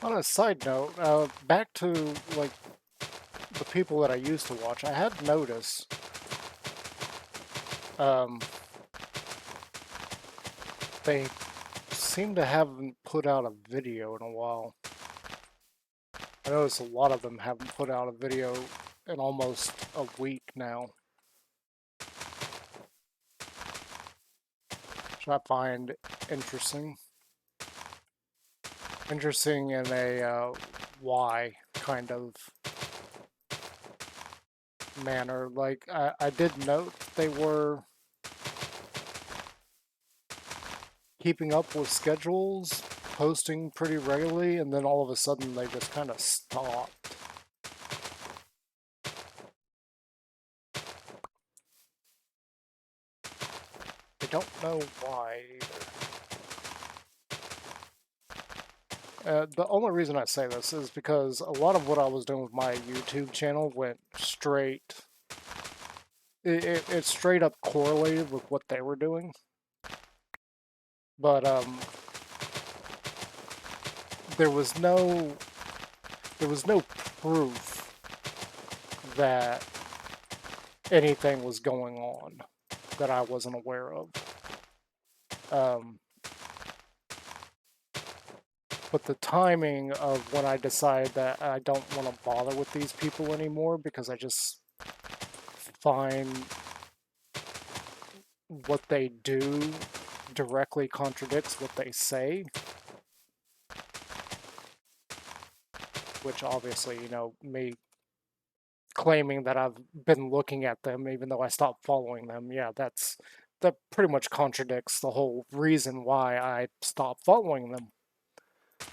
On a side note, back to like the people that I used to watch, I had noticed um, they seem to haven't put out a video in a while. I noticed a lot of them haven't put out a video in almost a week now, which I find interesting. Interesting in a why kind of manner. Like, I did note they were keeping up with schedules, posting pretty regularly, and then all of a sudden they just kind of stopped. I don't know why either. The only reason I say this is because a lot of what I was doing with my YouTube channel went straight. It straight up correlated with what they were doing. But there was no proof that anything was going on that I wasn't aware of. But the timing of when I decided that I don't want to bother with these people anymore because I just find what they do directly contradicts what they say. Which obviously, you know, me claiming that I've been looking at them even though I stopped following them, yeah, that pretty much contradicts the whole reason why I stopped following them.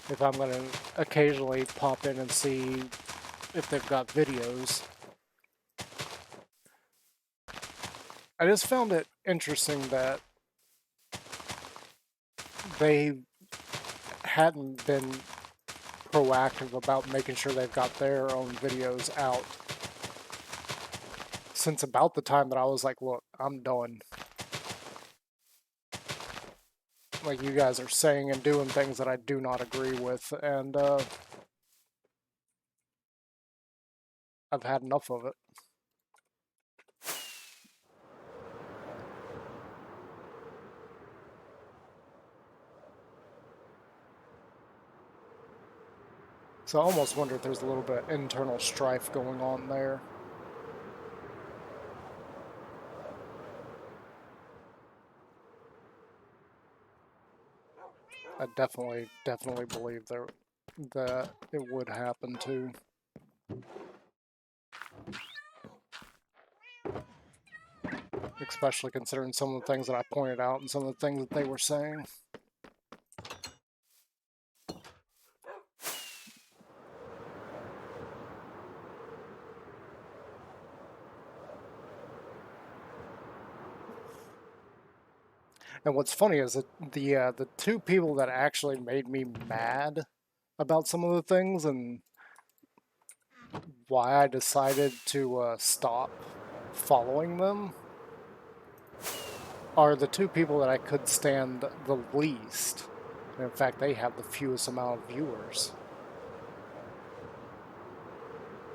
If I'm going to occasionally pop in and see if they've got videos. I just found it interesting that they hadn't been proactive about making sure they've got their own videos out since about the time that I was like, look, I'm done. Like, you guys are saying and doing things that I do not agree with, and I've had enough of it. So I almost wonder if there's a little bit of internal strife going on there. I definitely believe that it would happen too. Especially considering some of the things that I pointed out and some of the things that they were saying. And what's funny is that the two people that actually made me mad about some of the things and why I decided to stop following them are the two people that I could stand the least. And in fact, they have the fewest amount of viewers.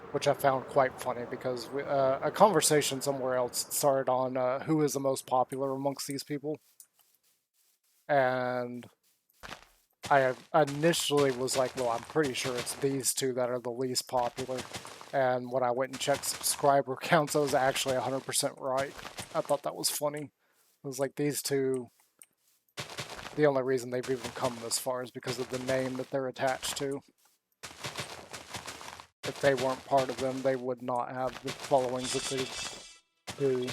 Which I found quite funny because a conversation somewhere else started on who is the most popular amongst these people. And I initially was like, well, I'm pretty sure it's these two that are the least popular. And when I went and checked subscriber counts, I was actually 100% right. I thought that was funny. It was like these two, the only reason they've even come this far is because of the name that they're attached to. If they weren't part of them, they would not have the followings that they do.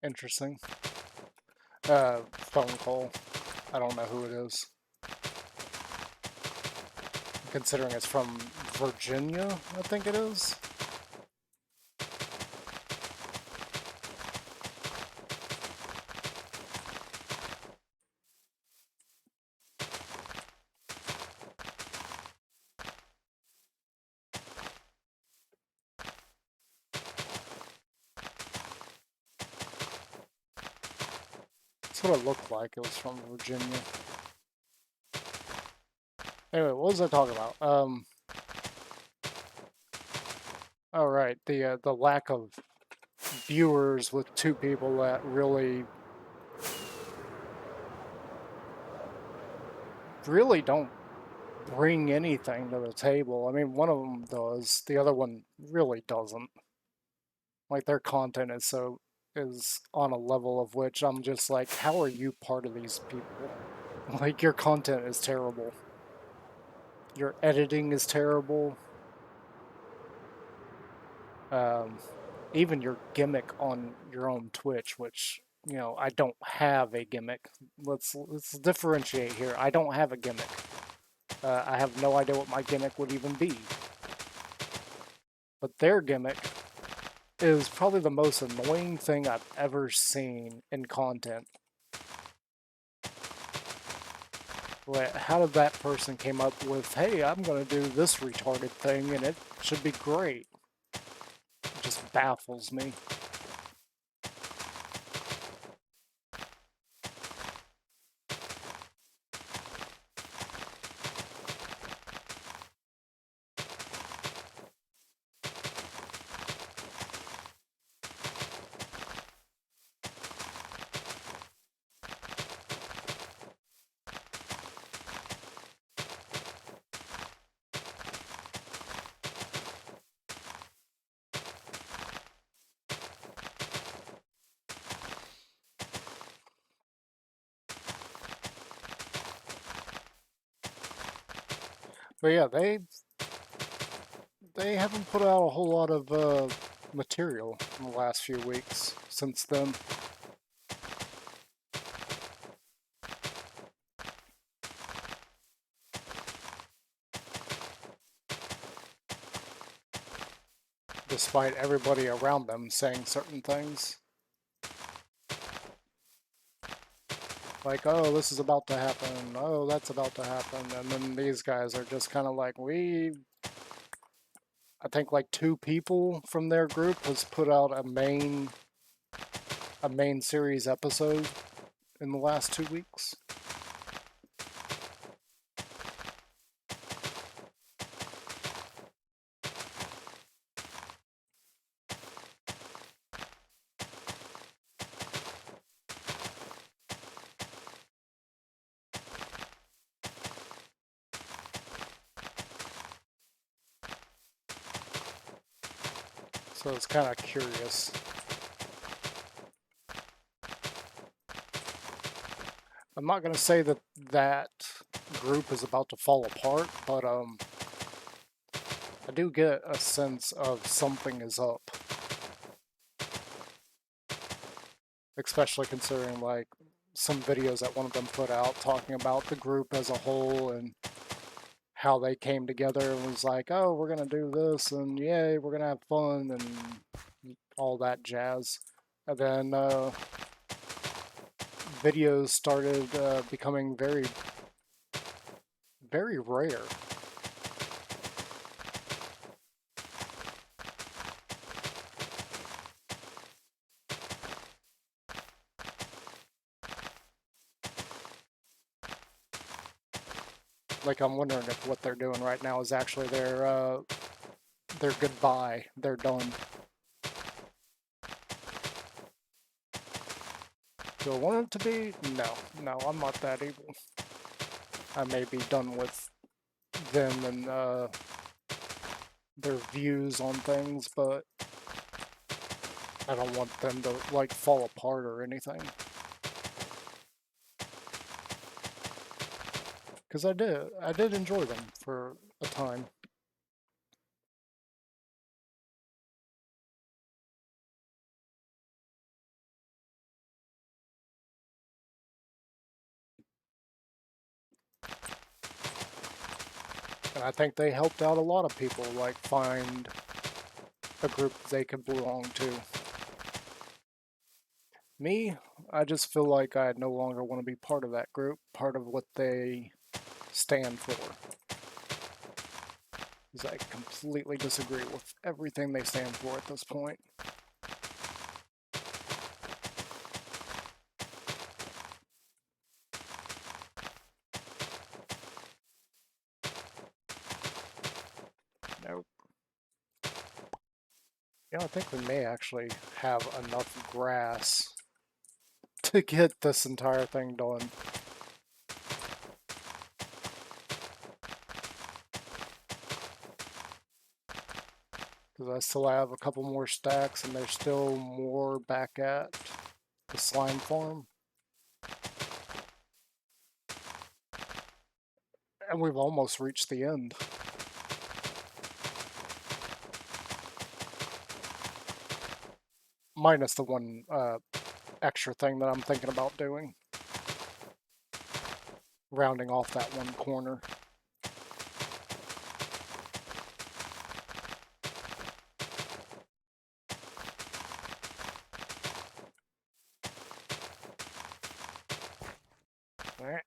Interesting. Phone call. I don't know who it is. Considering it's from Virginia, I think it is. what it looked like. It was from Virginia. Anyway, what was I talking about? All right, the lack of viewers with two people that really don't bring anything to the table. I mean, one of them does, the other one really doesn't. Like their content is on a level of which I'm just like, how are you part of these people? Like your content is terrible. Your editing is terrible. Even your gimmick on your own Twitch, which I don't have a gimmick. Let's differentiate here. I don't have a gimmick. I have no idea what my gimmick would even be. But their gimmick is probably the most annoying thing I've ever seen in content. How did that person came up with, hey, I'm going to do this retarded thing and it should be great? It just baffles me. But yeah, they haven't put out a whole lot of material in the last few weeks since then. Despite everybody around them saying certain things. Like, oh, this is about to happen. Oh, that's about to happen. And then these guys are just kind of like, I think like 2 people from their group has put out a main series episode in the last 2 weeks. So it's kind of curious. I'm not going to say that that group is about to fall apart, but I do get a sense of something is up. Especially considering like some videos that one of them put out talking about the group as a whole and how they came together and was like, oh, we're going to do this and yay, we're going to have fun and all that jazz. And then videos started becoming very, very rare. Like, I'm wondering if what they're doing right now is actually their goodbye. They're done. Do I want it to be? No, I'm not that evil. I may be done with them and their views on things, but I don't want them to like fall apart or anything. Because I did enjoy them for a time. And I think they helped out a lot of people, like find a group they could belong to. Me, I just feel like I no longer want to be part of that group, part of what they stand for. Because I completely disagree with everything they stand for at this point. You know, I think we may actually have enough grass to get this entire thing done. Because I still have a couple more stacks and there's still more back at the slime farm. And we've almost reached the end. Minus the one extra thing that I'm thinking about doing. Rounding off that one corner. Alright.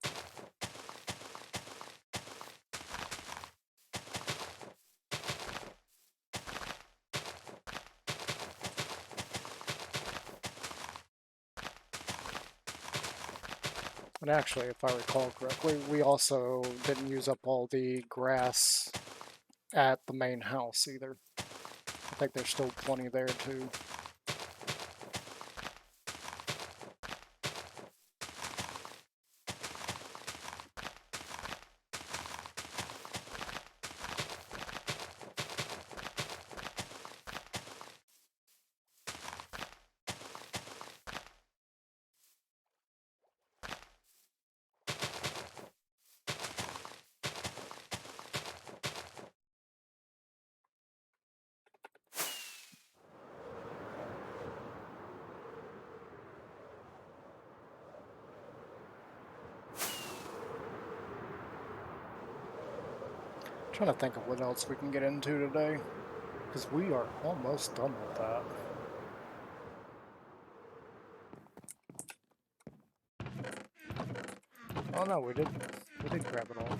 And actually, if I recall correctly, we also didn't use up all the grass at the main house either. I think there's still plenty there too. Trying to think of what else we can get into today, because we are almost done with that. Oh no, we did grab it all.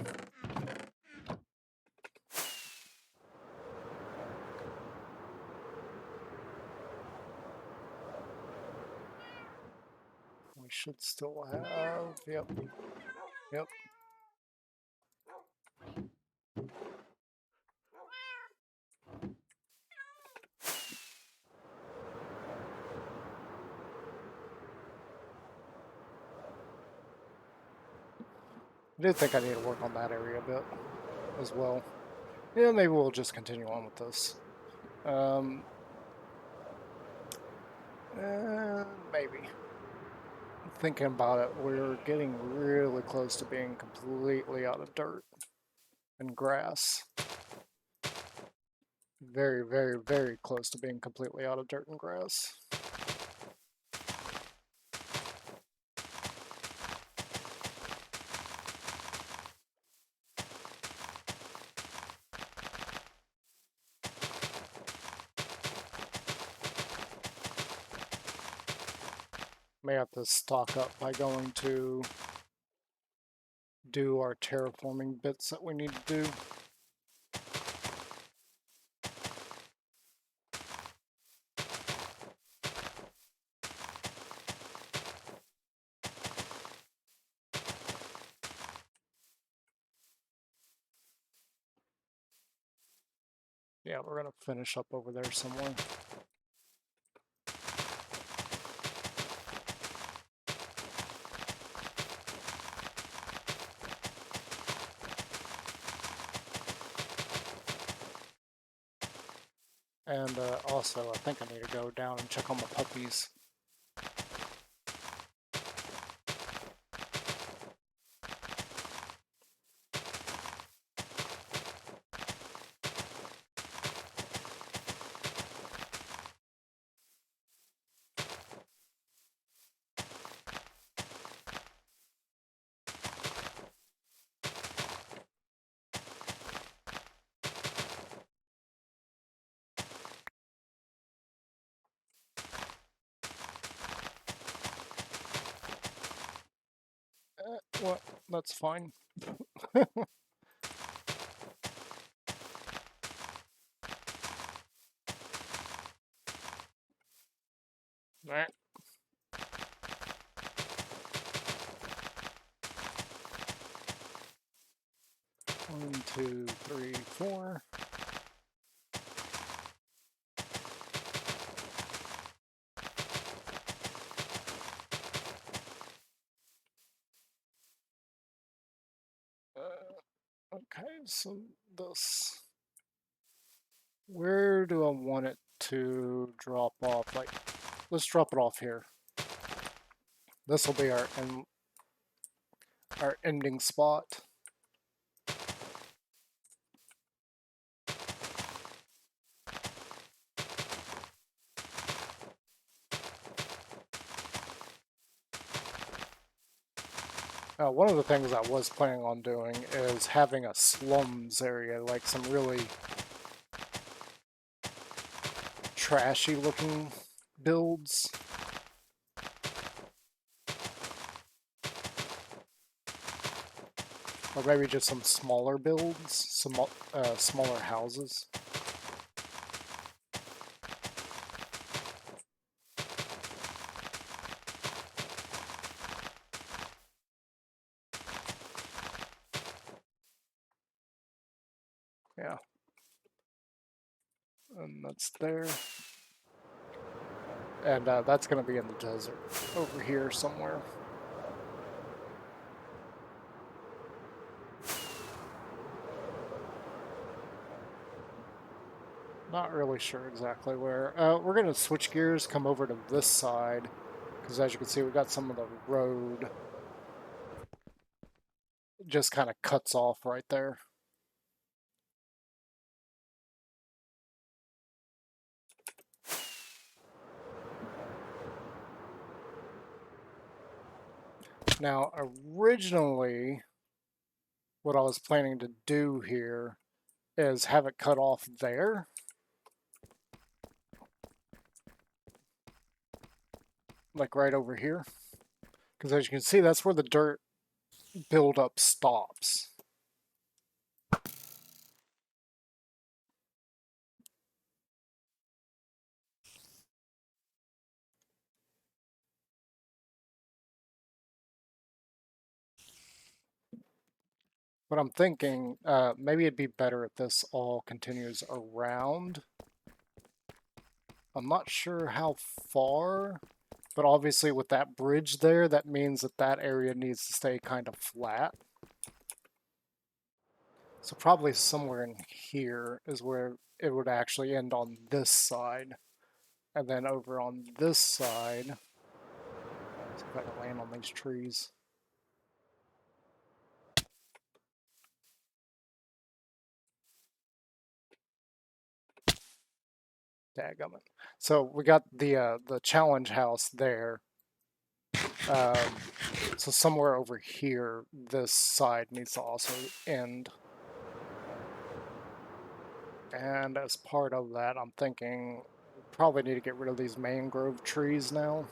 We should still have, yep. I do think I need to work on that area a bit as well. Yeah, maybe we'll just continue on with this. Maybe. Thinking about it, we're getting really close to being completely out of dirt and grass. Very, very, very close to being completely out of dirt and grass. May have to stock up by going to do our terraforming bits that we need to do. Yeah, we're gonna finish up over there somewhere. And also, I think I need to go down and check on the puppies. What? That's fine. Alright. 1, 2, 3, 4. So this, where do I want it to drop off? Like, let's drop it off here. This will be our ending spot. One of the things I was planning on doing is having a slums area, like some really trashy looking builds. Or maybe just some smaller builds, some smaller houses. Yeah. And that's there. And that's going to be in the desert over here somewhere. Not really sure exactly where. We're going to switch gears, come over to this side, because as you can see, we got some of the road just kind of cuts off right there. Now, originally, what I was planning to do here is have it cut off there. Like right over here. Because as you can see, that's where the dirt buildup stops. But I'm thinking maybe it'd be better if this all continues around. I'm not sure how far, but obviously with that bridge there, that means that that area needs to stay kind of flat. So probably somewhere in here is where it would actually end on this side. And then over on this side, see if I can land on these trees. Dadgummit. So we got the challenge house there. So somewhere over here, this side needs to also end. And as part of that, I'm thinking we probably need to get rid of these mangrove trees now.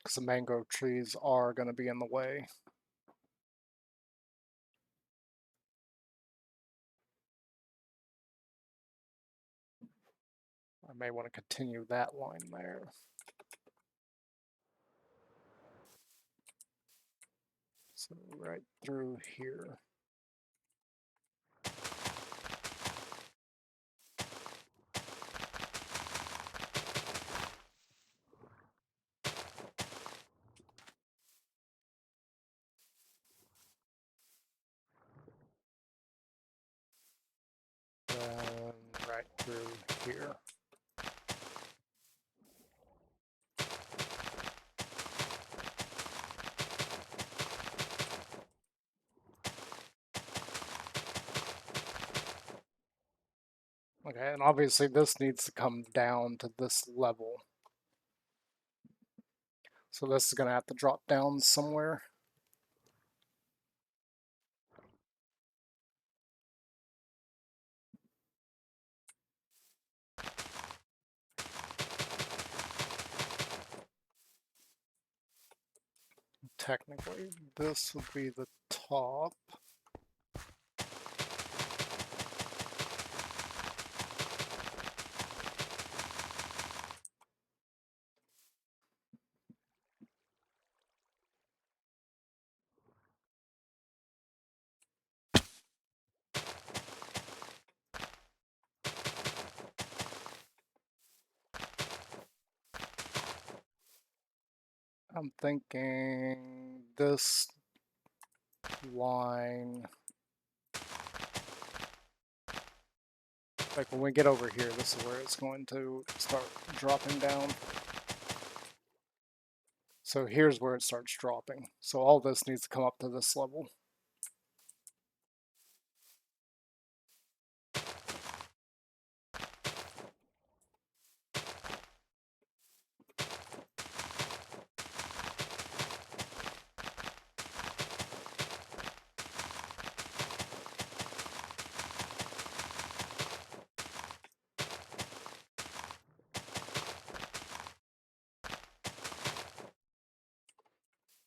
Because the mangrove trees are going to be in the way. I may want to continue that line there. So right through here. Then right through here. Okay, and obviously this needs to come down to this level. So this is going to have to drop down somewhere. Technically, this would be the top. I'm thinking this line, like when we get over here, this is where it's going to start dropping down. So here's where it starts dropping. So all this needs to come up to this level.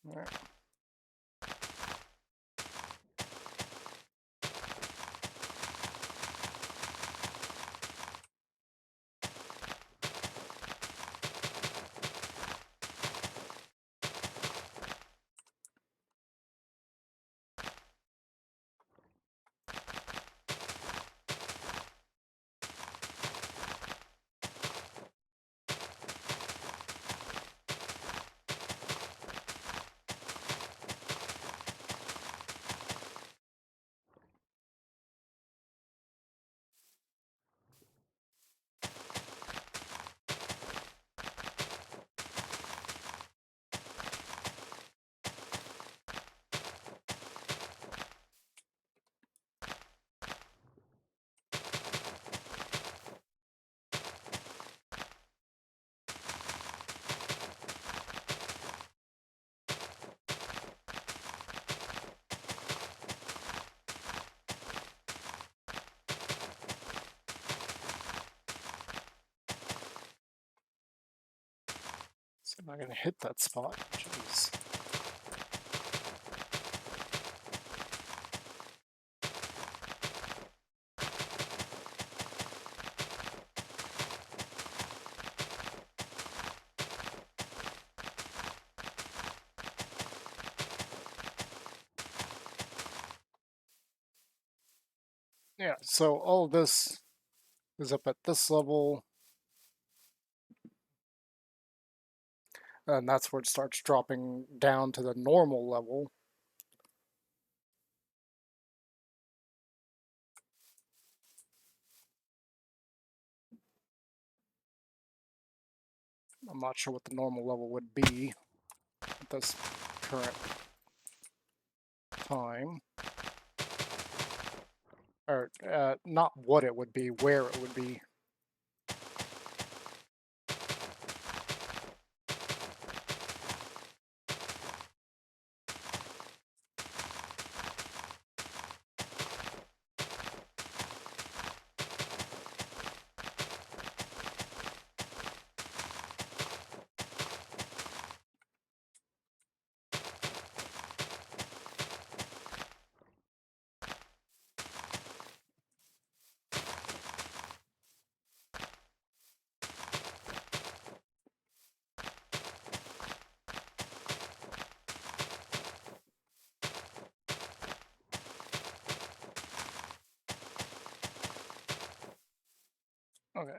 All right. So I'm not going to hit that spot. Jeez. Yeah, so all of this is up at this level, and that's where it starts dropping down to the normal level. I'm not sure what the normal level would be at this current time. Or, not what it would be, where it would be. Okay.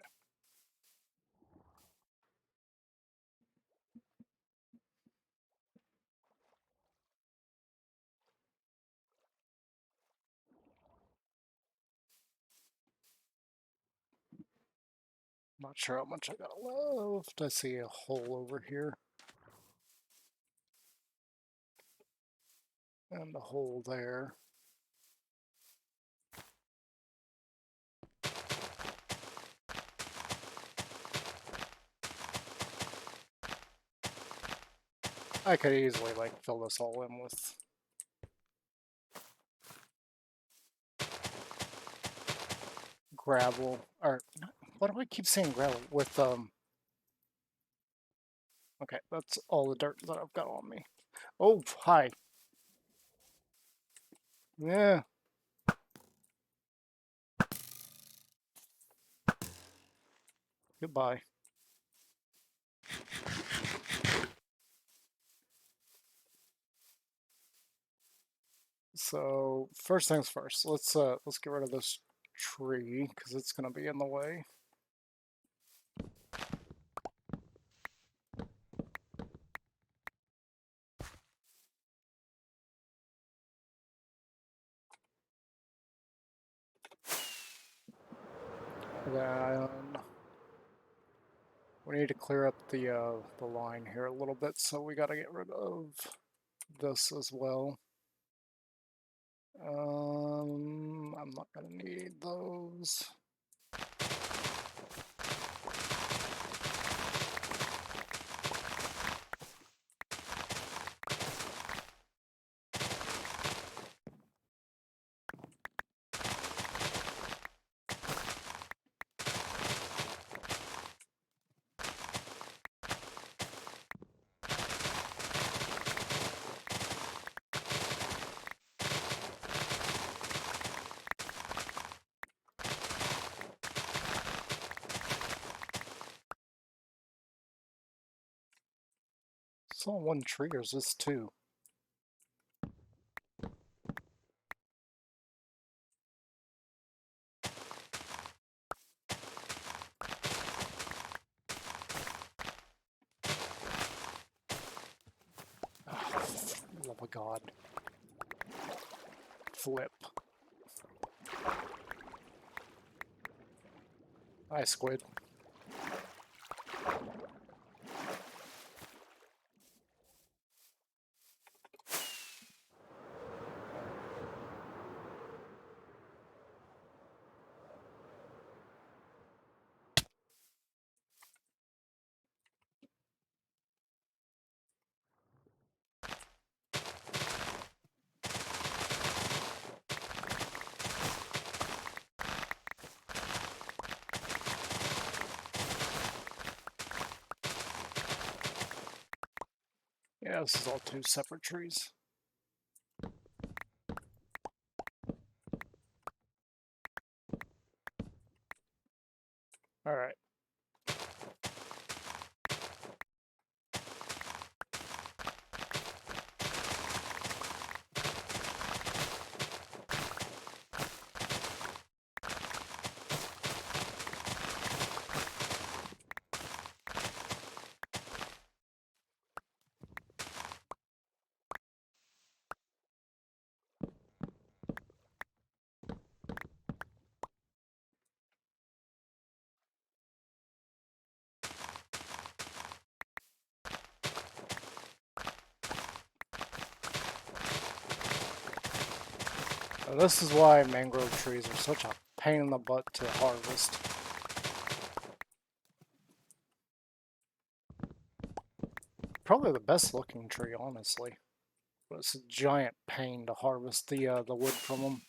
Not sure how much I got left. I see a hole over here. And a hole there. I could easily, like, fill this all in with gravel, or, what do I keep saying gravel? With, okay, that's all the dirt that I've got on me. Oh, hi. Yeah. Goodbye. So, first things first, let's get rid of this tree, because it's going to be in the way. Then we need to clear up the line here a little bit, so we got to get rid of this as well. I'm not gonna need those. It's all one tree, or is this two? Oh, love of God. Flip. Hi, squid. Yeah, this is all two separate trees. Alright. This is why mangrove trees are such a pain in the butt to harvest. Probably the best looking tree, honestly. But it's a giant pain to harvest the wood from them.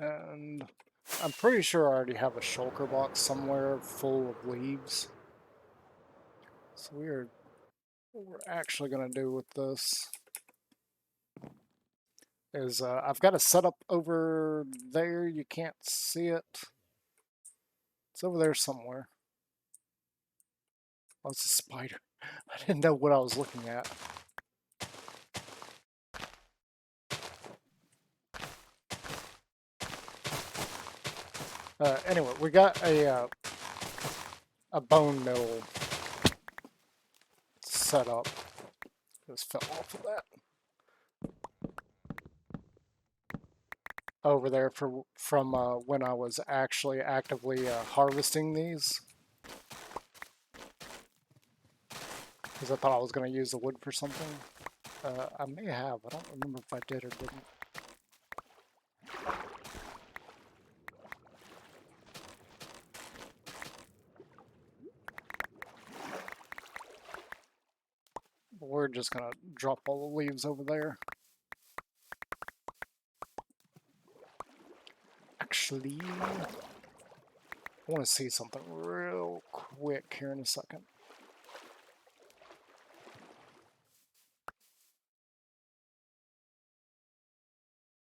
And I'm pretty sure I already have a shulker box somewhere full of leaves. So what we're actually going to do with this is I've got a setup over there. You can't see it. It's over there somewhere. Oh, it's a spider. I didn't know what I was looking at. Anyway, we got a bone mill set up. Just fell off of that. Over there from when I was actually actively harvesting these. Because I thought I was going to use the wood for something. I may have. I don't remember if I did or didn't. But we're just going to drop all the leaves over there. Actually, I want to see something real quick here in a second.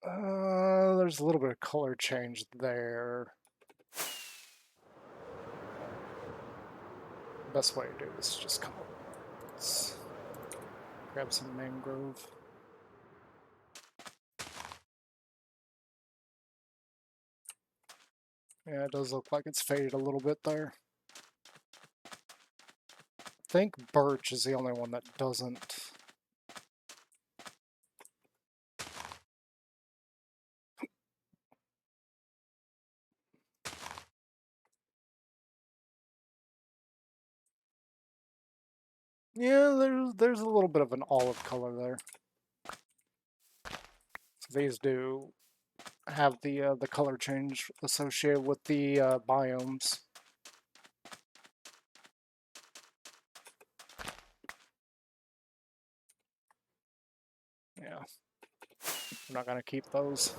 There's a little bit of color change there. The best way to do this is just come up. Let's grab some mangrove. Yeah, it does look like it's faded a little bit there. think birch is the only one that doesn't. Yeah, there's a little bit of an olive color there. So these do have the color change associated with the biomes. Yeah, I'm not gonna keep those.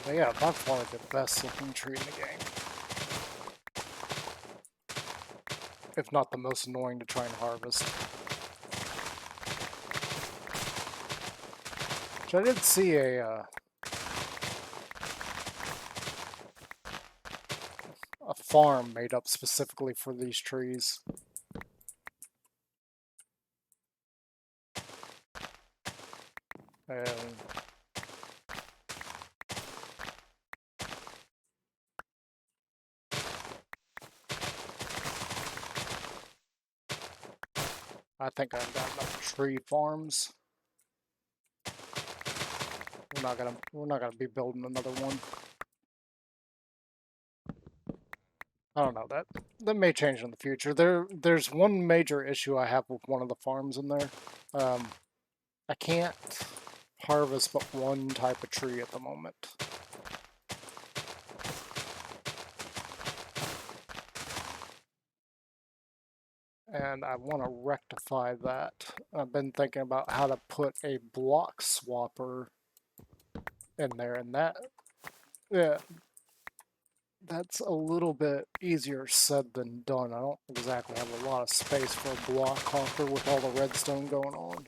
But yeah, by far the best looking tree in the game. If not the most annoying to try and harvest. Which I did see a farm made up specifically for these trees. And I think I've got enough tree farms. We're not gonna be building another one. I don't know, that may change in the future. There's one major issue I have with one of the farms in there. I can't harvest but one type of tree at the moment. And I want to rectify that. I've been thinking about how to put a block swapper in there, and yeah, that's a little bit easier said than done. I don't exactly have a lot of space for a block hopper with all the redstone going on.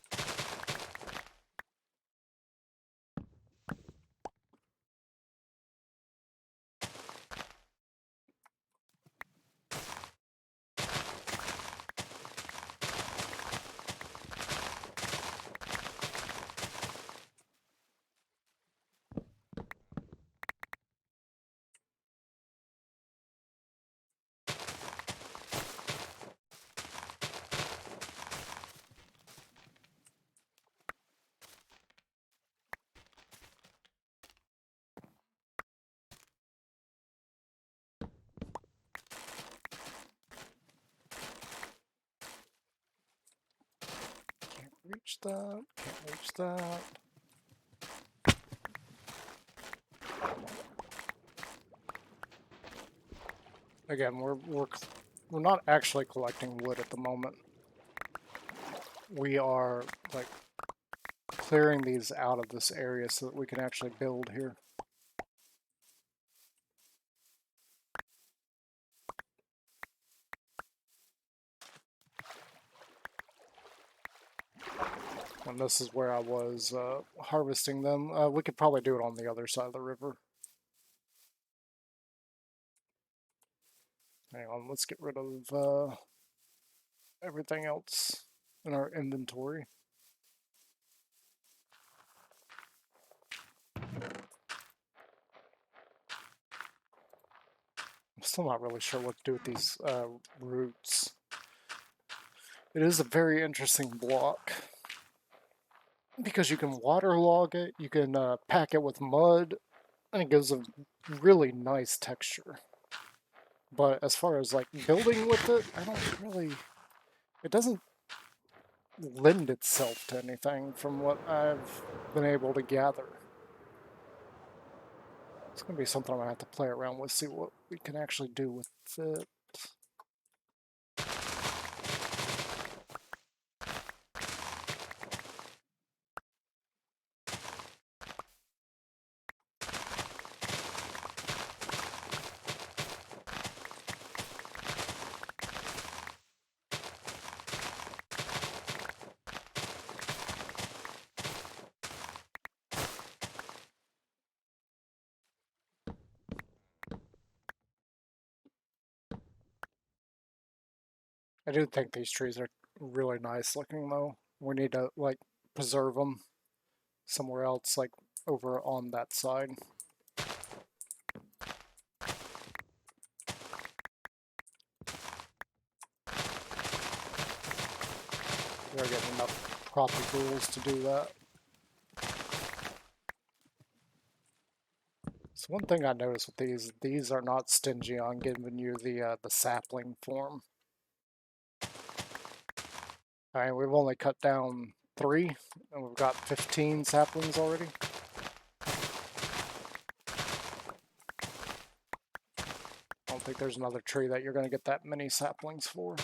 Can't reach that, can't reach that. Again, we're not actually collecting wood at the moment. We are like clearing these out of this area so that we can actually build here. And this is where I was harvesting them. We could probably do it on the other side of the river. Hang on, let's get rid of everything else in our inventory. I'm still not really sure what to do with these roots. It is a very interesting block because you can waterlog it, you can pack it with mud, and it gives a really nice texture. But as far as like building with it, I don't really. It doesn't lend itself to anything from what I've been able to gather. It's going to be something I'm going to have to play around with, see what we can actually do with it. I do think these trees are really nice looking though. We need to like preserve them somewhere else, like over on that side. We're getting enough propagoules to do that. So one thing I noticed with these are not stingy on giving you the sapling form. All right, we've only cut down 3, and we've got 15 saplings already. I don't think there's another tree that you're going to get that many saplings for.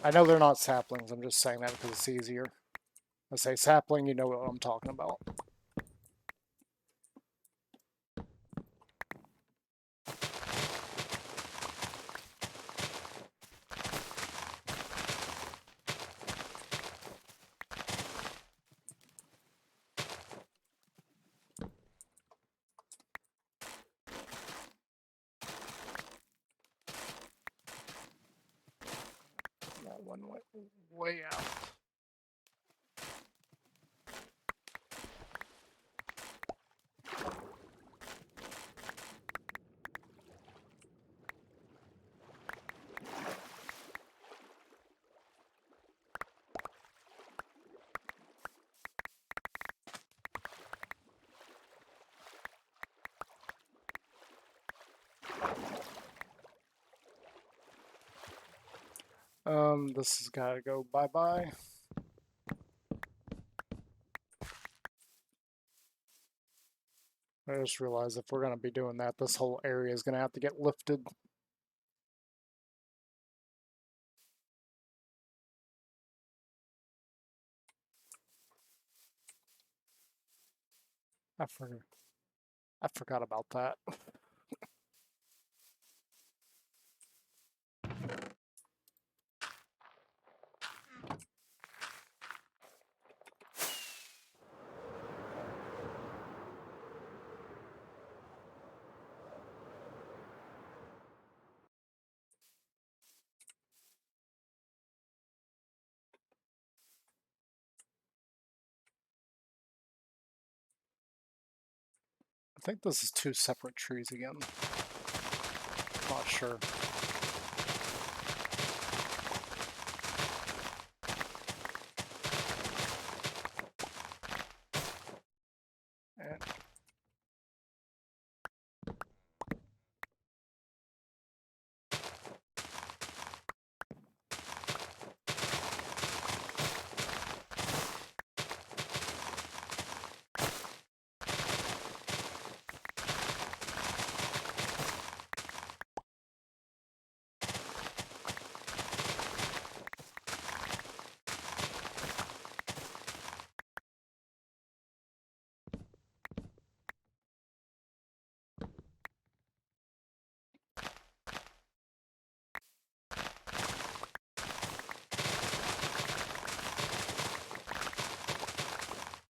I know they're not saplings, I'm just saying that because it's easier. I say sapling, you know what I'm talking about. That one went way out. This has got to go bye-bye. I just realized if we're going to be doing that, this whole area is going to have to get lifted. I forgot about that. I think this is 2 separate trees again. Not sure.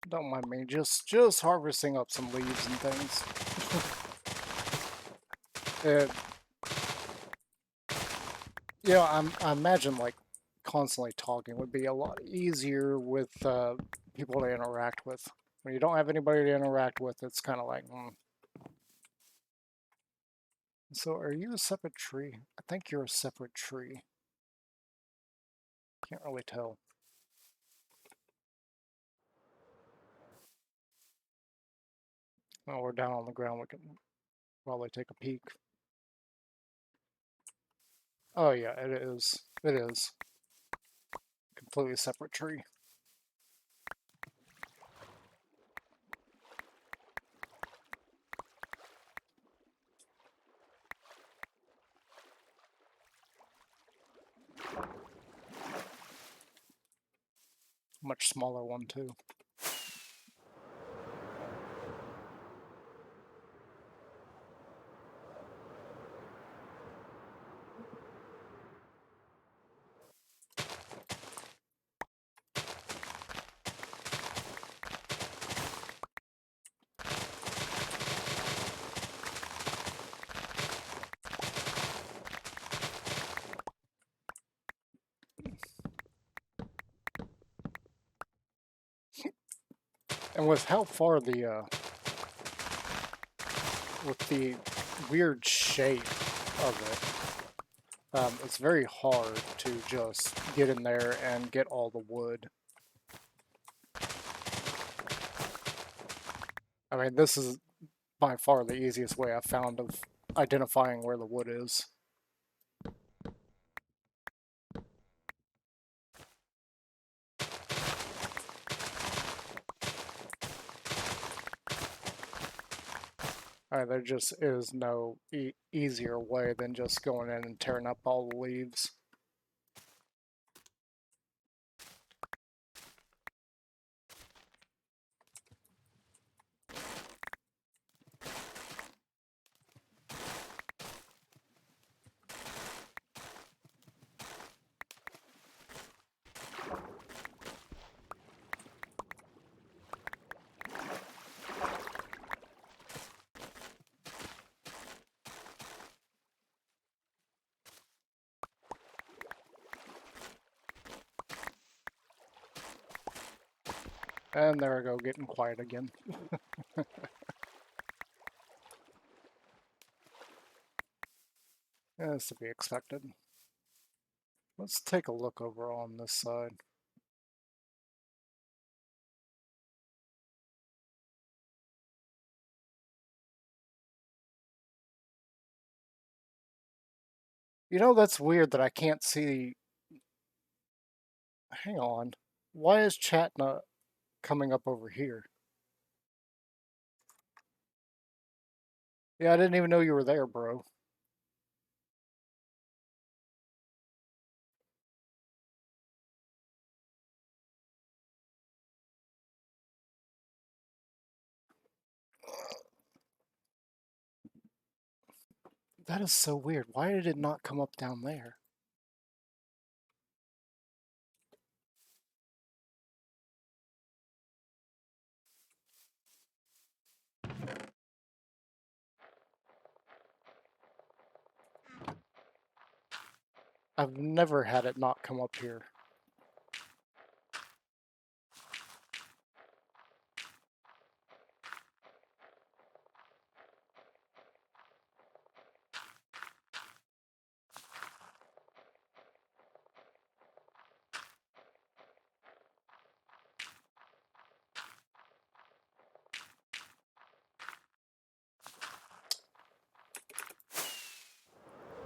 And don't mind me, just harvesting up some leaves and things. I imagine like constantly talking would be a lot easier with people to interact with. When you don't have anybody to interact with, it's kind of like, So are you a separate tree? I think you're a separate tree. Can't really tell. Oh, we're down on the ground. We can probably take a peek. Oh yeah, it is. It is. Completely separate tree. Much smaller one too. And with how far with the weird shape of it, it's very hard to just get in there and get all the wood. I mean, this is by far the easiest way I've found of identifying where the wood is. There just is no easier way than just going in and tearing up all the leaves. And there I go, getting quiet again. That's to be expected. Let's take a look over on this side. You know, that's weird that I can't see... Hang on. Why is chat not coming up over here? Yeah, I didn't even know you were there, bro. That is so weird. Why did it not come up down there? I've never had it not come up here.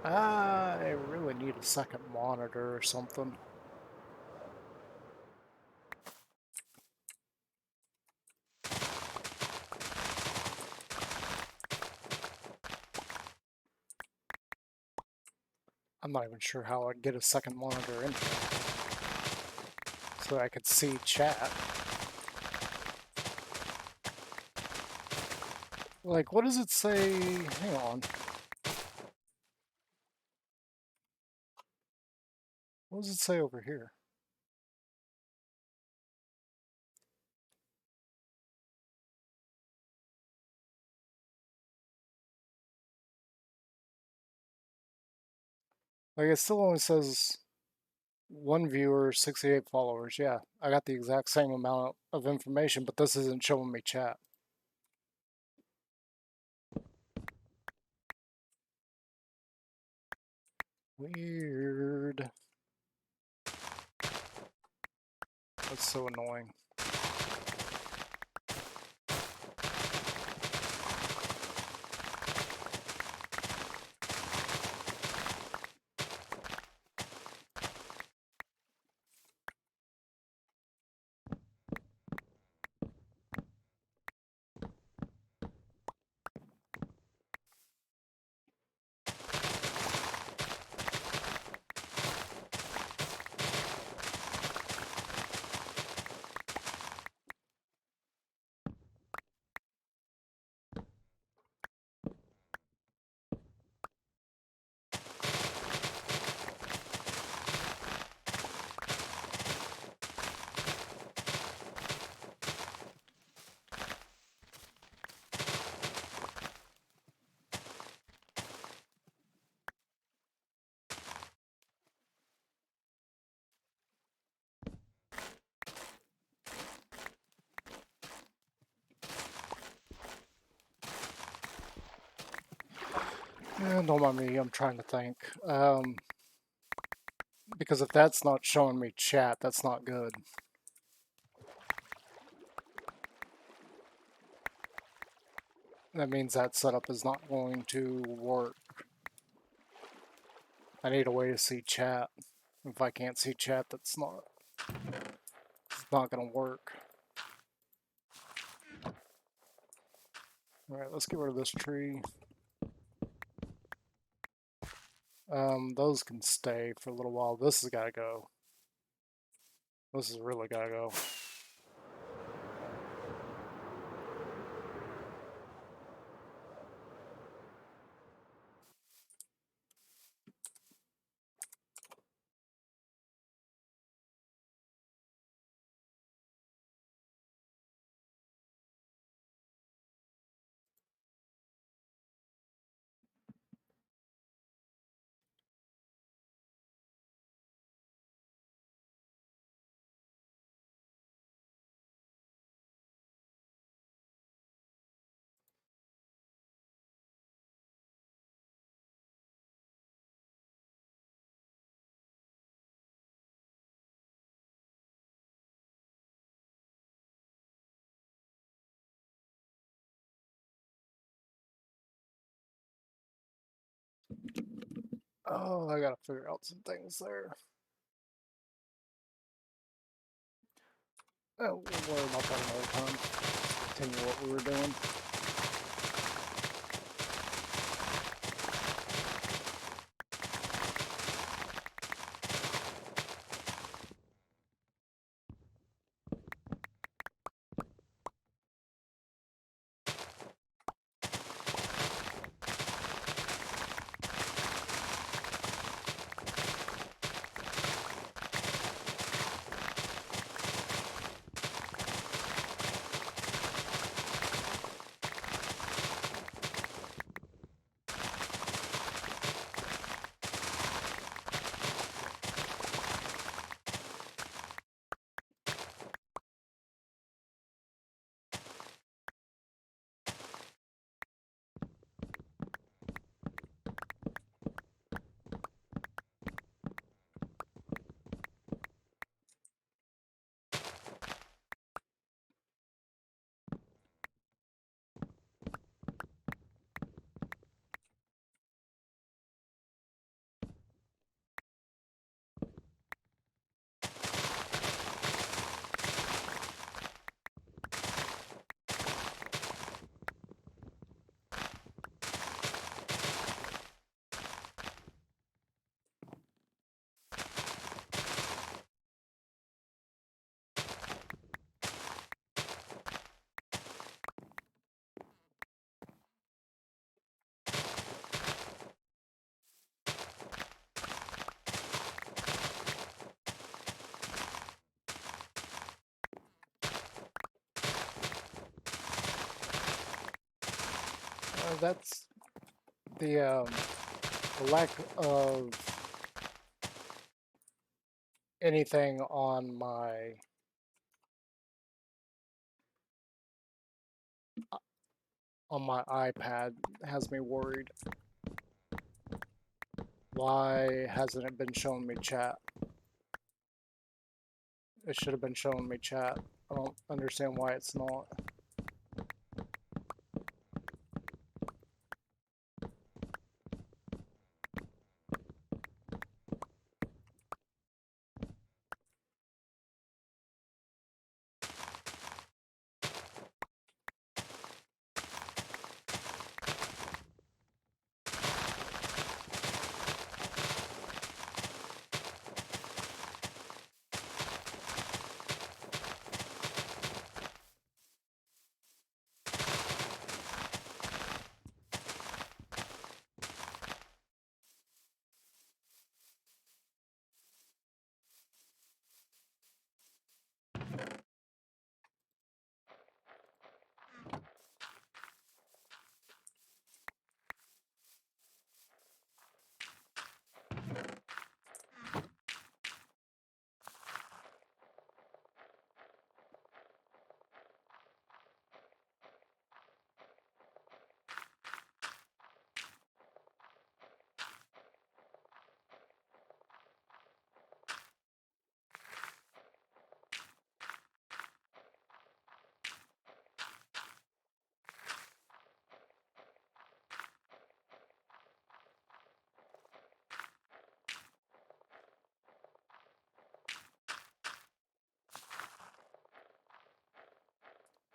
I really need a second monitor or something. I'm not even sure how I'd get a second monitor in here so I could see chat. Like, what does it say? Hang on. What does it say over here? Like, it still only says 1 viewer, 68 followers. Yeah, I got the exact same amount of information, but this isn't showing me chat. Weird. That's so annoying. Don't mind me, I'm trying to think. Because if that's not showing me chat, that's not good. That means that setup is not going to work. I need a way to see chat. If I can't see chat, it's not gonna work. Alright, let's get rid of this tree. Those can stay for a little while. This has gotta go. This has really gotta go. Oh, I gotta figure out some things there. Oh, we'll worry about that another time. Continue what we were doing. That's the lack of anything on my iPad has me worried. Why hasn't it been showing me chat? It should have been showing me chat. I don't understand why it's not.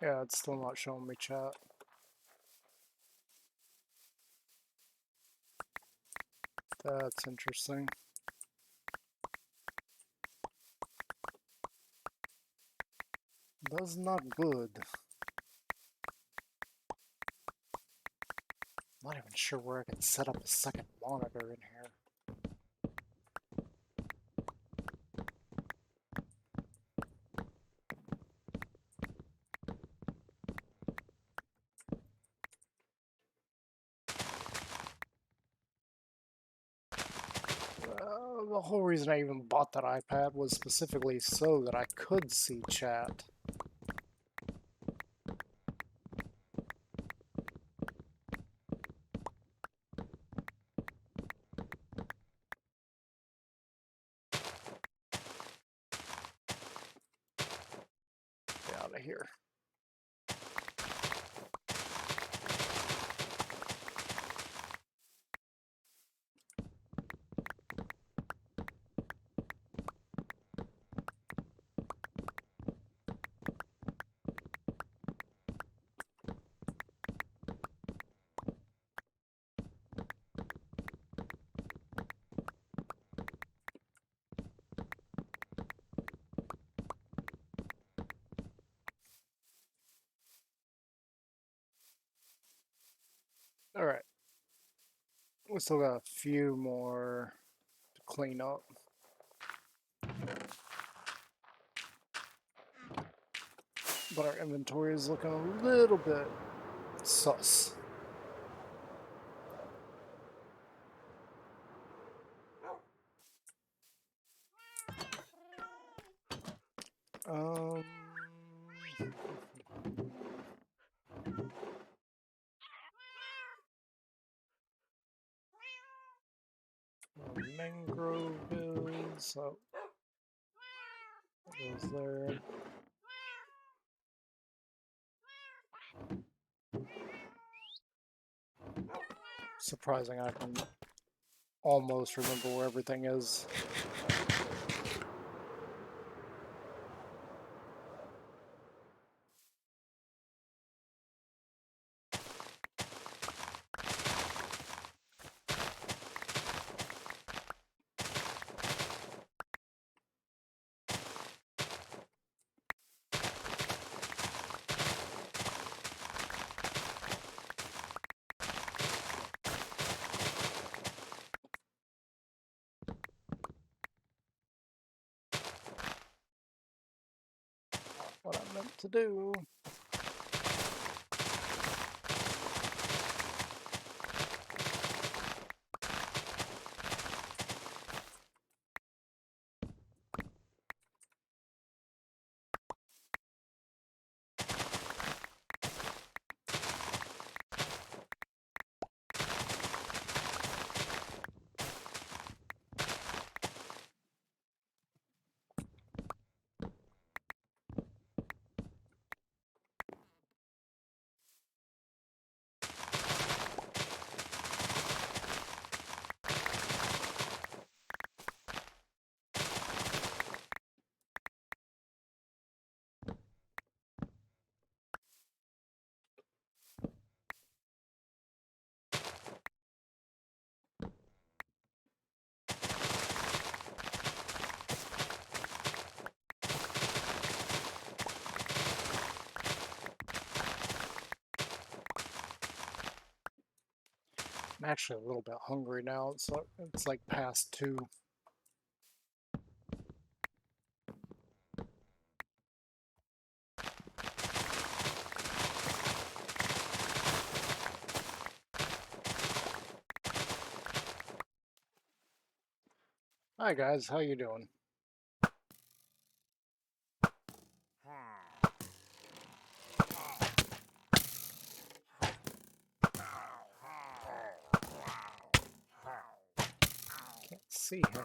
Yeah, it's still not showing me chat. That's interesting. That's not good. I'm not even sure where I can set up a second monitor in here. The whole reason I even bought that iPad was specifically so that I could see chat. Get out of here. Alright. We still got a few more to clean up. But our inventory is looking a little bit sus. Um, mangrove is up. Goes there. Surprising I can almost remember where everything is. What I meant to do. I'm actually a little bit hungry now. It's like past 2. Hi guys, how you doing? Can't see him.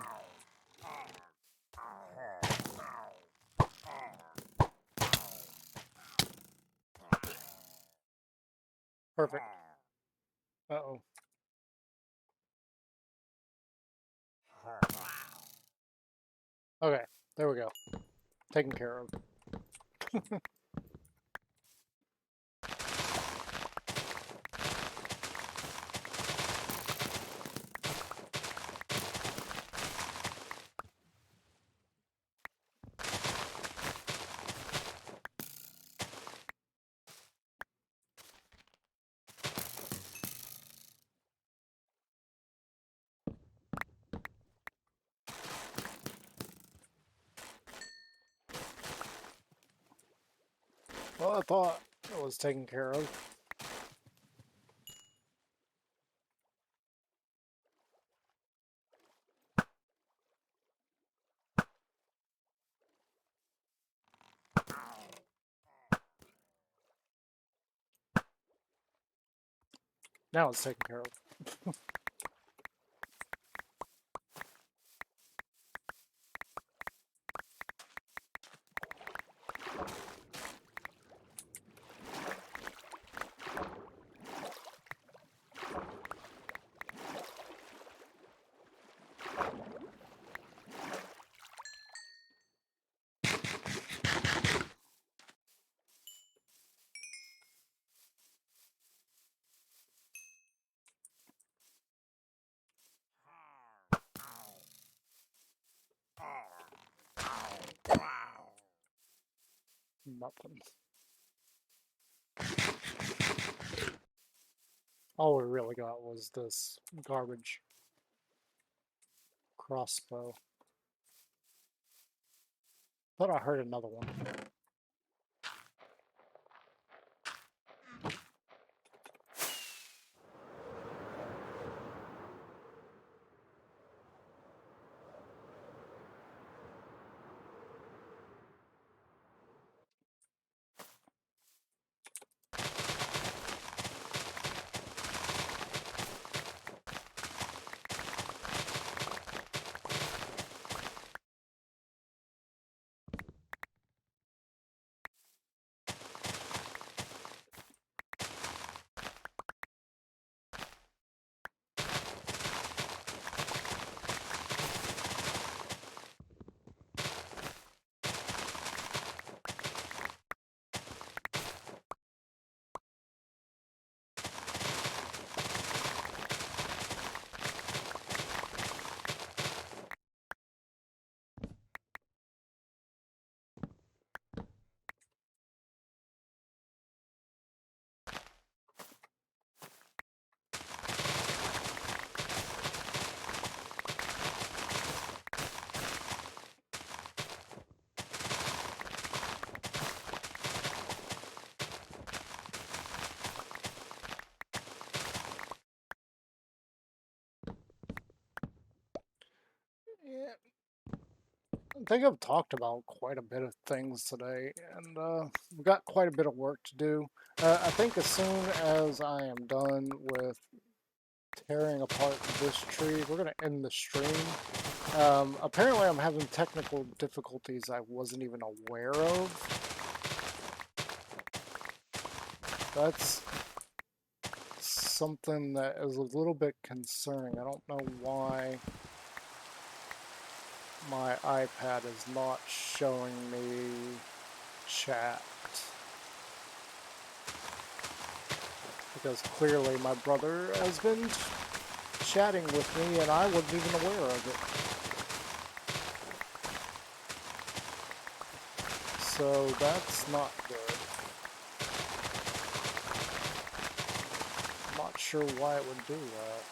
Perfect. Uh-oh. Okay, there we go. Taken care of. I thought it was taken care of. Now it's taken care of. Nothing. All we really got was this garbage crossbow. Thought I heard another one. Yeah, I think I've talked about quite a bit of things today, and we've got quite a bit of work to do. I think as soon as I am done with tearing apart this tree, we're going to end the stream. Apparently I'm having technical difficulties I wasn't even aware of. That's something that is a little bit concerning. I don't know why my iPad is not showing me chat. Because clearly my brother has been chatting with me and I wasn't even aware of it. So that's not good. I'm not sure why it would do that.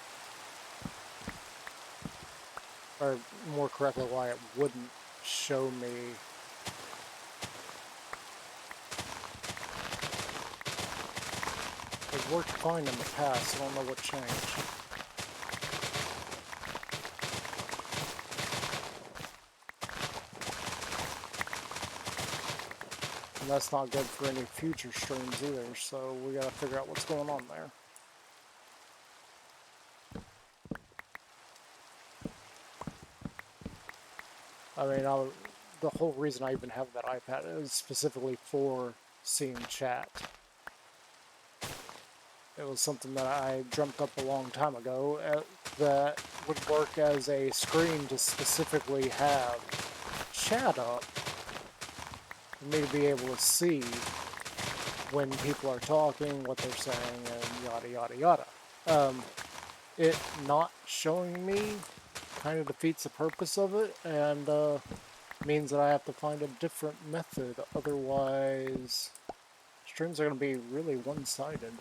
Or more correctly, why it wouldn't show me. It worked fine in the past, I don't know what changed. And that's not good for any future streams either, so we gotta figure out what's going on there. I mean, the whole reason I even have that iPad is specifically for seeing chat. It was something that I dreamt up a long time ago that would work as a screen to specifically have chat up for me to be able to see when people are talking, what they're saying, and yada yada yada. It not showing me kind of defeats the purpose of it, and means that I have to find a different method, otherwise streams are going to be really one-sided.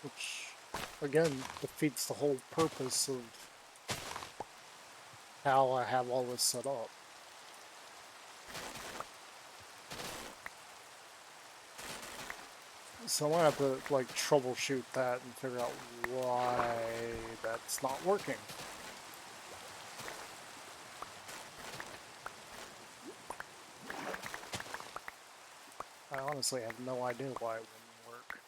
Which, again, defeats the whole purpose of how I have all this set up. So I'm gonna have to like troubleshoot that and figure out why that's not working. I honestly have no idea why it wouldn't work.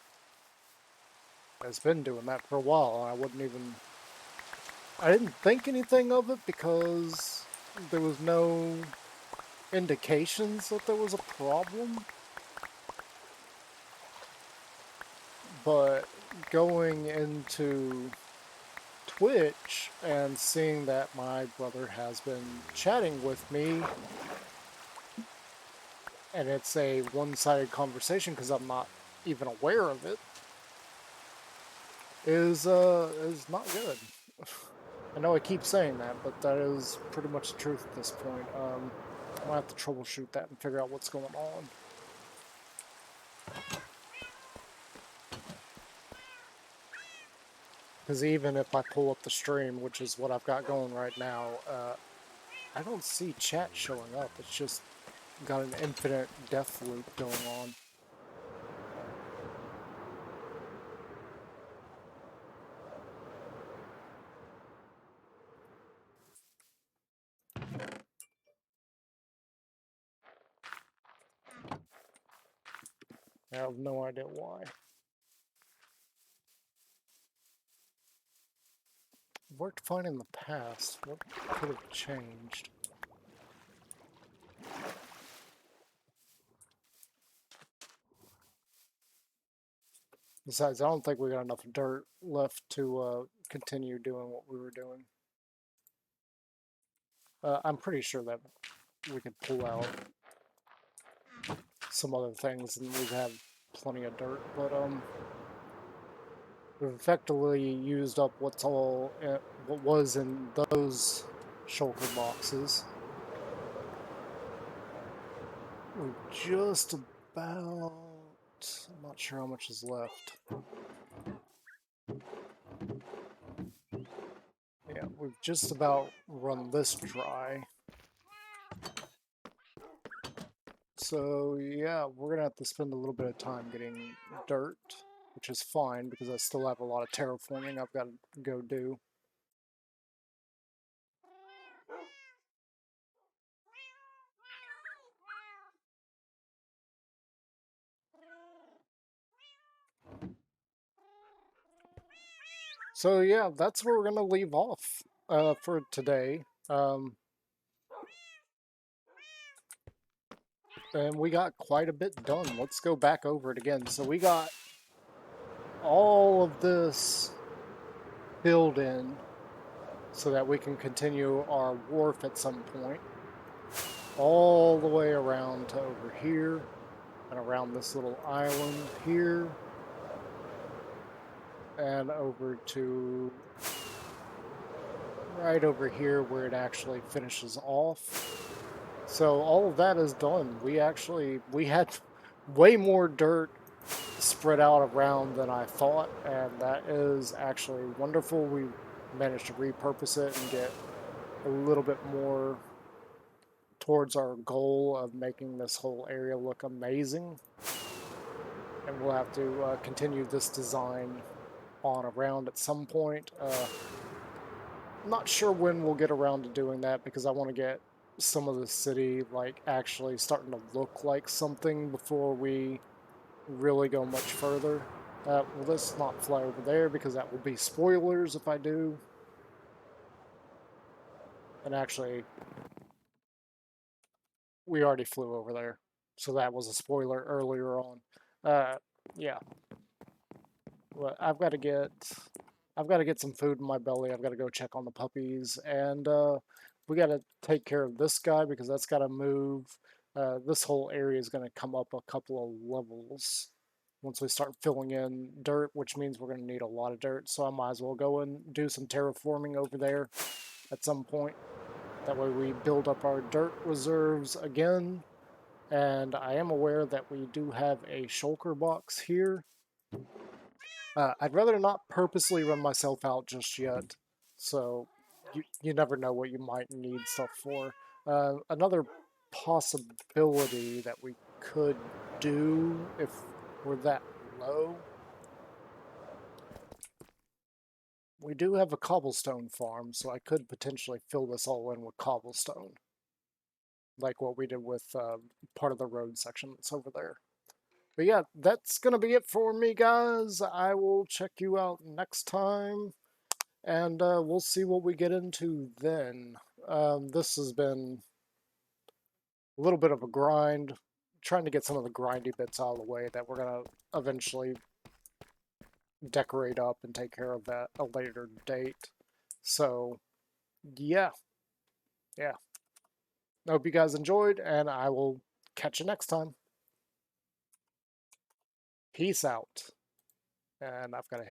It's been doing that for a while, and I didn't think anything of it because there was no indications that there was a problem. But going into Twitch and seeing that my brother has been chatting with me, and it's a one-sided conversation because I'm not even aware of it, is not good. I know I keep saying that, but that is pretty much the truth at this point. I'm gonna have to troubleshoot that and figure out what's going on. Because even if I pull up the stream, which is what I've got going right now, I don't see chat showing up. It's just got an infinite death loop going on. I have no idea why. Worked fine in the past. What could have changed? Besides, I don't think we got enough dirt left to continue doing what we were doing. I'm pretty sure that we could pull out some other things and we'd have plenty of dirt, but we've effectively used up what was in those shulker boxes. We're just about... I'm not sure how much is left. Yeah, we've just about run this dry. So yeah, we're gonna have to spend a little bit of time getting dirt, which is fine because I still have a lot of terraforming I've got to go do. So yeah, that's where we're gonna leave off for today. And we got quite a bit done. Let's go back over it again. So we got all of this filled in so that we can continue our wharf at some point. All the way around to over here and around this little island here and over to right over here where it actually finishes off. So all of that is done. We had way more dirt spread out around than I thought, and that is actually wonderful. We managed to repurpose it and get a little bit more towards our goal of making this whole area look amazing. And we'll have to continue this design on around at some point. Not sure when we'll get around to doing that because I want to get some of the city like actually starting to look like something before we really go much further. Well, let's not fly over there because that will be spoilers if I do. And actually, we already flew over there, so that was a spoiler earlier on. Yeah. Well, I've got to get some food in my belly. I've got to go check on the puppies, and we got to take care of this guy because that's got to move. This whole area is going to come up a couple of levels once we start filling in dirt, which means we're going to need a lot of dirt. So I might as well go and do some terraforming over there at some point. That way we build up our dirt reserves again. And I am aware that we do have a shulker box here. I'd rather not purposely run myself out just yet. So you never know what you might need stuff for. Another possibility that we could do if we're that low, we do have a cobblestone farm, so I could potentially fill this all in with cobblestone, like what we did with part of the road section that's over there. But yeah, that's going to be it for me, guys. I will check you out next time, and we'll see what we get into then. This has been a little bit of a grind, trying to get some of the grindy bits out of the way that we're going to eventually decorate up and take care of at a later date. So, yeah, yeah. I hope you guys enjoyed, and I will catch you next time. Peace out. And I've got to